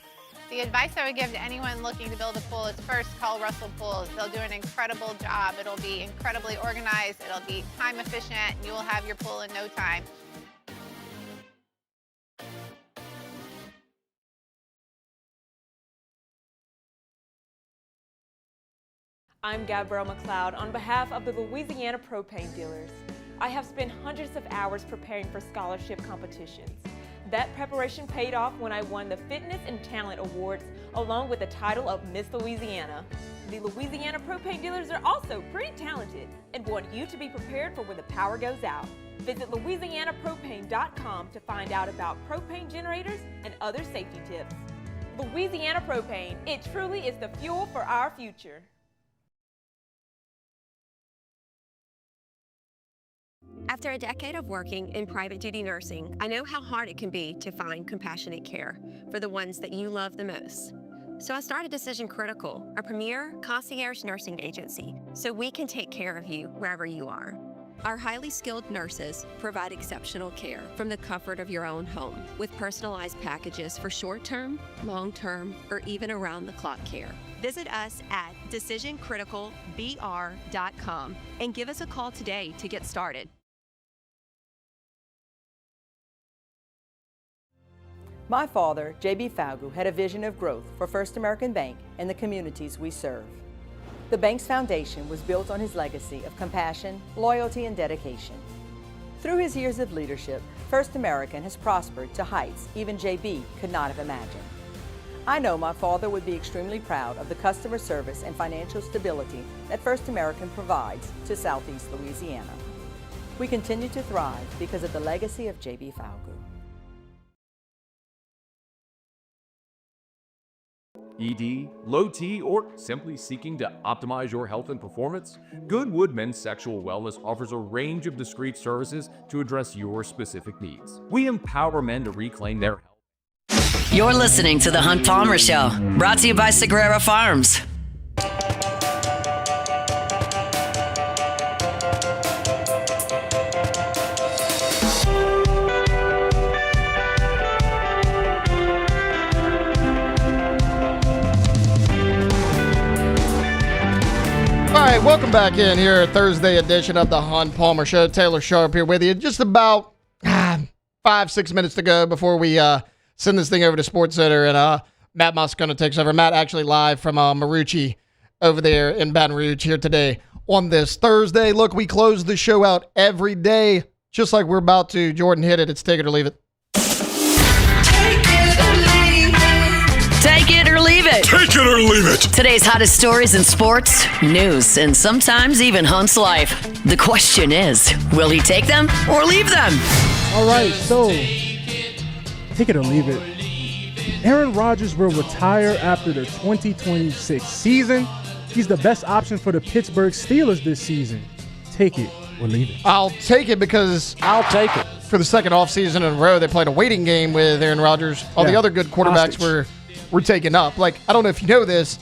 The advice I would give to anyone looking to build a pool is first call Russell Pools. They'll do an incredible job. It'll be incredibly organized. It'll be time efficient, and you will have your pool in no time. I'm Gabrielle McLeod on behalf of the Louisiana Propane Dealers. I have spent hundreds of hours preparing for scholarship competitions. That preparation paid off when I won the Fitness and Talent Awards along with the title of Miss Louisiana. The Louisiana Propane Dealers are also pretty talented and want you to be prepared for when the power goes out. Visit LouisianaPropane.com to find out about propane generators and other safety tips. Louisiana Propane, it truly is the fuel for our future. After a decade of working in private duty nursing, I know how hard it can be to find compassionate care for the ones that you love the most. So I started Decision Critical, a premier concierge nursing agency, so we can take care of you wherever you are. Our highly skilled nurses provide exceptional care from the comfort of your own home with personalized packages for short-term, long-term, or even around-the-clock care. Visit us at decisioncriticalbr.com and give us a call today to get started. My father, J.B. Falgout, had a vision of growth for First American Bank and the communities we serve. The bank's foundation was built on his legacy of compassion, loyalty, and dedication. Through his years of leadership, First American has prospered to heights even JB could not have imagined. I know my father would be extremely proud of the customer service and financial stability that First American provides to Southeast Louisiana. We continue to thrive because of the legacy of JB Falgout. ED, low T, or simply seeking to optimize your health and performance? Goodwood Men's Sexual Wellness offers a range of discreet services to address your specific needs. We empower men to reclaim their health. You're listening to The Hunt Palmer Show, brought to you by Sagrera Farms. All right, welcome back in here, Thursday edition of the Hunt Palmer Show. Taylor Sharp here with you. Just about 5-6 minutes to go before we send this thing over to SportsCenter, and Matt Moscona takes over. Matt actually live from Marucci over there in Baton Rouge here today on this Thursday. Look, we close the show out every day, just like we're about to. Jordan, hit it. It's take it or leave it. Take it or leave it. Take it or leave it. Today's hottest stories in sports, news, and sometimes even Hunt's life. The question is, will he take them or leave them? All right, so take it or leave it. Aaron Rodgers will retire after the 2026 season. He's the best option for the Pittsburgh Steelers this season. Take it or leave it. I'll take it because I'll take it. For the second offseason in a row, they played a waiting game with Aaron Rodgers. All the other good quarterbacks were taken up. Like, I don't know if you know this,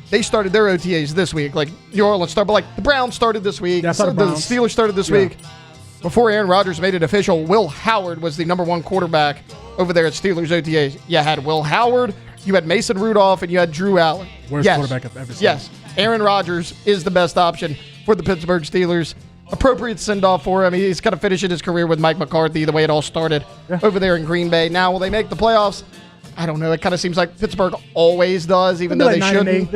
they started their OTAs this week. Like, New Orleans started, but like the Browns started this week. Yeah, the Steelers started this week. Before Aaron Rodgers made it official, Will Howard was the number one quarterback over there at Steelers OTAs. You had Will Howard, you had Mason Rudolph, and you had Drew Allen. Worst quarterback I've ever seen. Yes, Aaron Rodgers is the best option for the Pittsburgh Steelers. Appropriate send-off for him. He's kind of finishing his career with Mike McCarthy, the way it all started over there in Green Bay. Now, will they make the playoffs? I don't know. It kind of seems like Pittsburgh always does, even though they shouldn't.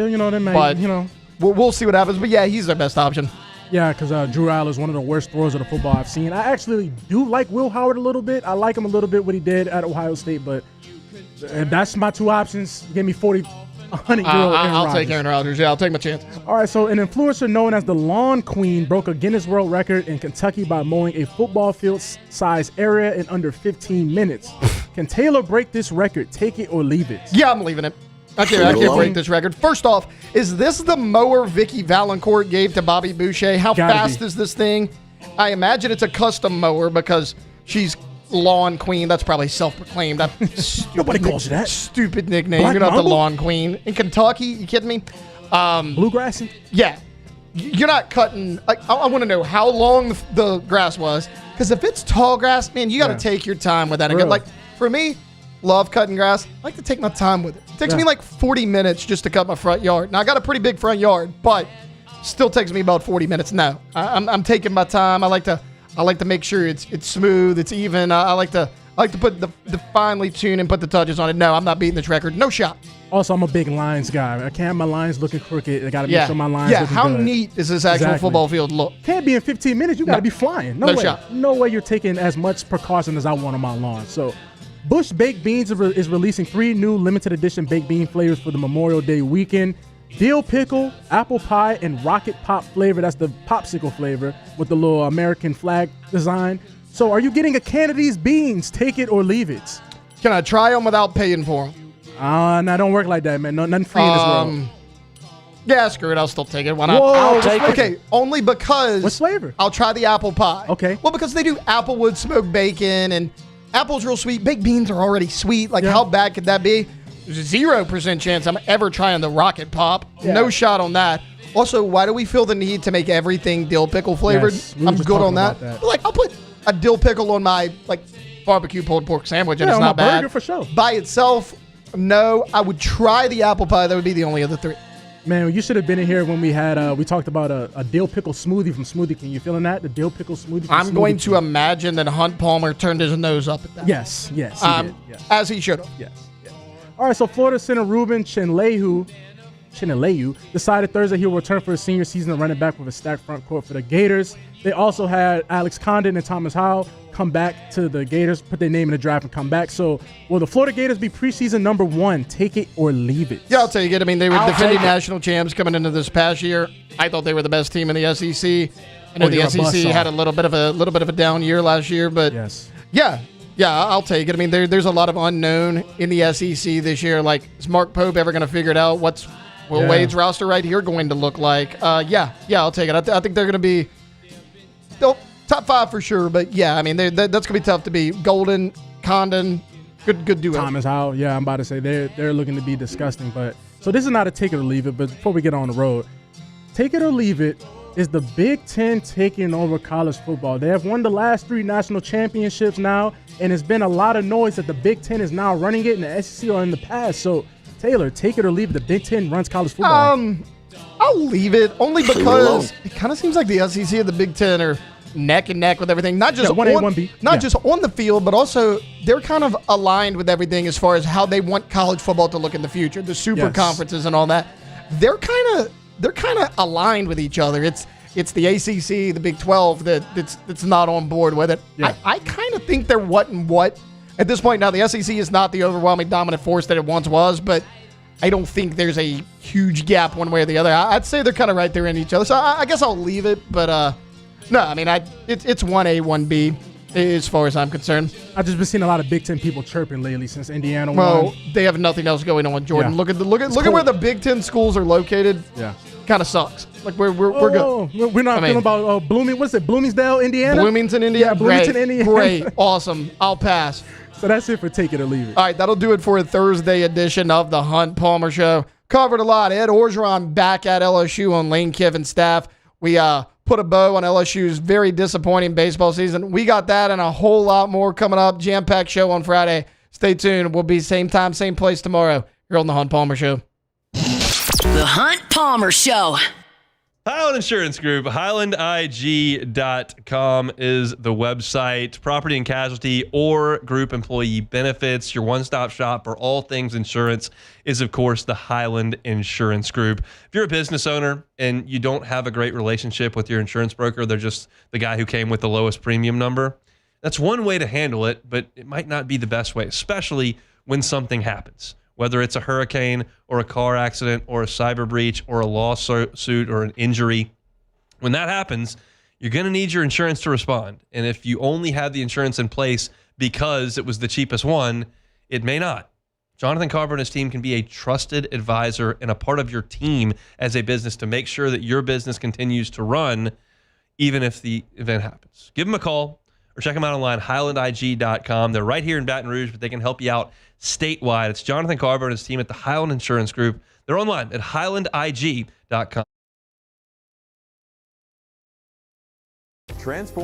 We'll see what happens. But, yeah, he's their best option. Yeah, because Drew Allen is one of the worst throwers of the football I've seen. I actually do like Will Howard a little bit. I like him a little bit what he did at Ohio State, but that's my two options. Give me 100 I'll take Aaron Rodgers. Yeah, I'll take my chances. All right, so an influencer known as the Lawn Queen broke a Guinness World Record in Kentucky by mowing a football field-size area in under 15 minutes. Can Taylor break this record? Take it or leave it? Yeah, I'm leaving it. I can't break this record. First off, is this the mower Vicky Valancourt gave to Bobby Boucher? How fast is this thing? I imagine it's a custom mower because she's Lawn Queen. That's probably self-proclaimed. Nobody calls you that. Stupid nickname. Black You're not Mamba? the Lawn Queen. In Kentucky, you kidding me? Bluegrass? Yeah. You're not cutting. I want to know how long the grass was. Because if it's tall grass, man, you got to take your time with that. Like, for me, love cutting grass. I like to take my time with it. It takes me like 40 minutes just to cut my front yard. Now, I got a pretty big front yard, but still takes me about 40 minutes. No, I'm taking my time. I like to make sure it's smooth, it's even. I like to put the finely tune and put the touches on it. No, I'm not beating this record. No shot. Also, I'm a big lines guy. I can't have my lines looking crooked. I got to make sure my lines looking how good. neat does this actual football field look? Can't be in 15 minutes. You got to be flying. No way. Shot. No way you're taking as much precaution as I want on my lawn. So, Bush Baked Beans is releasing 3 new limited edition baked bean flavors for the Memorial Day weekend. Dill pickle, apple pie, and rocket pop flavor. That's the popsicle flavor with the little American flag design. So are you getting a can of these beans? Take it or leave it. Can I try them without paying for them? No, don't work like that, man. No, nothing free in this world. Yeah, screw it. I'll still take it. Why not? Whoa, I'll take it. Okay, only because. What flavor? I'll try the apple pie. Okay. Well, because they do applewood smoked bacon, and apple's real sweet. Baked beans are already sweet. Like, how bad could that be? There's a 0% chance I'm ever trying the rocket pop. Yeah. No shot on that. Also, why do we feel the need to make everything dill pickle flavored? Yes, I'm good on that. Like, I'll put a dill pickle on my barbecue pulled pork sandwich, and it's not bad. Burger for sure. By itself, no. I would try the apple pie. That would be the only other 3. Man, you should have been in here when we had we talked about a dill pickle smoothie from Smoothie King. You feeling that? The dill pickle smoothie from I'm going to imagine that Hunt Palmer turned his nose up at that. Yes, he did. Yes. As he should have. Yes. All right, so Florida Center Ruben Chenlehu Chineleu, decided Thursday he'll return for his senior season of running back with a stacked front court for the Gators. They also had Alex Condon and Thomas Howell come back to the Gators, put their name in the draft and come back. So will the Florida Gators be preseason number 1? Take it or leave it. Yeah, I'll take it. I mean, they were defending national champs coming into this past year. I thought they were the best team in the SEC. I know the SEC had a little bit of a down year last year, but yeah, I'll take it. I mean, there's a lot of unknown in the SEC this year. Like, is Mark Pope ever going to figure it out? What's Will Wade's roster right here going to look like? Yeah, I'll take it. I think they're going to be top 5 for sure. But yeah, I mean, that's going to be tough to beat. Golden, Condon, good duo. Thomas Howell, yeah, I'm about to say they're looking to be disgusting. But so this is not a take it or leave it. But before we get on the road, take it or leave it. Is the Big Ten taking over college football? They have won the last 3 national championships now, and it's been a lot of noise that the Big Ten is now running it and the SEC are in the past. So, Taylor, take it or leave it. The Big Ten runs college football. I'll leave it only because it kind of seems like the SEC and the Big Ten are neck and neck with everything. Not just 1A, 1B. Not just on the field, but also they're kind of aligned with everything as far as how they want college football to look in the future. The super conferences and all that. They're kind of aligned with each other. It's the ACC, the Big 12 that's not on board with it. Yeah. I kind of think they're what and what at this point. Now the SEC is not the overwhelming dominant force that it once was, but I don't think there's a huge gap one way or the other. I'd say they're kind of right there in each other. So I guess I'll leave it. But no, I mean it's 1A, 1B. As far as I'm concerned, I've just been seeing a lot of Big Ten people chirping lately since Indiana won. Well, they have nothing else going on, Jordan. Yeah. Look at where the Big Ten schools are located. Yeah, kind of sucks. Like we're good. We're not feeling about Blooming. What's it? Bloomingdale, Indiana. Bloomington, Indiana. Yeah, Bloomington, Indiana. Great, awesome. I'll pass. So that's it for Take It or Leave It. All right, that'll do it for a Thursday edition of the Hunt Palmer Show. Covered a lot. Ed Orgeron back at LSU on Lane Kiffin's staff. We put a bow on LSU's very disappointing baseball season. We got that and a whole lot more coming up. Jam-packed show on Friday. Stay tuned. We'll be same time, same place tomorrow here on the Hunt Palmer Show. The Hunt Palmer Show. Highland Insurance Group, HighlandIG.com is the website. Property and casualty or group employee benefits. Your one-stop shop for all things insurance is, of course, the Highland Insurance Group. If you're a business owner and you don't have a great relationship with your insurance broker, they're just the guy who came with the lowest premium number, that's one way to handle it, but it might not be the best way, especially when something happens. Whether it's a hurricane or a car accident or a cyber breach or a lawsuit or an injury. When that happens, you're going to need your insurance to respond. And if you only have the insurance in place because it was the cheapest one, it may not. Jonathan Carver and his team can be a trusted advisor and a part of your team as a business to make sure that your business continues to run even if the event happens. Give them a call or check them out online, HighlandIG.com. They're right here in Baton Rouge, but they can help you out statewide. It's Jonathan Carver and his team at the Highland Insurance Group. They're online at HighlandIG.com. Transform